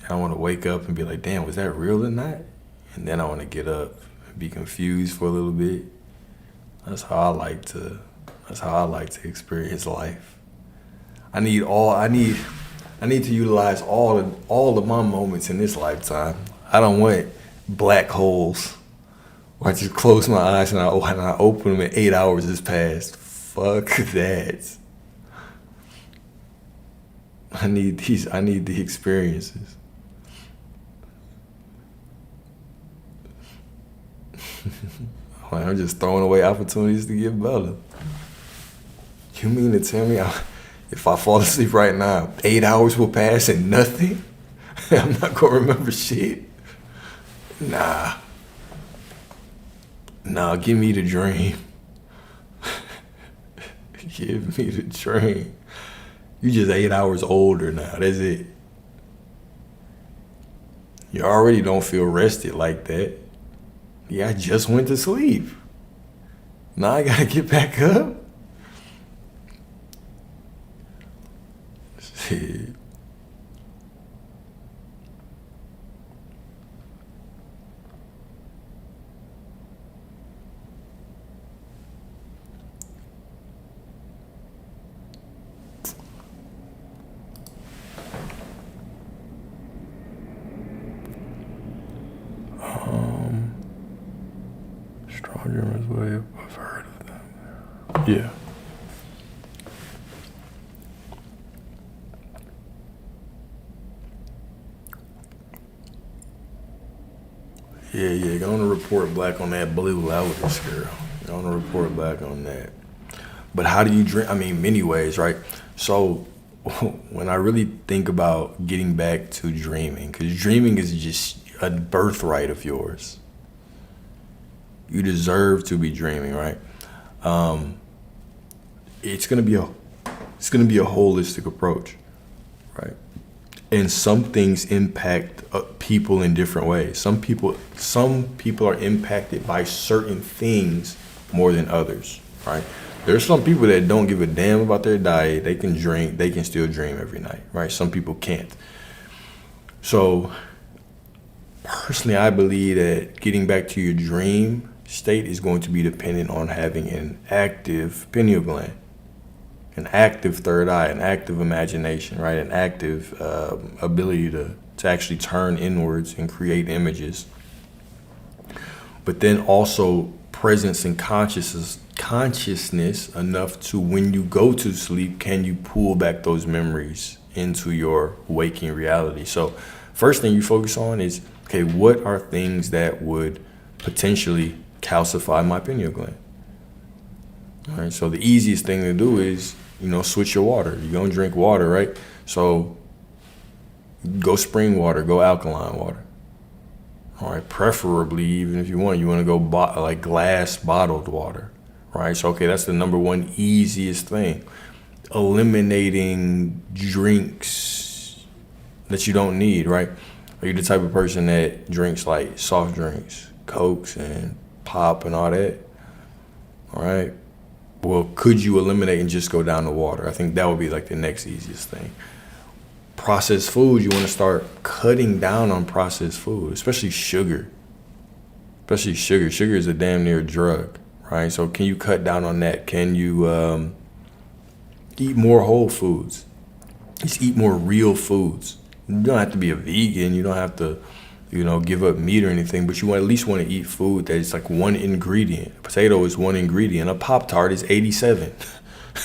I want to wake up and be like, damn, was that real or not? And then I want to get up and be confused for a little bit. That's how I like to experience life. I need to utilize all of my moments in this lifetime. I don't want black holes where I just close my eyes and I open them and 8 hours has passed. Fuck that. I need the experiences. I'm just throwing away opportunities to get better. You mean to tell me if I fall asleep right now, 8 hours will pass and nothing? I'm not gonna remember shit? Nah, give me the dream. Give me the dream. You just 8 hours older now, that's it. You already don't feel rested like that. Yeah, I just went to sleep. Now I gotta get back up. Shit. Strawberry's way up. I've heard of them. Yeah. Yeah. Go on to report black on that Blue Lotus, girl. Go on to report black on that. But how do you dream? I mean, many ways, right? So when I really think about getting back to dreaming, because dreaming is just a birthright of yours. You deserve to be dreaming, right? It's gonna be a holistic approach, right? And some things impact people in different ways. Some people are impacted by certain things more than others, right? There's some people that don't give a damn about their diet. They can drink, they can still dream every night, right? Some people can't. So personally, I believe that getting back to your dream state is going to be dependent on having an active pineal gland, an active third eye, an active imagination, right? An active ability to actually turn inwards and create images. But then also presence and consciousness enough to, when you go to sleep, can you pull back those memories into your waking reality? So first thing you focus on is, okay, what are things that would potentially calcify my pineal gland? All right, so the easiest thing to do is, switch your water. You're going to drink water, right? So go spring water, go alkaline water. All right, preferably, even if you want to go like glass bottled water, right? So, okay, that's the number one easiest thing. Eliminating drinks that you don't need, right? Are you the type of person that drinks like soft drinks, Cokes and pop and all that? All right. Well, could you eliminate and just go down to water? I think that would be like the next easiest thing. Processed foods, you want to start cutting down on processed food, especially sugar. Sugar is a damn near drug, right? So can you cut down on that? Can you eat more whole foods? Just eat more real foods. You don't have to be a vegan. You don't have to, give up meat or anything, but you at least want to eat food that is like one ingredient. A potato is one ingredient. A Pop-Tart is 87.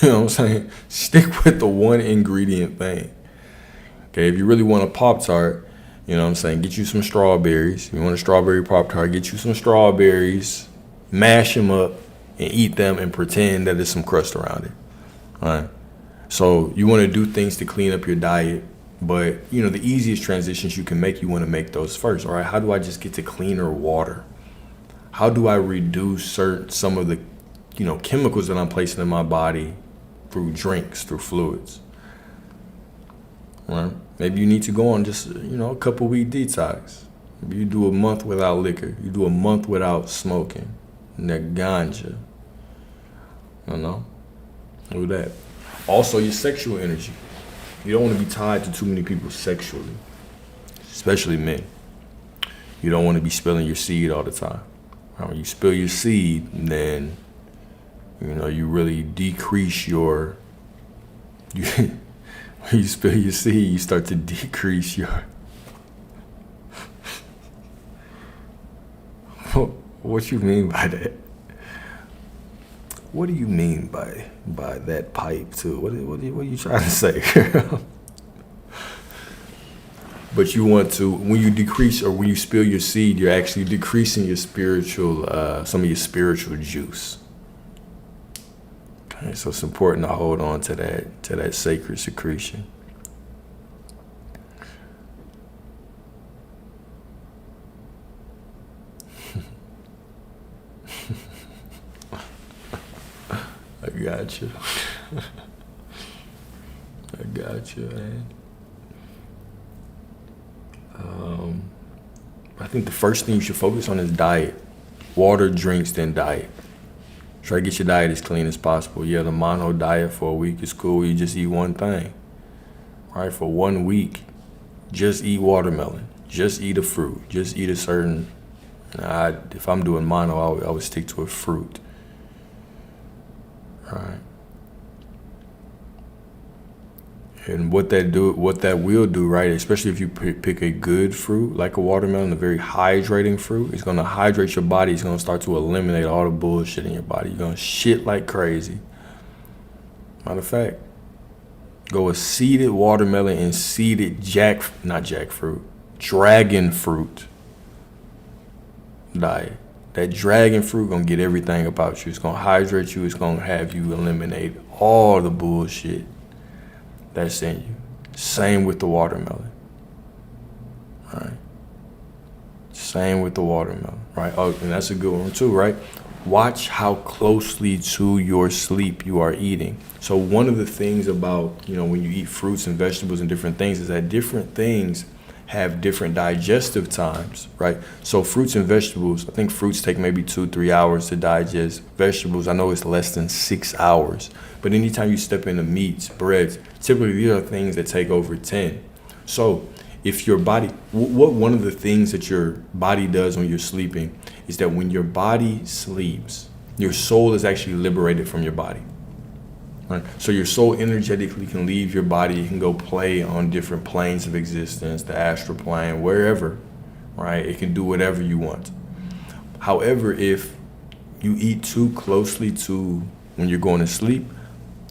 You know what I'm saying? Stick with the one ingredient thing. Okay, if you really want a Pop-Tart, get you some strawberries. You want a strawberry Pop-Tart, get you some strawberries, mash them up, and eat them and pretend that there's some crust around it. All right? So you want to do things to clean up your diet, but, the easiest transitions you can make, you want to make those first. All right, how do I just get to cleaner water? How do I reduce some of the, chemicals that I'm placing in my body through drinks, through fluids? Right? Maybe you need to go on just, a couple week detox. Maybe you do a month without liquor. You do a month without smoking. And that ganja. Do that. Also, your sexual energy. You don't want to be tied to too many people sexually, especially men. You don't want to be spilling your seed all the time. When you spill your seed, then, you really decrease your... When you spill your seed, you start to decrease your... What you mean by that? What do you mean by that pipe, too? What are you trying to say, girl? But you want to, when you decrease or when you spill your seed, you're actually decreasing your spiritual, some of your spiritual juice. Okay, so it's important to hold on to that sacred secretion. I got you. I got you, man. I think the first thing you should focus on is diet. Water, drinks, then diet. Try to get your diet as clean as possible. Yeah, the mono diet for a week is cool. You just eat one thing. All right, for 1 week, just eat watermelon. Just eat a fruit. Just eat a certain... if I'm doing mono, I would stick to a fruit. All right. And what that will do, right, especially if you pick a good fruit, like a watermelon, a very hydrating fruit, it's going to hydrate your body. It's going to start to eliminate all the bullshit in your body. You're going to shit like crazy. Matter of fact, go a seeded watermelon and seeded dragon fruit diet. That dragon fruit going to get everything about you. It's going to hydrate you. It's going to have you eliminate all the bullshit that's in you. Same with the watermelon. All right. Same with the watermelon, right? Oh, and that's a good one too, right? Watch how closely to your sleep you are eating. So one of the things about, when you eat fruits and vegetables and different things is that different things have different digestive times, right? So fruits and vegetables, I think fruits take maybe 2-3 hours to digest. Vegetables, I know it's less than 6 hours. But anytime you step into meats, breads, typically these are things that take over 10. So if your body, what one of the things that your body does when you're sleeping is that when your body sleeps, your soul is actually liberated from your body. Right? So your soul energetically can leave your body, it can go play on different planes of existence, the astral plane, wherever, right? It can do whatever you want. However, if you eat too closely to when you're going to sleep,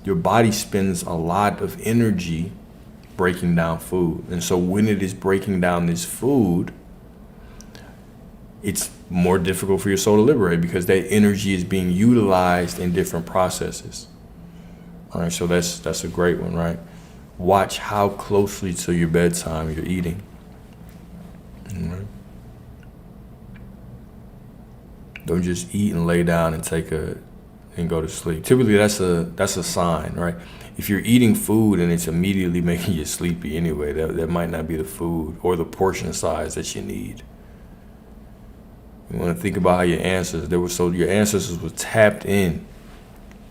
your body spends a lot of energy breaking down food. And so when it is breaking down this food, it's more difficult for your soul to liberate because that energy is being utilized in different processes. All right, so that's a great one, right? Watch how closely to your bedtime you're eating. All right. Don't just eat and lay down and go to sleep. Typically, that's a sign, right? If you're eating food and it's immediately making you sleepy anyway, that might not be the food or the portion size that you need. You want to think about how your ancestors were tapped in.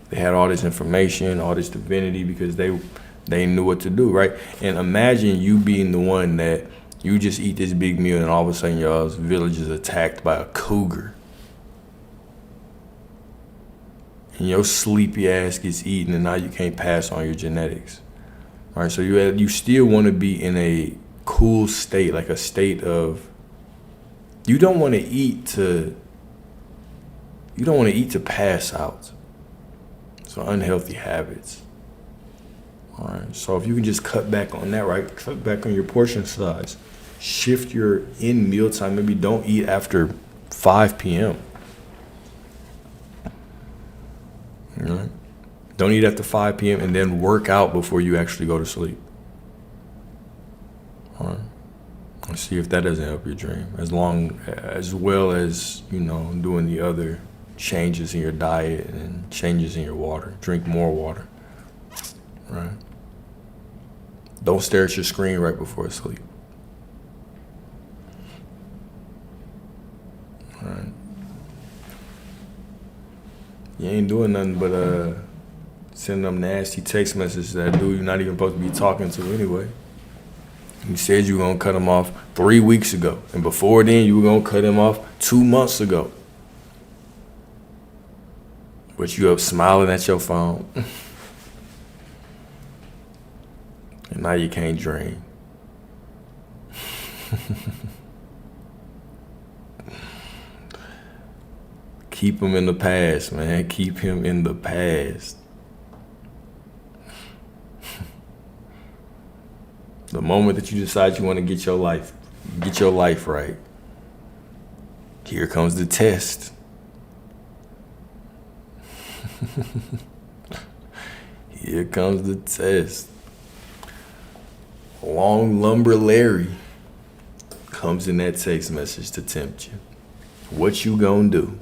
They had all this information, all this divinity because they knew what to do, right? And imagine you being the one that you just eat this big meal and all of a sudden your village is attacked by a cougar. And your sleepy ass gets eaten and now you can't pass on your genetics. All right, so you still want to be in a cool state, like a state of, you don't want to eat to pass out. So unhealthy habits. All right, so if you can just cut back on that, right? Cut back on your portion size. Shift your in mealtime. Maybe don't eat after 5 p.m. All right? Don't eat after 5 p.m. and then work out before you actually go to sleep. All right. Let's see if that doesn't help your dream. As well as, doing the other changes in your diet and changes in your water. Drink more water. Right? Don't stare at your screen right before sleep. All right. You ain't doing nothing but sending them nasty text messages that dude you're not even supposed to be talking to anyway. You said you were going to cut him off 3 weeks ago. And before then, you were going to cut him off 2 months ago. But you up smiling at your phone. And now you can't dream. Keep him in the past, man. Keep him in the past. The moment that you decide you want to get your life right, here comes the test. Here comes the test. Long Lumber Larry comes in that text message to tempt you. What you gonna do?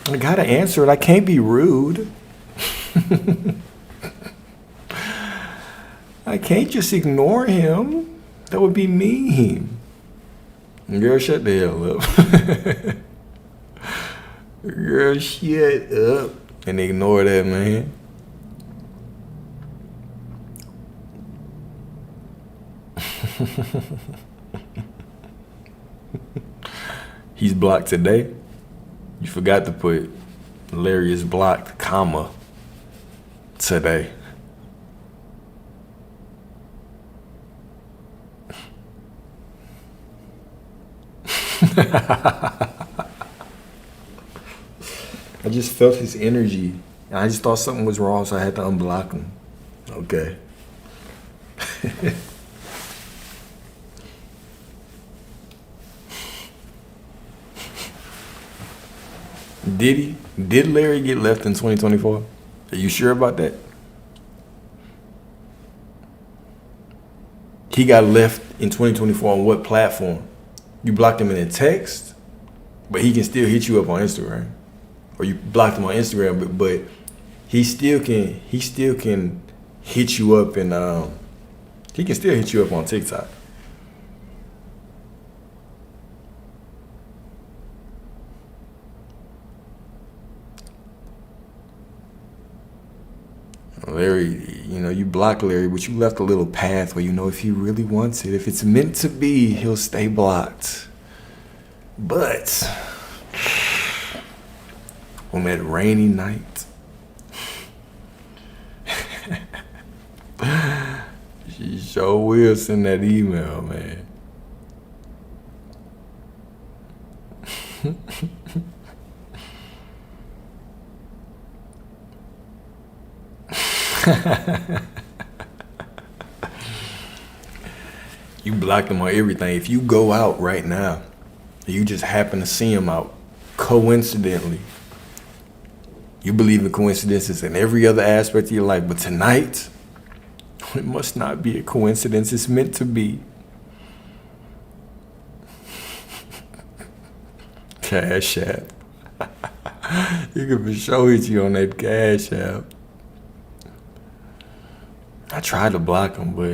I gotta answer it. I can't be rude. I can't just ignore him. That would be mean. Girl, shut the hell up. Girl, shut up and ignore that man. He's blocked today. You forgot to put Larry is blocked, comma, today. I just felt his energy. And I just thought something was wrong, so I had to unblock him. Okay. Did Larry get left in 2024? Are you sure about that? He got left in 2024 on what platform? You blocked him in a text, but he can still hit you up on Instagram. Or you blocked him on Instagram, but he still can hit you up and he can still hit you up on TikTok. Larry, you block Larry, but you left a little path where, if he really wants it, if it's meant to be, he'll stay blocked. But on that rainy night, she sure will send that email, man. You blocked him on everything. If you go out right now, you just happen to see him out, coincidentally. You believe in coincidences in every other aspect of your life, but tonight, it must not be a coincidence. It's meant to be. Cash App. You can for sure hit you on that Cash App. I tried to block him, but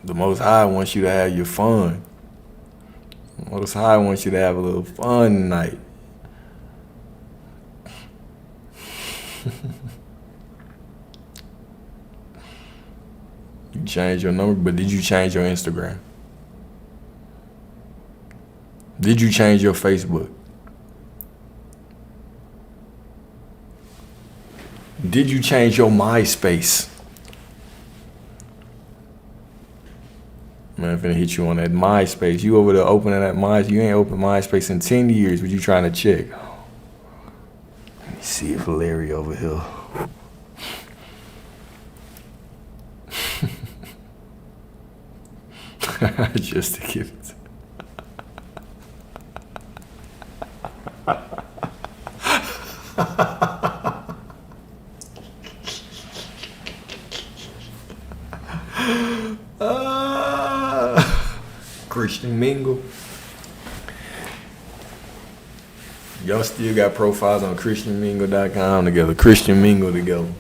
the Most High wants you to have your fun. The Most High wants you to have a little fun tonight. You changed your number, but did you change your Instagram? Did you change your Facebook? Did you change your MySpace? Man, I'm finna hit you on that MySpace. You over there opening that MySpace. You ain't opened MySpace in 10 years, but you trying to check. Let me see if Larry over here. Just to give it. Christian Mingle. Y'all still got profiles on ChristianMingle.com together. Christian Mingle together.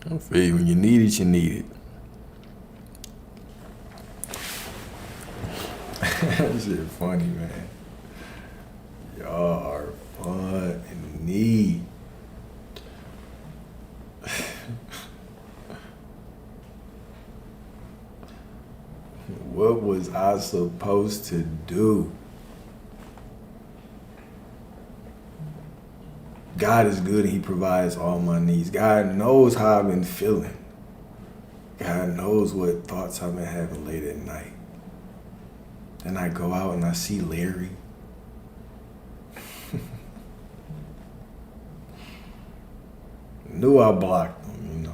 I feel you. When you need it, you need it. That shit funny, man. Y'all are funny. What was I supposed to do? God is good and he provides all my needs. God knows how I've been feeling. God knows what thoughts I've been having late at night. Then I go out and I see Larry. Knew I blocked him,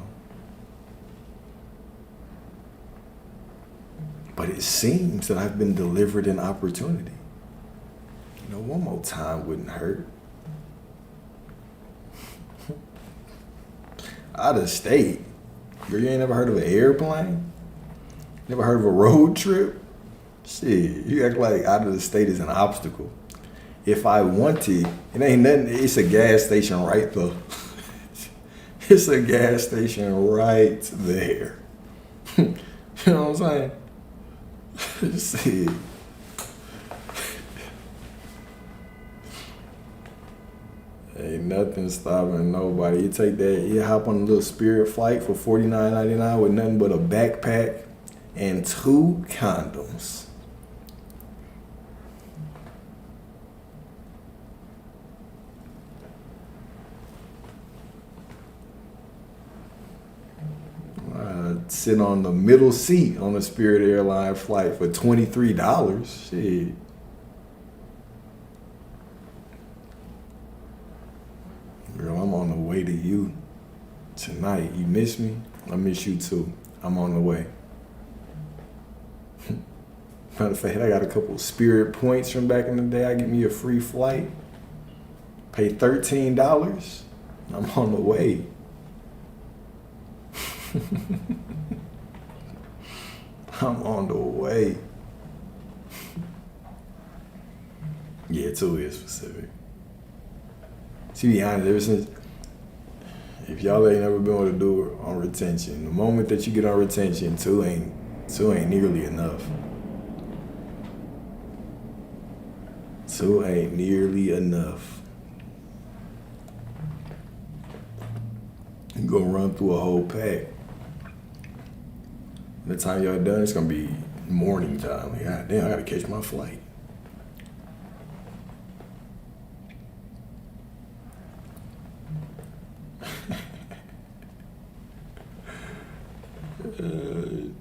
But it seems that I've been delivered an opportunity. One more time wouldn't hurt. Out of state. Girl, you ain't never heard of an airplane? Never heard of a road trip? Shit, you act like out of the state is an obstacle. If I wanted, it ain't nothing. It's a gas station right there. It's a gas station right there. You know what I'm saying? Shit. Ain't nothing stopping nobody. You take that, you hop on a little Spirit flight for $49.99 with nothing but a backpack and 2 condoms. Sit on the middle seat on a Spirit Airline flight for $23. Shit. Girl, I'm on the way to you tonight. You miss me? I miss you too. I'm on the way. Matter of fact, I got a couple Spirit points from back in the day. I get me a free flight. Pay $13. I'm on the way. I'm on the way. Yeah, 2 is specific. To be honest, If y'all ain't ever been able to do it on retention, the moment that you get on retention, two ain't nearly enough. Two ain't nearly enough. You gonna run through a whole pack. By the time y'all done, it's gonna be morning time. Like, God damn, I gotta catch my flight.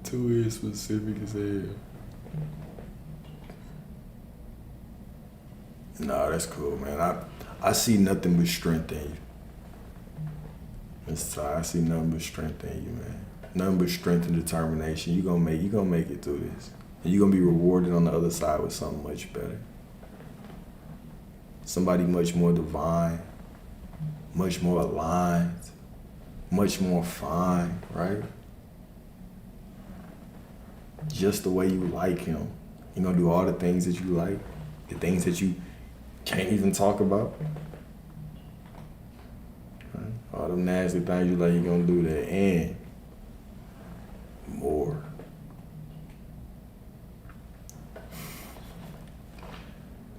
Two is specific as hell. Nah, that's cool, man. I see nothing but strength in you. I see nothing but strength in you, man. Nothing but strength and determination. You gonna make it through this. And you're gonna be rewarded on the other side with something much better. Somebody much more divine, much more aligned, much more fine, right? Just the way you like him. You're gonna do all the things that you like, the things that you can't even talk about. Right? All them nasty things you like, you're gonna do that and more.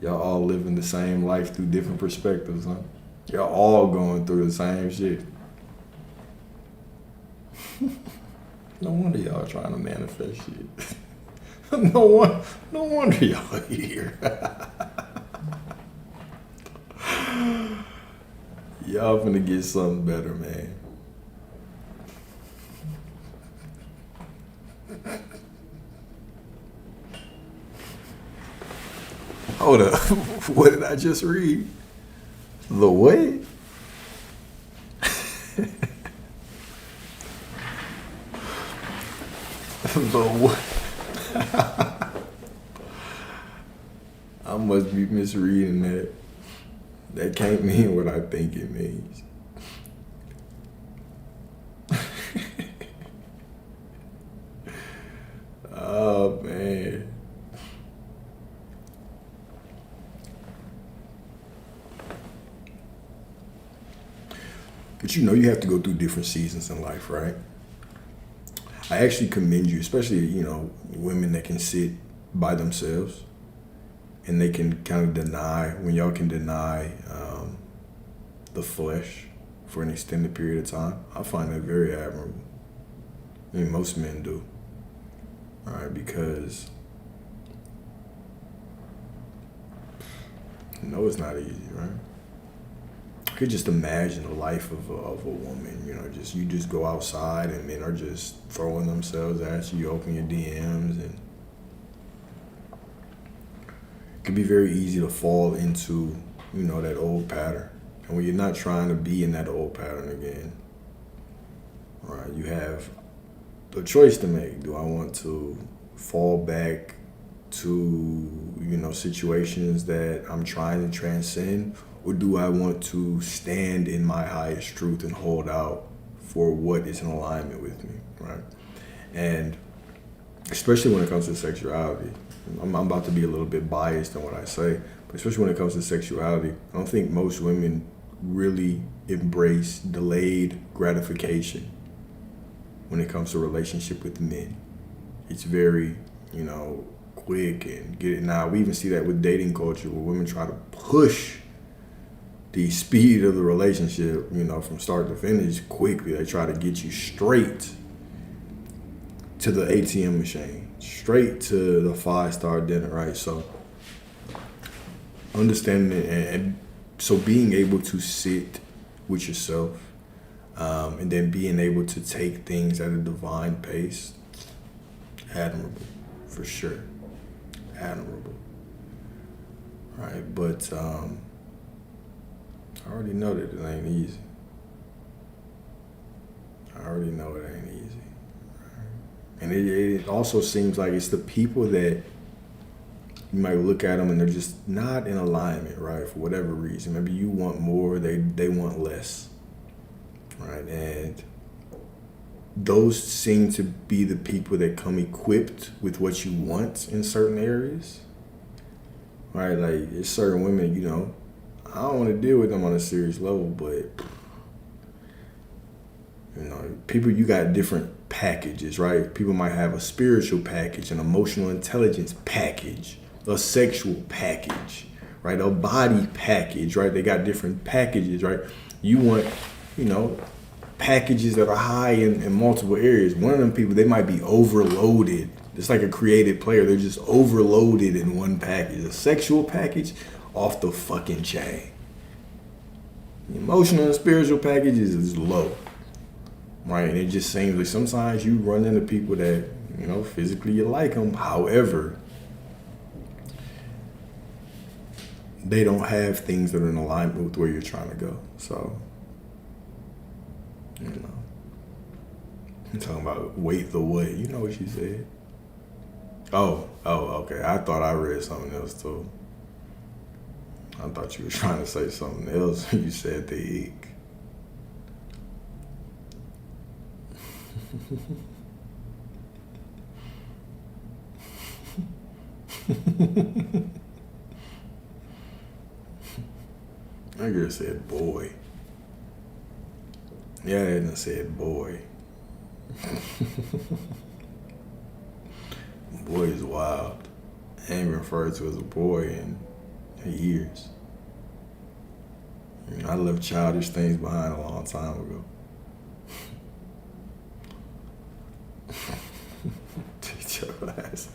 Y'all all living the same life through different perspectives, huh? Y'all all going through the same shit. No wonder y'all trying to manifest shit. No wonder y'all here. Y'all finna get something better, man. Hold up. What did I just read? The what? The what? I must be misreading that. That can't mean what I think it means. Oh, man. But you have to go through different seasons in life, right? I actually commend you, especially, women that can sit by themselves and they can kind of deny, when y'all can deny the flesh for an extended period of time. I find that very admirable. I mean, most men do. All right, because it's not easy, right? I could just imagine the life of a woman, you just go outside and men are just throwing themselves at you. You open your DMs and it can be very easy to fall into, that old pattern. And when you're not trying to be in that old pattern again, right, you have a choice to make. Do I want to fall back to, situations that I'm trying to transcend? Or do I want to stand in my highest truth and hold out for what is in alignment with me, right? And especially when it comes to sexuality, I'm about to be a little bit biased in what I say, but especially when it comes to sexuality, I don't think most women really embrace delayed gratification when it comes to relationship with men. It's very, quick and get it. Now, we even see that with dating culture where women try to push the speed of the relationship, from start to finish quickly. They try to get you straight to the ATM machine, straight to the 5-star dinner, right? So understanding it and so being able to sit with yourself and then being able to take things at a divine pace, admirable, for sure, admirable, right? But I already know that it ain't easy. I already know it ain't easy. And it also seems like it's the people that you might look at them and they're just not in alignment, right? For whatever reason. Maybe you want more, they want less, right? And those seem to be the people that come equipped with what you want in certain areas, right? Like, there's certain women, I don't want to deal with them on a serious level, but You know, people, you got different packages, right? People might have a spiritual package, an emotional intelligence package, a sexual package, right? A body package, right? They got different packages, right? You want, you know, packages that are high in multiple areas. One of them people, they might be overloaded. It's like a creative player. They're just overloaded in one package. A sexual package, off the fucking chain. The emotional and spiritual package is low. Right, and it just seems like sometimes you run into people that, you know, physically you like them. However, they don't have things that are in alignment with where you're trying to go. So, you know, I'm talking about wait the what? You know what she said? Oh, okay. I thought I read something else too. I thought you were trying to say something else when you said the ick. I girl said boy. Yeah, I didn't said boy. Boy is wild. I ain't been referred to as a boy in years. You know, I left childish things behind a long time ago. Teach your ass.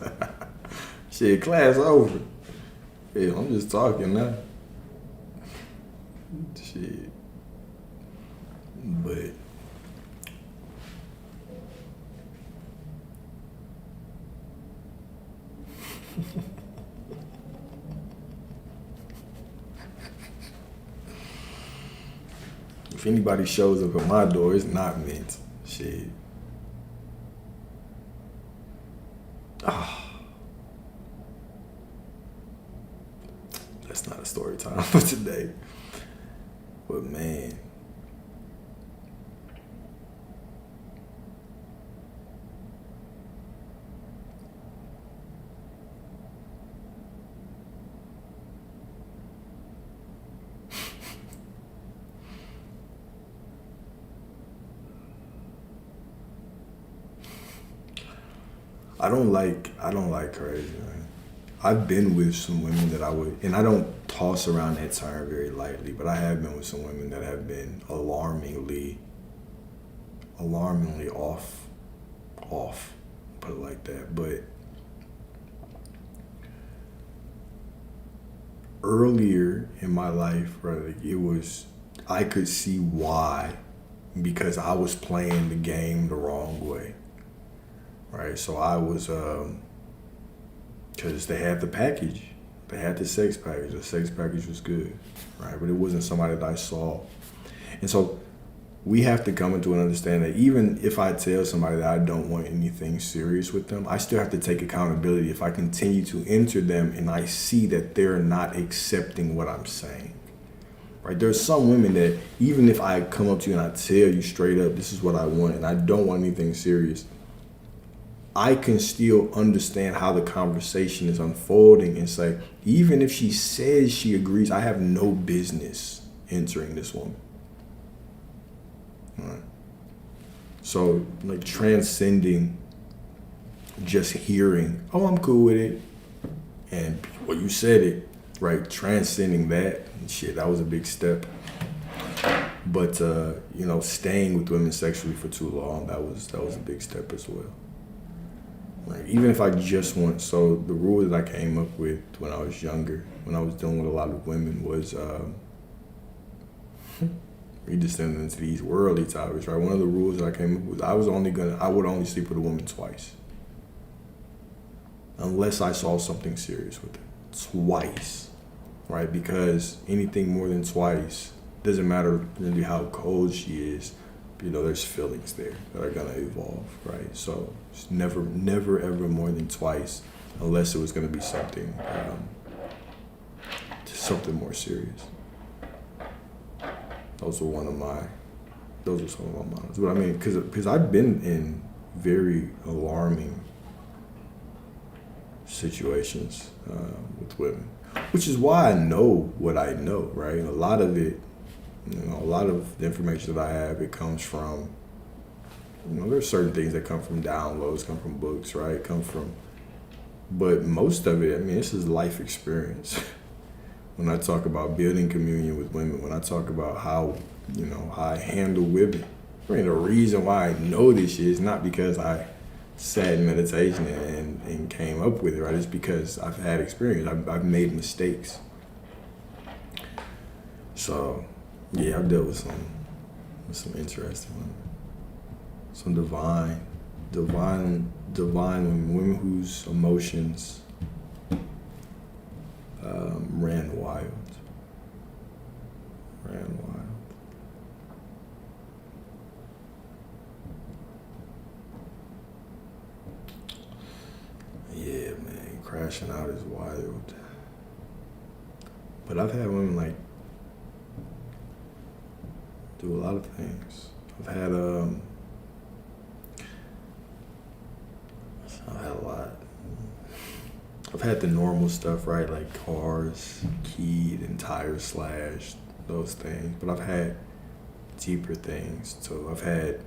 Shit, class over. Yeah, I'm just talking now. Shit. But if anybody shows up at my door, it's not meant. Shit. That's not a story time for today. But man. I don't like crazy, man. I've been with some women that I would, and I don't toss around that term very lightly, but I have been with some women that have been alarmingly off, put it like that. But earlier in my life, right, I could see why, because I was playing the game the wrong way. Right, so I was, because they had the package. They had the sex package. The sex package was good, right? But it wasn't somebody that I saw. And so we have to come into an understanding that even if I tell somebody that I don't want anything serious with them, I still have to take accountability if I continue to enter them and I see that they're not accepting what I'm saying. Right? There's some women that even if I come up to you and I tell you straight up, this is what I want and I don't want anything serious, I can still understand how the conversation is unfolding and say, even if she says she agrees, I have no business entering this woman. All right. So, like, transcending just hearing, oh, I'm cool with it, and, well, you said it, right? Transcending that, shit, that was a big step. But, you know, staying with women sexually for too long, that was a big step as well. Like, even if I just want, so the rule that I came up with when I was younger, when I was dealing with a lot of women was, we descended into these worldly topics, right? One of the rules that I came up with, I would only sleep with a woman twice. Unless I saw something serious with her. Twice, right? Because anything more than twice, doesn't matter really how cold she is, you know, there's feelings there that are gonna evolve, right? So it's never ever more than twice, unless it was gonna be something more serious. Those were some of my models. But I mean, because I've been in very alarming situations with women, which is why I know what I know, right? A lot of it, you know, a lot of the information that I have, it comes from there's certain things that come from downloads, come from books, right? But most of it, this is life experience. When I talk about building communion with women, when I talk about how I handle women, the reason why I know this shit is not because I sat in meditation and came up with it, right? It's because I've had experience. I've made mistakes. So, yeah, I've dealt with some interesting women. Some divine women whose emotions ran wild. Yeah, man, crashing out is wild. But I've had women do a lot of things. I've had a lot. I've had the normal stuff, right? Like cars keyed and tires slashed, those things. But I've had deeper things too. I've had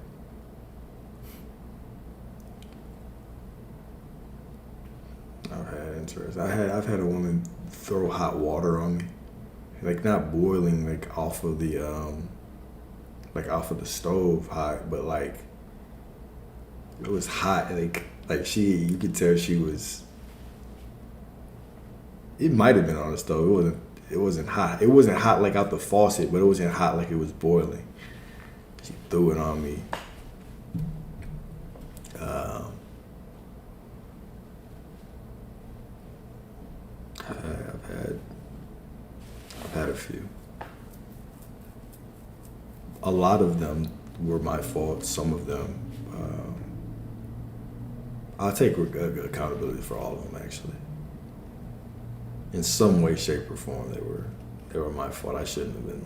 interest. I've had a woman throw hot water on me, like not boiling, like off of the stove hot, but like it was hot. Like you could tell she was. It might have been on the stove. It wasn't hot. It wasn't hot like out the faucet, but it wasn't hot like it was boiling. She threw it on me. I've had a few. A lot of them were my fault. Some of them, I'll take accountability for all of them. Actually, in some way, shape, or form, they were my fault. I shouldn't have been.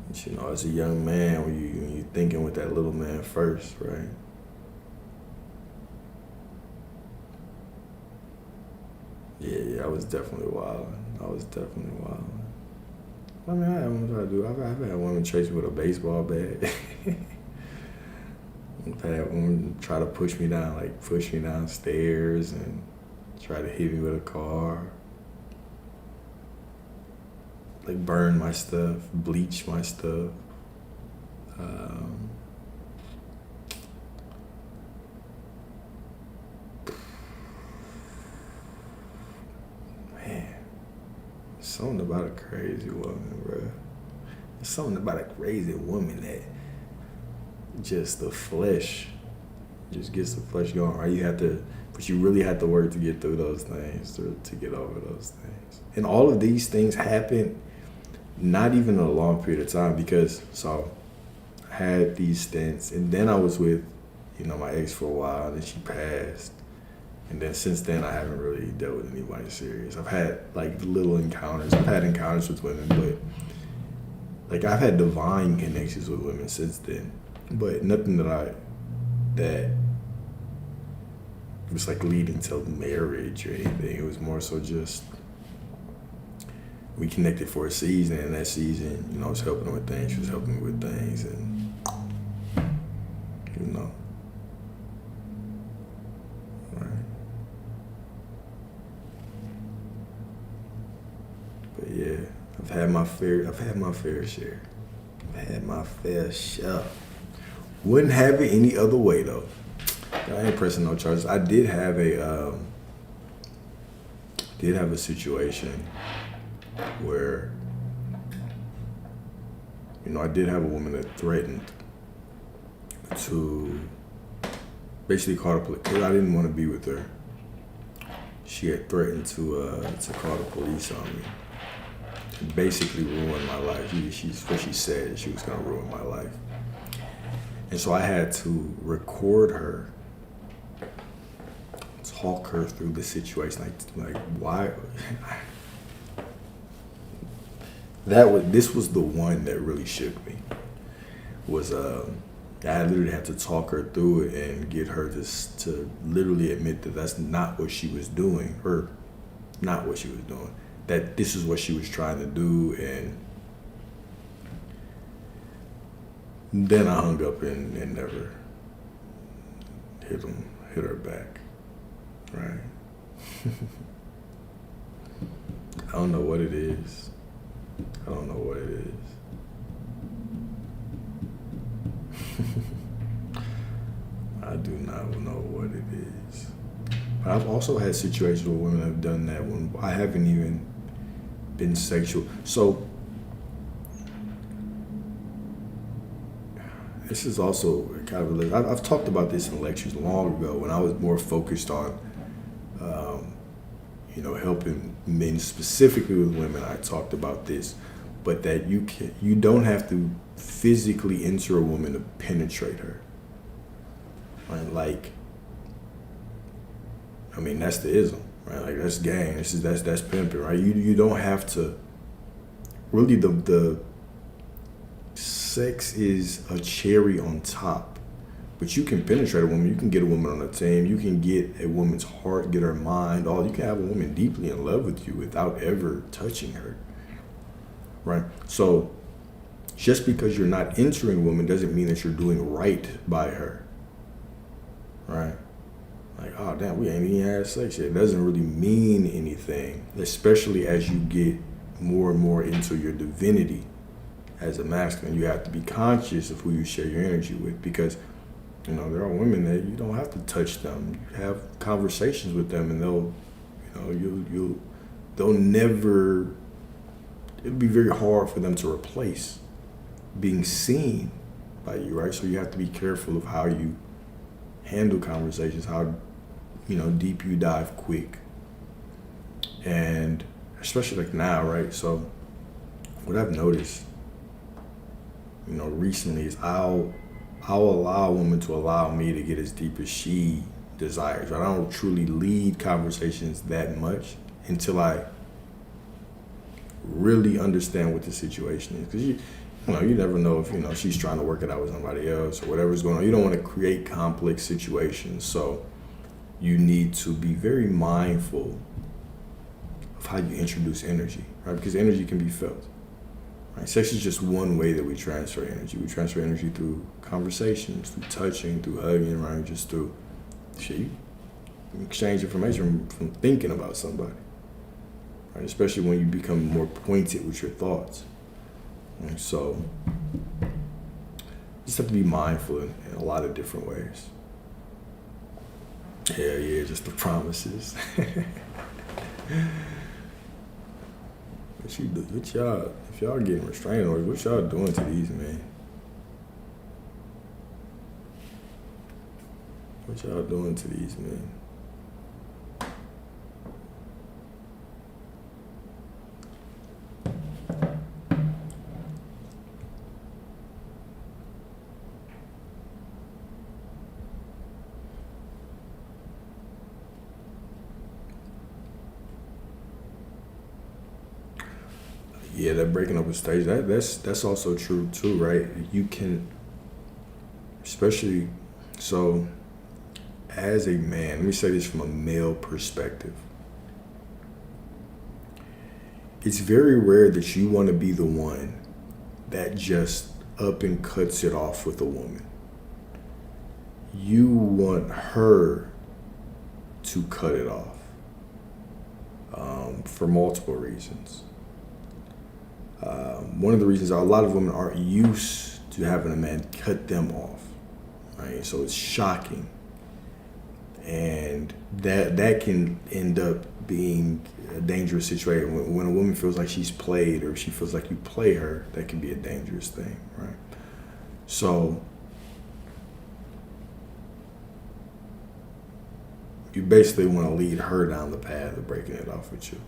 But, as a young man, when you're thinking with that little man first, right? Yeah, I was definitely wild. I have had women chase me with a baseball bat. I've had women try to push me downstairs and try to hit me with a car. Like burn my stuff, bleach my stuff. Something about a crazy woman, bro. There's something about a crazy woman that just the flesh just gets the flesh going, right? But you really have to work to get through those things, to get over those things. And all of these things happen not even in a long period of time because, I had these stints and then I was with, my ex for a while and then she passed. And then since then, I haven't really dealt with anybody serious. I've had little encounters. I've had encounters with women, but I've had divine connections with women since then. But nothing that was leading to marriage or anything. It was more so just we connected for a season, and that season, I was helping her with things. She was helping me with things, and But yeah, I've had my fair share. Wouldn't have it any other way though. I ain't pressing no charges. I did have a situation where I did have a woman that threatened to basically call the police because I didn't want to be with her. She had threatened to call the police on me. Basically ruin my life. She said she was gonna ruin my life. And so I had to record her, talk her through the situation, like why this was the one that really shook me. I literally had to talk her through it and get her to literally admit that that's not what she was doing, that this is what she was trying to do, and Then I hung up and never hit her back. Right? I don't know what it is. I don't know what it is. I do not know what it is. But I've also had situations where women have done that when I haven't even been sexual. So this is also kind of I've talked about this in lectures long ago when I was more focused on helping men, specifically with women. I talked about this, but that you don't have to physically enter a woman to penetrate her. Right? Like, I mean, that's the ism, right? Like, that's gang. That's pimping, right? You don't have to. Really, the sex is a cherry on top. But you can penetrate a woman. You can get a woman on a team. You can get a woman's heart, get her mind. You can have a woman deeply in love with you without ever touching her, right? So just because you're not entering a woman doesn't mean that you're doing right by her, right? Like, oh, damn, we ain't even had sex yet. It doesn't really mean anything, especially as you get more and more into your divinity as a masculine. You have to be conscious of who you share your energy with, because there are women that you don't have to touch them. You have conversations with them, and they'll never. It'll be very hard for them to replace being seen by you, right? So you have to be careful of how you handle conversations, how deep you dive quick, and especially like now, right? So what I've noticed, recently is I'll allow a woman to allow me to get as deep as she desires. Right? I don't truly lead conversations that much until I really understand what the situation is. Because you never know if she's trying to work it out with somebody else or whatever's going on. You don't want to create complex situations. So you need to be very mindful of how you introduce energy, right? Because energy can be felt. Right? Sex is just one way that we transfer energy. We transfer energy through conversations, through touching, through hugging, right? Just through shit. You exchange information from thinking about somebody, right? Especially when you become more pointed with your thoughts. And so, you just have to be mindful in a lot of different ways. Yeah, just the promises. What y'all, if y'all getting restraining orders, what y'all doing to these men? What y'all doing to these men? Yeah, that breaking up a stage, that's also true too, right? You can, especially, so as a man, let me say this from a male perspective. It's very rare that you want to be the one that just up and cuts it off with a woman. You want her to cut it off for multiple reasons. One of the reasons are a lot of women aren't used to having a man cut them off, right? So it's shocking, and that can end up being a dangerous situation. When a woman feels like she's played, or she feels like you play her, that can be a dangerous thing, right? So you basically want to lead her down the path of breaking it off with you.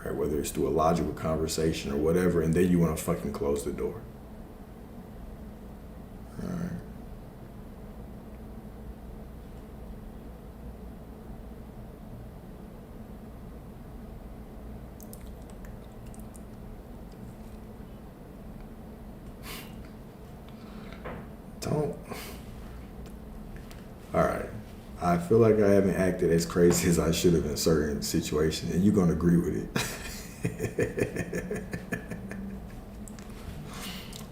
Right, whether it's through a logical conversation or whatever, and then you want to fucking close the door. All right. Don't. All right. I feel like I haven't acted as crazy as I should have in certain situations, and you're gonna agree with it.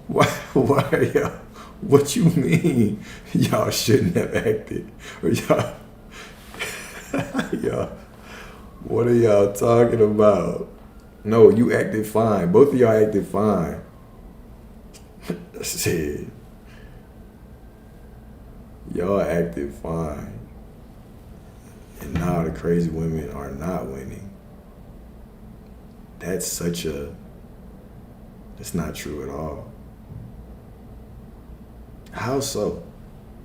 Why What you mean? Y'all shouldn't have acted. Or y'all, y'all, what are y'all talking about? No, you acted fine. Both of y'all acted fine. Shit. Y'all acted fine. And now the crazy women are not winning. That's not true at all. How so?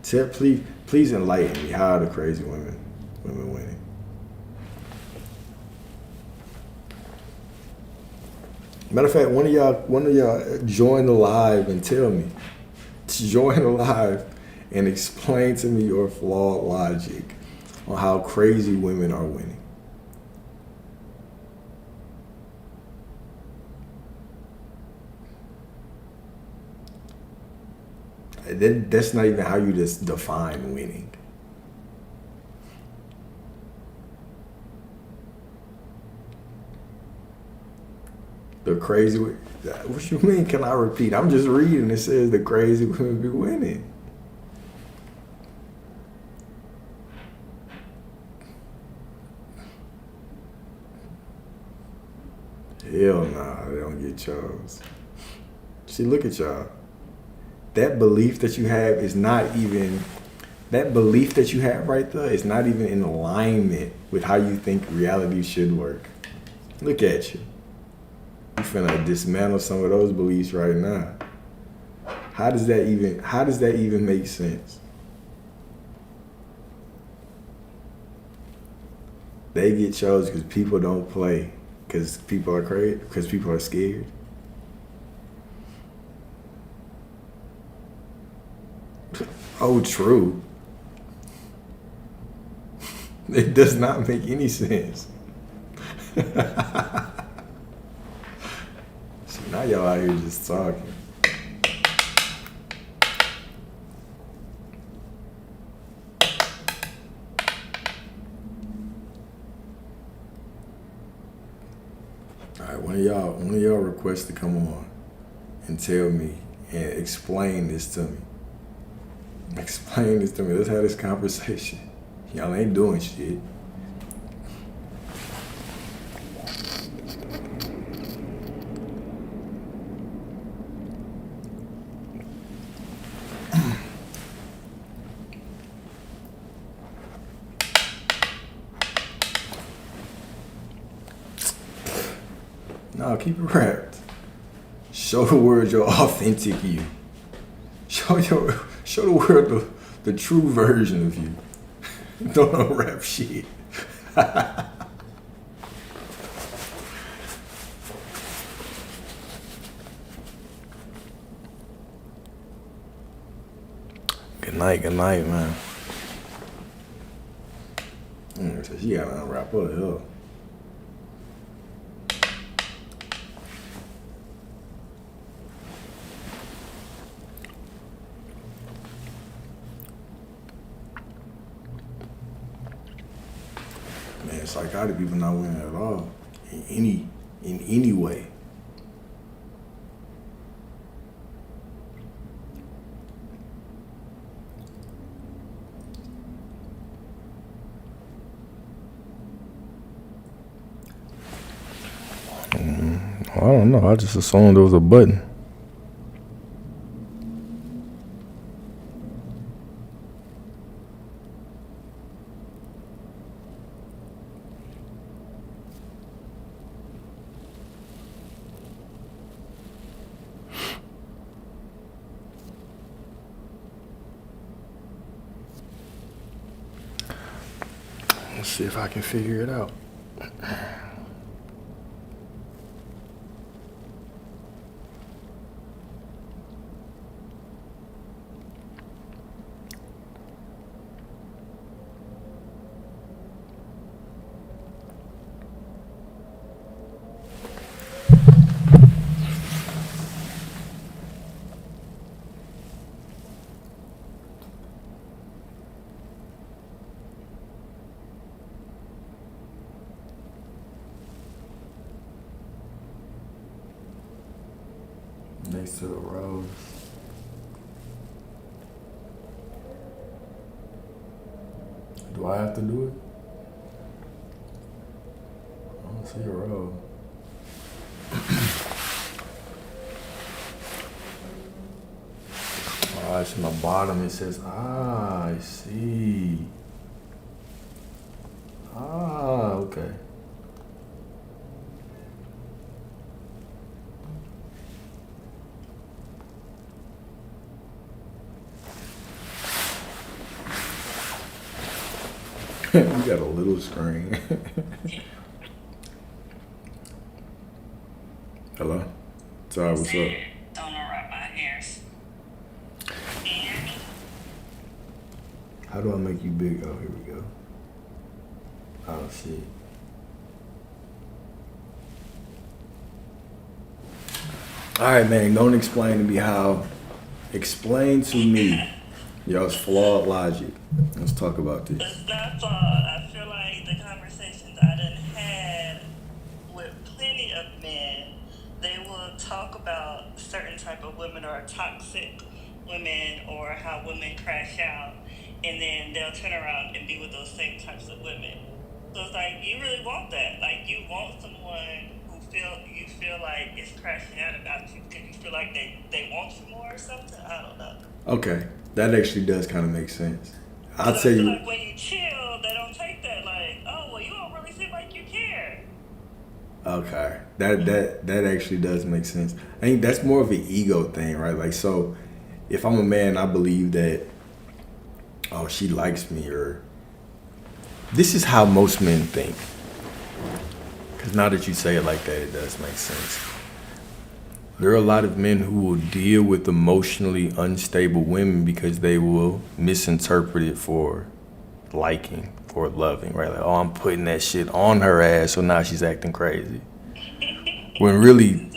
Please enlighten me. How are the crazy women winning? Matter of fact, one of y'all join the live and tell me. Join the live and explain to me your flawed logic on how crazy women are winning. That's not even how you just define winning. The crazy, what you mean? Can I repeat? I'm just reading. It says the crazy women be winning. Hell nah, they don't get chose. See, look at y'all. That belief that you have is not even, that belief that you have right there is not even in alignment with how you think reality should work. Look at you. You finna dismantle some of those beliefs right now. How does that even make sense? They get chose because people don't play, because people are crazy, because people are scared. Oh, true. It does not make any sense. See, now y'all out here just talking. All right, one of y'all requests to come on and tell me and explain this to me. Explain this to me. Let's have this conversation. Y'all ain't doing shit. No, keep it wrapped. Show the world your authentic you. Show the world the true version of you. Don't unwrap shit. Good night, man. So she gotta unwrap her hell. Man, psychotic people not winning at all. In any way. I don't know. I just assumed there was a button. Let's see if I can figure it out. Next to the rose. Do I have to do it? I don't see a roll. Oh, it's in the bottom. It says, I see. Okay. You got a little screen. Hello? Sorry, what's up? Don't interrupt my hairs. Can you hear me? How do I make you big? Oh, here we go. Oh, shit. All right, man. Don't explain to me how. Explain to me y'all's flawed logic. Let's talk about this. It's not flawed. I feel like the conversations I done had with plenty of men, they will talk about certain type of women or toxic women or how women crash out, and then they'll turn around and be with those same types of women. So it's like you really want that. Like you want someone who you feel like is crashing out about you because you feel like they want you more or something. I don't know. Okay, that actually does kind of make sense. I'll I tell feel you. like when you chill, they don't take that like, oh well, you don't really seem like you care. Okay, that actually does make sense. I think that's more of an ego thing, right? Like, so if I'm a man, I believe that, oh, she likes me, or this is how most men think. Because now that you say it like that, it does make sense. There are a lot of men who will deal with emotionally unstable women because they will misinterpret it for liking, for loving, right? Like, oh, I'm putting that shit on her ass, so now she's acting crazy. When really,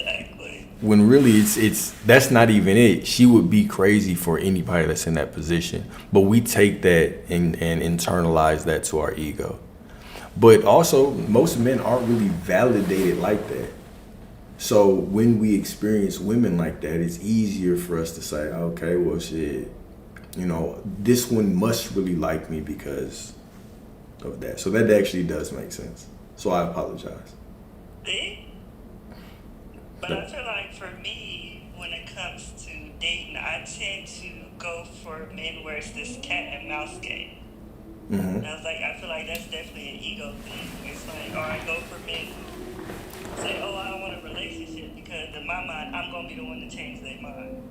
it's that's not even it. She would be crazy for anybody that's in that position. But we take that and internalize that to our ego. But also, most men aren't really validated like that. So when we experience women like that, it's easier for us to say, okay, well, shit, this one must really like me because of that. So that actually does make sense. So I apologize. See? But I feel like for me, when it comes to dating, I tend to go for men where it's this cat and mouse game. Mm-hmm. I feel like that's definitely an ego thing. It's like, or I go for men who say, oh, I don't want a relationship because in my mind, I'm going to be the one to change their mind.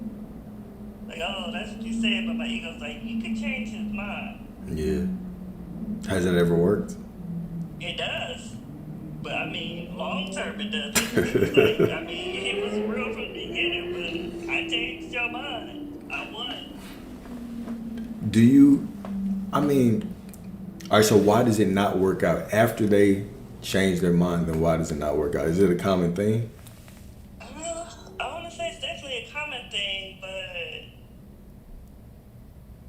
Like, oh, that's what you said, but my ego's like, you can change his mind. Yeah. Has that ever worked? It does. But I mean, long term it doesn't. It was real from the beginning, but I changed your mind. I won. All right, so why does it not work out? After they change their mind, then why does it not work out? Is it a common thing? I want to say it's definitely a common thing, but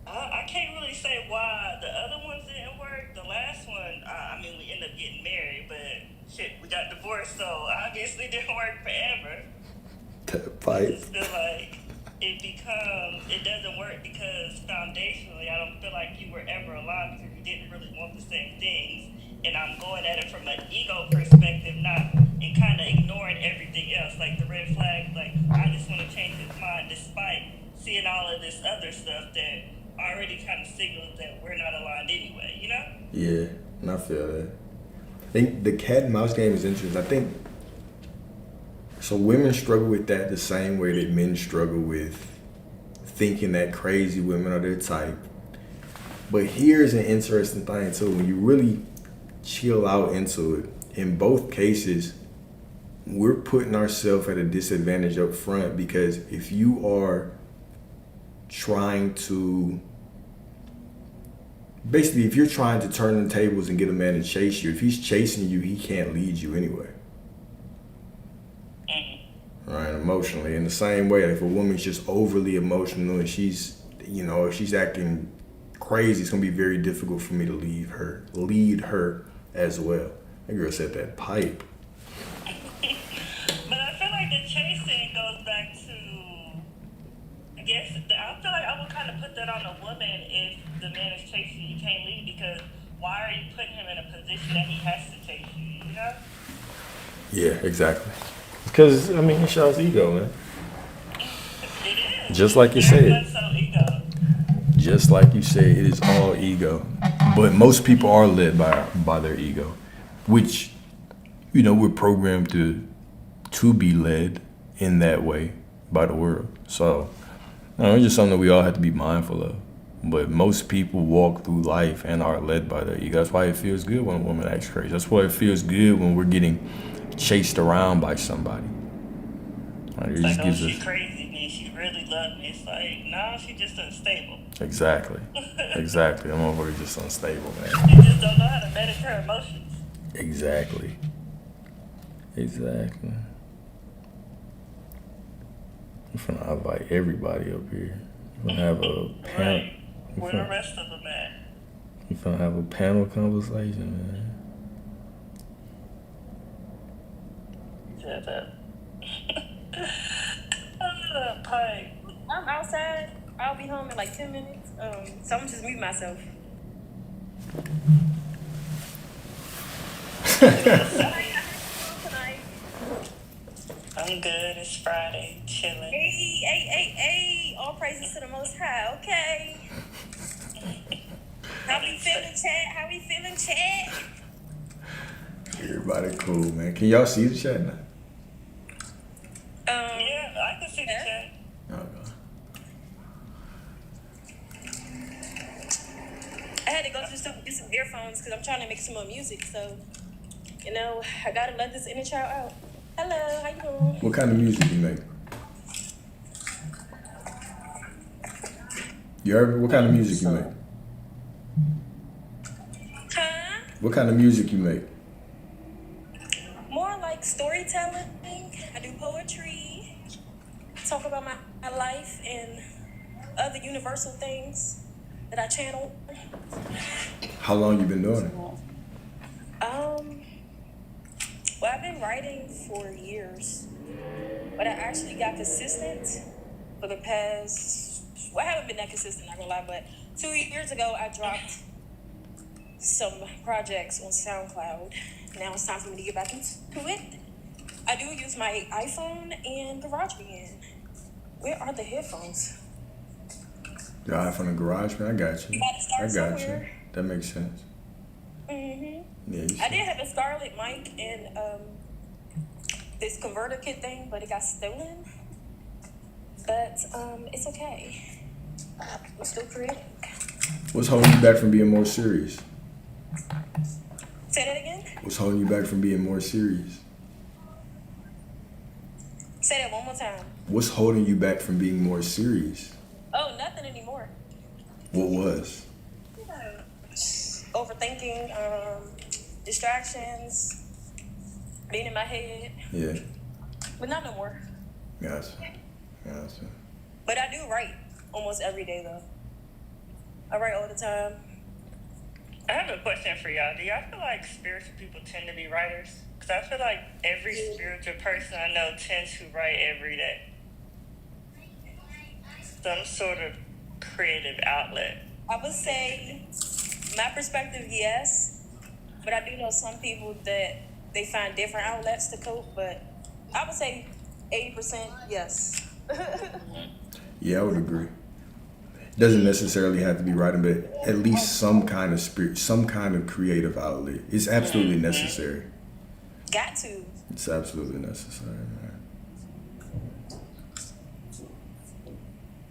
I can't really say why the other ones didn't work. The last one, we ended up getting married, but shit, we got divorced, so obviously it didn't work forever. That I pipe. just feel like it doesn't work because foundationally, I don't feel like you were ever aligned because you didn't really want the same things. And I'm going at it from an ego perspective, and kind of ignoring everything else, like the red flag. Like, I just want to change his mind despite seeing all of this other stuff that already kind of signals that we're not aligned anyway, you know? Yeah, and I feel that. I think the cat and mouse game is interesting. I think, so women struggle with that the same way that men struggle with thinking that crazy women are their type. But here's an interesting thing too. When you really chill out into it, in both cases, we're putting ourselves at a disadvantage up front because if you are trying to, basically, if you're trying to turn the tables and get a man to chase you, if he's chasing you, he can't lead you anyway. Right, emotionally. In the same way, if a woman's just overly emotional and she's, if she's acting crazy, it's gonna be very difficult for me to lead her as well. That girl said that pipe. But I feel like the chasing goes back to, I feel like I would kind of put that on a woman if the man is chasing you can't leave because why are you putting him in a position that he has to take you? You know? Yeah, exactly. Because, I mean, it shows ego, man. It is. Just like you Very said. much so ego. Just like you said, it is all ego. But most people are led by their ego, which, you know, we're programmed to be led in that way by the world. So, you know, it's just something that we all have to be mindful of. But most people walk through life and are led by their ego. That's why it feels good when a woman acts crazy. That's why it feels good when we're getting chased around by somebody. Like, it It's like, just oh, gives she us crazy me. She really loved me. It's like, no, she just unstable. exactly. Exactly. I'm over just unstable, man. You just don't know how to manage her emotions. Exactly. Exactly. I'm finna invite everybody up here. We're gonna have a panel. Right. Where the rest of them at? We're gonna have a panel conversation, man. Shut up. Pike. I'm outside. I'll be home in like 10 minutes. So I'm just mute myself. Tonight. I'm good. It's Friday. Chilling. Hey. All praises to the Most High. Okay. How we feeling, chat? Everybody cool, man. Can y'all see the chat now? Yeah, I can see the Yeah. chat. Okay. I had to go get some earphones because I'm trying to make some more music. So, you know, I gotta let this inner child out. Hello, how you doing? What kind of music you make? You heard me? What kind of music you make? Huh? What kind of music you make? More like storytelling. I do poetry. Talk about my life and other universal things that I channel. How long you been doing it? Well, I've been writing for years, but I actually got consistent for the past. Well, I haven't been that consistent, not gonna lie, but 2 years ago I dropped some projects on SoundCloud. Now it's time for me to get back into it. I do use my iPhone and GarageBand. Where are the headphones? Your iPhone and garage, man. I got you. You gotta start I got you. somewhere. That makes sense. Mm-hmm. Yeah, you I should. did have a Scarlett mic and this converter kit thing, but it got stolen. But it's okay. I'm still creating. What's holding you back from being more serious? Say that again? What's holding you back from being more serious? Say that one more time. What's holding you back from being more serious? Oh, nothing anymore. What was? Overthinking, distractions, being in my head. Yeah. But not no more. Gotcha. Gotcha. But I do write almost every day though. I write all the time. I have a question for y'all. Do y'all feel like spiritual people tend to be writers? Because I feel like every spiritual person I know tends to write every day. Some sort of creative outlet. I would say, my perspective, yes. But I do know some people that they find different outlets to cope. But I would say 80% yes. Yeah, I would agree. Doesn't necessarily have to be writing, but at least some kind of spirit, some kind of creative outlet. It's absolutely necessary. Got to. It's absolutely necessary, man.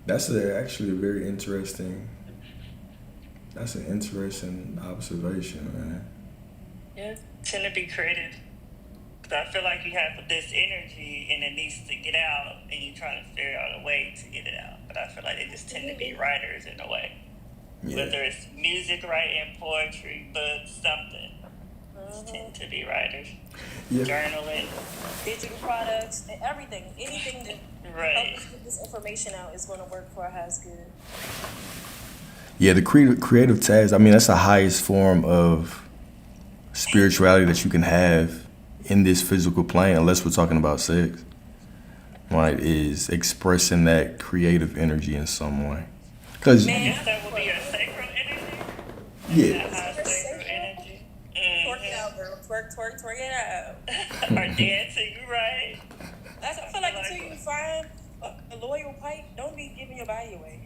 That's actually a very interesting. That's an interesting observation, man. Yeah. Tend to be creative. Because I feel like you have this energy and it needs to get out and you're trying to figure out a way to get it out. But I feel like they just tend to be writers in a way. Yeah. Whether it's music writing, poetry, books, something. Just tend to be writers. Yeah. Journaling. Digital products, and everything. Anything that Right. helps get this information out is going to work for our highest good. Yeah, the creative task, I mean, that's the highest form of spirituality that you can have in this physical plane, unless we're talking about sex, right, is expressing that creative energy in some way. Because, I guess that would be your sacral energy. yeah, That high sacral twerk, twerk, twerk it out. or dancing, right? I feel like until you find a loyal pipe, don't be giving your body away.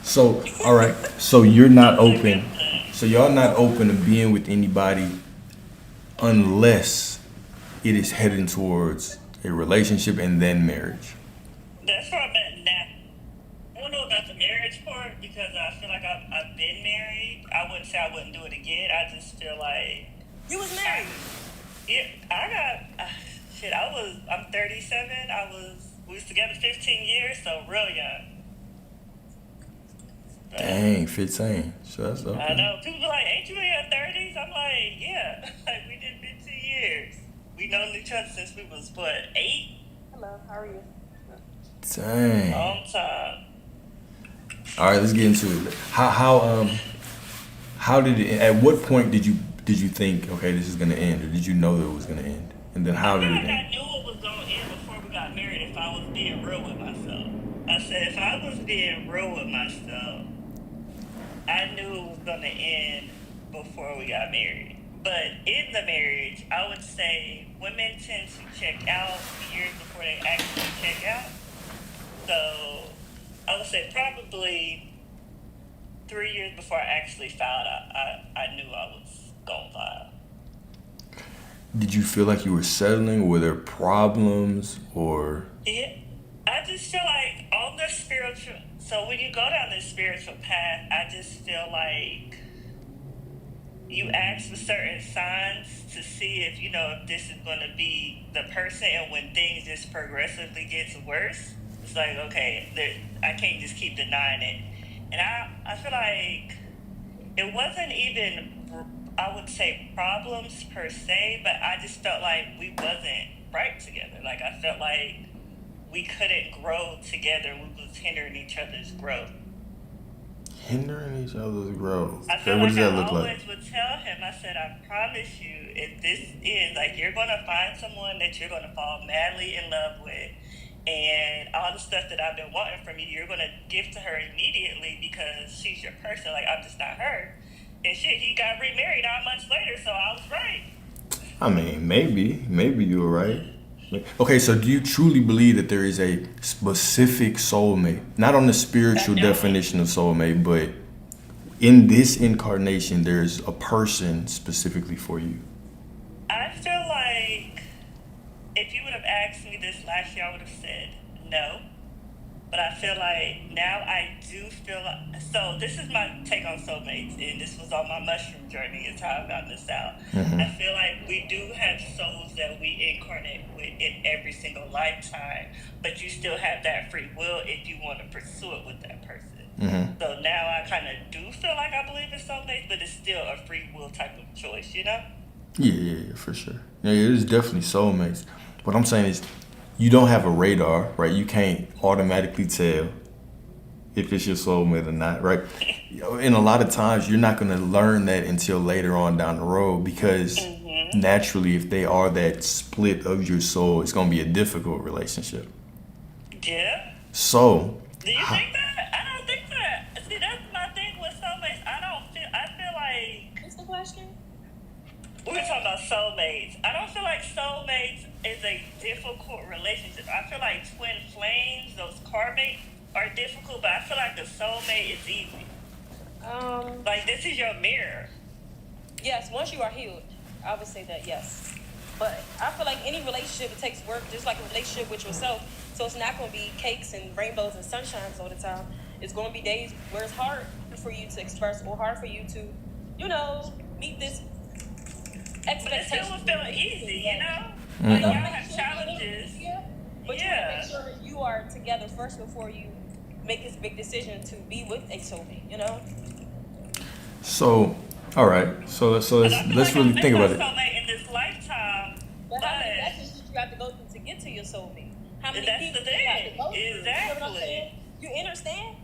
So, all right. So you're not open. So y'all not open to being with anybody unless it is heading towards a relationship and then marriage. That's where I'm at now. I don't know about the marriage part because I feel like I've been married. I wouldn't say I wouldn't do it again. I just feel like You was married. I'm 37. We was together 15 years, so real young. But Dang, 15. So that's I okay. know. People be like, ain't you in your 30s? I'm like, yeah. Like, we did 15 years. We known each other since we was, what, 8? Hello, how are you? Dang. Long time. All right, let's get into it. How did it? At what point did you think, okay, this is gonna end, or did you know that it was gonna end? And then how I did feel it like end? I knew it was going to end before we got married if I was being real with myself. I said, if I was being real with myself, I knew it was going to end before we got married. But in the marriage, I would say women tend to check out years before they actually check out. So I would say probably 3 years before I actually filed, I knew I was going to file. Did you feel like you were settling? Were there problems or? Yeah, I just feel like on the spiritual. So when you go down this spiritual path, I just feel like you ask for certain signs to see if if this is going to be the person. And when things just progressively gets worse, it's like I can't just keep denying it. And I feel like it wasn't even, I would say, problems per se, but I just felt like we wasn't right together. Like, I felt like we couldn't grow together. We was hindering each other's growth. Hindering each other's growth. I Okay, feel what like does that I look like? always would tell him, I said, I promise you, if this is, like, you're going to find someone that you're going to fall madly in love with, and all the stuff that I've been wanting from you, you're going to give to her immediately because she's your person. Like, I'm just not her. And shit, he got remarried 9 months later, so I was right. I mean, maybe you were right. Okay, so do you truly believe that there is a specific soulmate? Not on the spiritual I don't. definition of soulmate, but in this incarnation, there's a person specifically for you. I feel like if you would have asked me this last year, I would have said no. But I feel like now I do feel like, so this is my take on soulmates, and this was on my mushroom journey, is how I found this out. I feel like we do have souls that we incarnate with in every single lifetime, but you still have that free will if you want to pursue it with that person. So now I kind of do feel like I believe in soulmates, but it's still a free will type of choice, you know? Yeah, for sure. Yeah, it is definitely soulmates. What I'm saying is, you don't have a radar, right? You can't automatically tell if it's your soulmate or not, right? And a lot of times, you're not going to learn that until later on down the road because naturally, if they are that split of your soul, it's going to be a difficult relationship. Yeah. So, Do you think that? I don't think that. See, that's my thing with soulmates. I feel like What's the question? we were talking about soulmates. I don't feel like soulmates is a difficult relationship. I feel like twin flames, those karmic, are difficult, but I feel like a soulmate is easy. Like, this is your mirror. Yes, once you are healed, I would say that yes. But I feel like any relationship, it takes work, just like a relationship with yourself. So it's not going to be cakes and rainbows and sunshines all the time. It's going to be days where it's hard for you to express or hard for you to, meet this But it expectation. still would feel easy, you know? Like, y'all have challenges. Yeah. But you want to make sure you are together first before you make this big decision to be with a soulmate, so, all right. So let's And I feel let's like really I'll think miss about my it. soulmate in this lifetime, But how many but lessons did you have to go through to get to your soulmate? How many That's people the you have to thing. go through? You know what I'm Exactly. saying? You understand?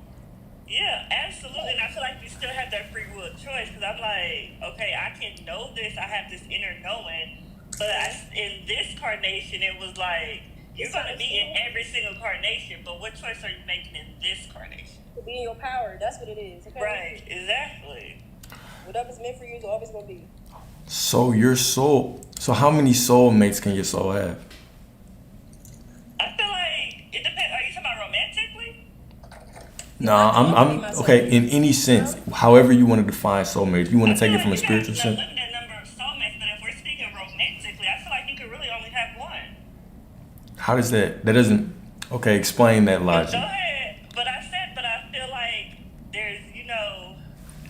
yeah, absolutely. And I feel like we still have that free will choice because I'm like, okay, I can know this. I have this inner knowing. But in this carnation, it was like, you're going to be in every single carnation, but what choice are you making in this carnation? To be in your power, that's what it is. Okay? Right, exactly. Whatever's meant for you is always gonna be. So your soul. So how many soulmates can your soul have? I feel like it depends. Are you talking about romantically? Nah, I'm okay in any sense. However you want to define soulmate. If you want to take it from a spiritual You sense. have a limited number of soulmates, but if we're speaking romantically, I feel like you could really only have one. How does that? That doesn't. Okay, explain that Go logic. ahead. But I feel like there's,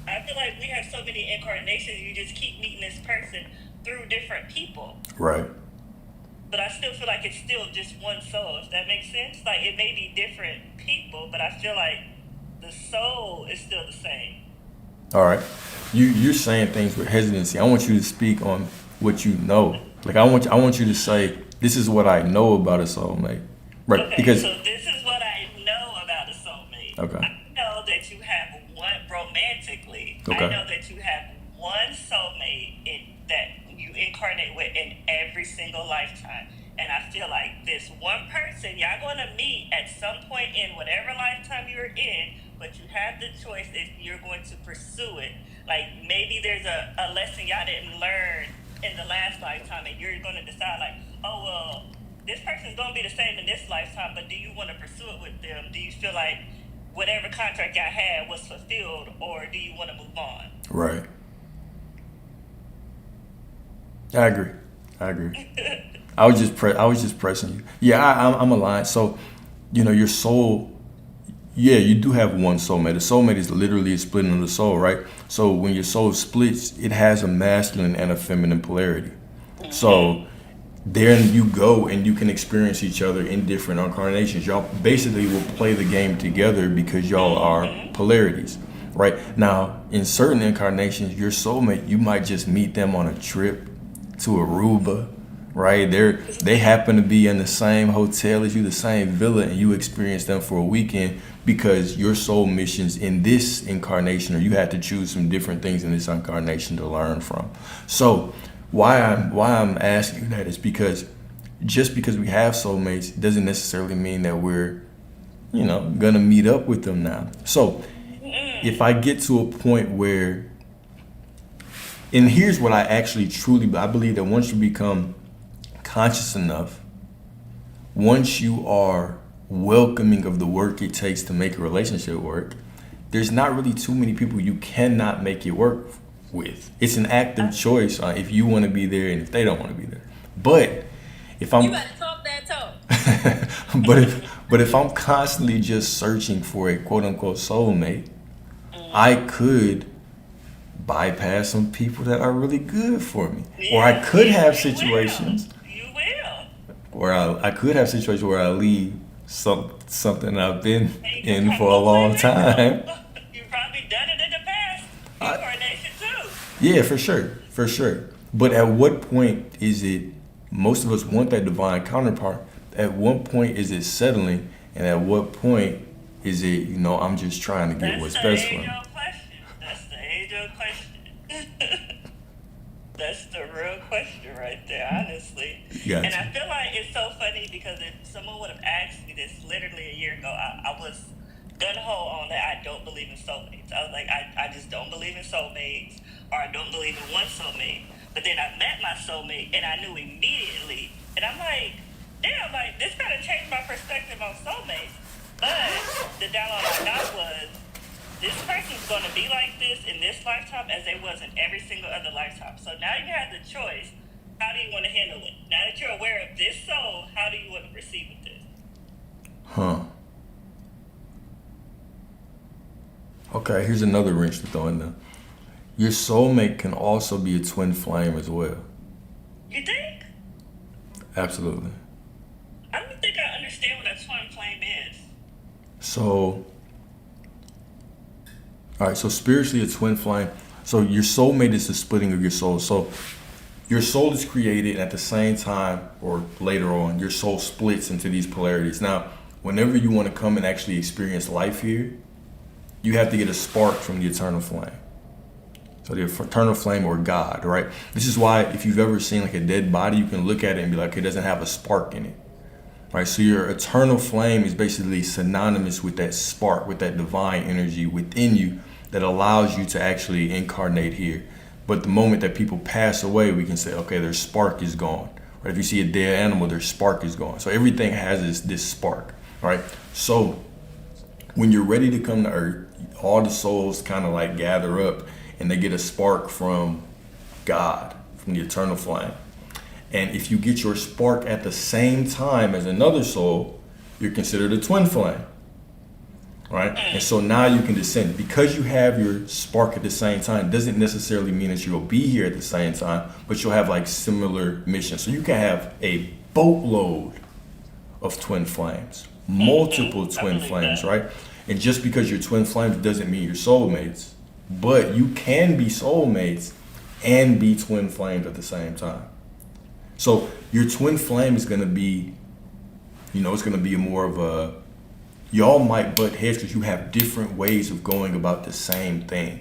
I feel like we have so many incarnations. You just keep meeting this person through different people. Right. But I still feel like it's still just one soul, if that makes sense. Like, it may be different people, but I feel like the soul is still the same. All right. You're saying things with hesitancy. I want you to speak on what you know. Like I want you to say, this is what I know about a soulmate. Right. Okay, Because so this is what I know about a soulmate. Okay. I know that you have one romantically. Okay. I know that you have one soulmate that you incarnate with in every single lifetime. And I feel like this one person, y'all going to meet at some point in whatever lifetime you're in, but you have the choice if you're going to pursue it. Like, maybe there's a lesson y'all didn't learn in the last lifetime, and you're going to decide, like, oh, well, this person's going to be the same in this lifetime, but do you want to pursue it with them? Do you feel like whatever contract y'all had was fulfilled, or do you want to move on? right. I agree. I was just pressing you. Yeah, I'm aligned. So, your soul. Yeah, you do have one soulmate. A soulmate is literally a splitting of the soul, right? So when your soul splits, it has a masculine and a feminine polarity. So then you go and you can experience each other in different incarnations. Y'all basically will play the game together because y'all are polarities, right? Now, in certain incarnations, your soulmate, you might just meet them on a trip to Aruba, right? They happen to be in the same hotel as you, the same villa, and you experience them for a weekend because your soul missions in this incarnation, or you had to choose some different things in this incarnation to learn from. So why I'm asking you that is because just because we have soulmates doesn't necessarily mean that we're, gonna meet up with them now. So if I get to a point where, and here's what I believe that once you become conscious enough, once you are welcoming of the work it takes to make a relationship work, there's not really too many people you cannot make it work with. It's an active choice on if you want to be there and if they don't want to be there. But if I'm You better talk that talk. but if I'm constantly just searching for a quote unquote soulmate, I could bypass some people that are really good for me. Or I could have situations You will. where I could have situations where I leave something I've been in for a long time. You've probably done it in the past incarnation too. Yeah, for sure. But at what point is it? Most of us want that divine counterpart. At what point is it settling, and at what point is it? I'm just trying to get what's best for me. That's the age-old question. That's the real question right there, honestly. Gotcha. And I feel like it's so funny because if someone would have asked me this literally a year ago, I was gun-ho on that I don't believe in soulmates. I was like, I just don't believe in soulmates, or I don't believe in one soulmate. But then I met my soulmate, and I knew immediately. And I'm like, damn, like, this kind of changed my perspective on soulmates. But the download I got was, this person's going to be like this in this lifetime as they was in every single other lifetime. So now you have the choice. How do you want to handle it? Now that you're aware of this soul, how do you want to proceed with this? Huh. Okay, here's another wrench to throw in there. Your soulmate can also be a twin flame as well. You think? Absolutely. I don't think I understand what a twin flame is. So, all right, so spiritually a twin flame. So your soulmate is the splitting of your soul. So your soul is created, and at the same time, or later on, your soul splits into these polarities. Now, whenever you want to come and actually experience life here, you have to get a spark from the eternal flame. So the eternal flame, or God, right? This is why if you've ever seen like a dead body, you can look at it and be like, it doesn't have a spark in it, right? So your eternal flame is basically synonymous with that spark, with that divine energy within you that allows you to actually incarnate here. But the moment that people pass away, we can say, okay, their spark is gone. Right? If you see a dead animal, their spark is gone. So everything has this spark, right? So when you're ready to come to earth, all the souls kind of like gather up and they get a spark from God, from the eternal flame. And if you get your spark at the same time as another soul, you're considered a twin flame. Right? And so now you can descend. Because you have your spark at the same time doesn't necessarily mean that you'll be here at the same time, but you'll have like similar missions. So you can have a boatload of twin flames, multiple twin flames, right? And just because you're twin flames doesn't mean you're soulmates. But you can be soulmates and be twin flames at the same time. So your twin flame is going to be, it's going to be more of a, y'all might butt heads because you have different ways of going about the same thing,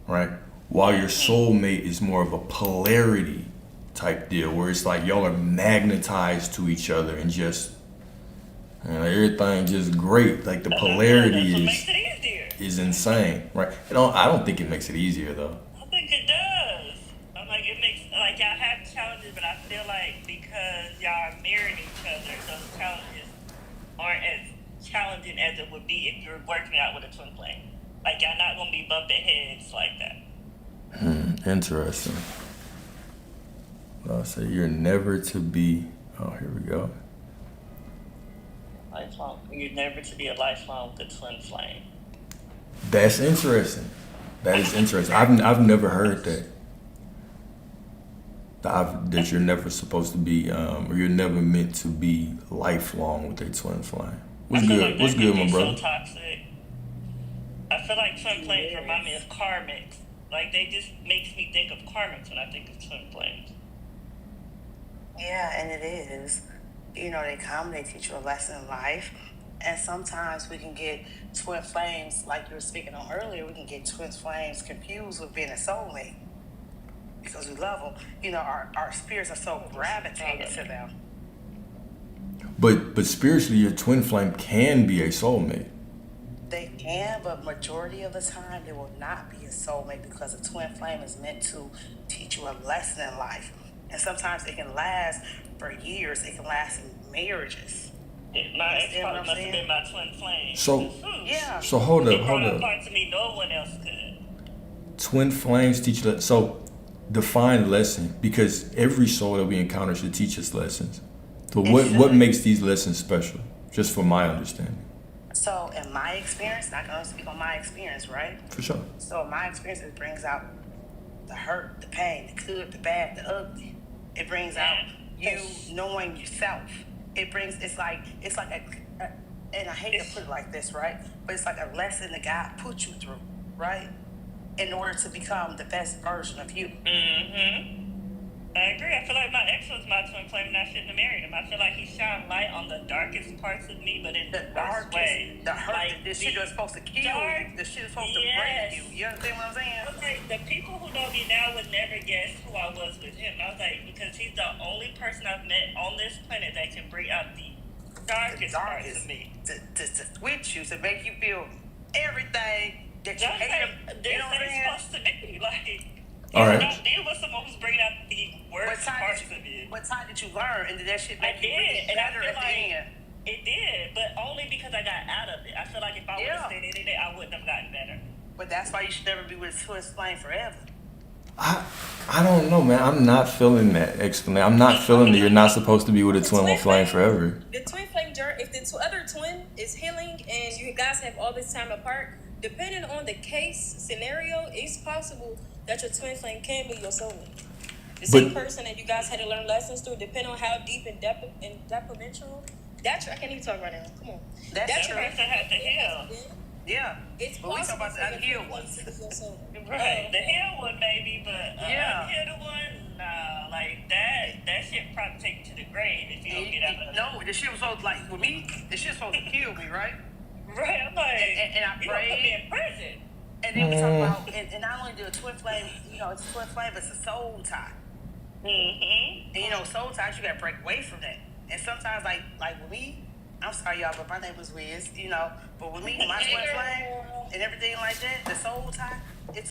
right? While your soulmate is more of a polarity type deal where it's like y'all are magnetized to each other and just, everything just great. Like the polarity is insane, right? I don't think it makes it easier though. I think it does. I'm like, it makes, like, y'all have challenges, but I feel like because y'all are mirroring each other, those challenges aren't as challenging as it would be if you're working out with a twin flame. Like, y'all not gonna be bumping heads like that. Interesting. I'll say you're never to be. Oh, here we go. Lifelong. You're never to be a lifelong with a twin flame. That's interesting. That is interesting. I've never heard that. That you're never supposed to be, or you're never meant to be lifelong with a twin flame. What's good? Like What's good, my brother? So toxic. I feel like twin flames remind me of karmics. Like, they just makes me think of karmics when I think of twin flames. Yeah, and it is. They come, they teach you a lesson in life. And sometimes we can get twin flames, like you were speaking on earlier, we can get twin flames confused with being a soulmate. Because we love them. Our spirits are so gravitated to them. But spiritually, your twin flame can be a soulmate. They can, but majority of the time, they will not be a soulmate because a twin flame is meant to teach you a lesson in life. And sometimes it can last for years. It can last in marriages. My ex-partner must have been my twin flame. So hold up. Parts of me no one else could. Twin flames teach you. So define lesson, because every soul that we encounter should teach us lessons. So what makes these lessons special? Just from my understanding. So in my experience, I can only speak on my experience, right? For sure. So in my experience, it brings out the hurt, the pain, the good, the bad, the ugly. It brings out you knowing yourself. It's like a, and I hate to put it like this, right? But it's like a lesson that God put you through, right? In order to become the best version of you. Mm-hmm. I agree. I feel like my ex was my twin flame and I shouldn't have married him. I feel like he shined light on the darkest parts of me, but in the worst way. The hurt, like, the shit that's supposed to kill you. The shit that's supposed to break you. You understand what I'm saying? I was like, the people who know me now would never guess who I was with him. I was like, because he's the only person I've met on this planet that can bring out the darkest parts of me. To switch you, to make you feel everything that you hate him. They're supposed to be like. All right. Not deal with someone who's bringing out the worst parts of you. What time did you learn? And did that shit make you really better at the end? It did, but only because I got out of it. I feel like if I would have stayed in it, I wouldn't have gotten better. But that's why you should never be with a twin flame forever. I don't know, man. I'm not feeling that explanation. I'm not feeling that you're not supposed to be with a twin flame forever. The twin flame journey, if the other twin is healing and you guys have all this time apart, depending on the case scenario, it's possible that your twin flame can be your soulmate. The same person that you guys had to learn lessons through, depending on how deep and detrimental. I can't even talk right now. Come on. That person had to heal. Yeah. It's but we talk about the unhealed ones. Right. The healed one, maybe, but unhealed one, nah. Like, that shit probably take you to the grave if you don't get out of it. No, the shit was supposed to, like, with me, the shit was supposed to kill me, right? Right, I'm like, and I prayed. Put me in prison. And then we talk about, and not only do a twin flame, it's a twin flame, but it's a soul tie. Mm-hmm. And soul ties, you gotta break away from that. And sometimes, like with me, I'm sorry, y'all, but my name was Wiz, you know. But with me, my twin flame and everything like that, the soul tie,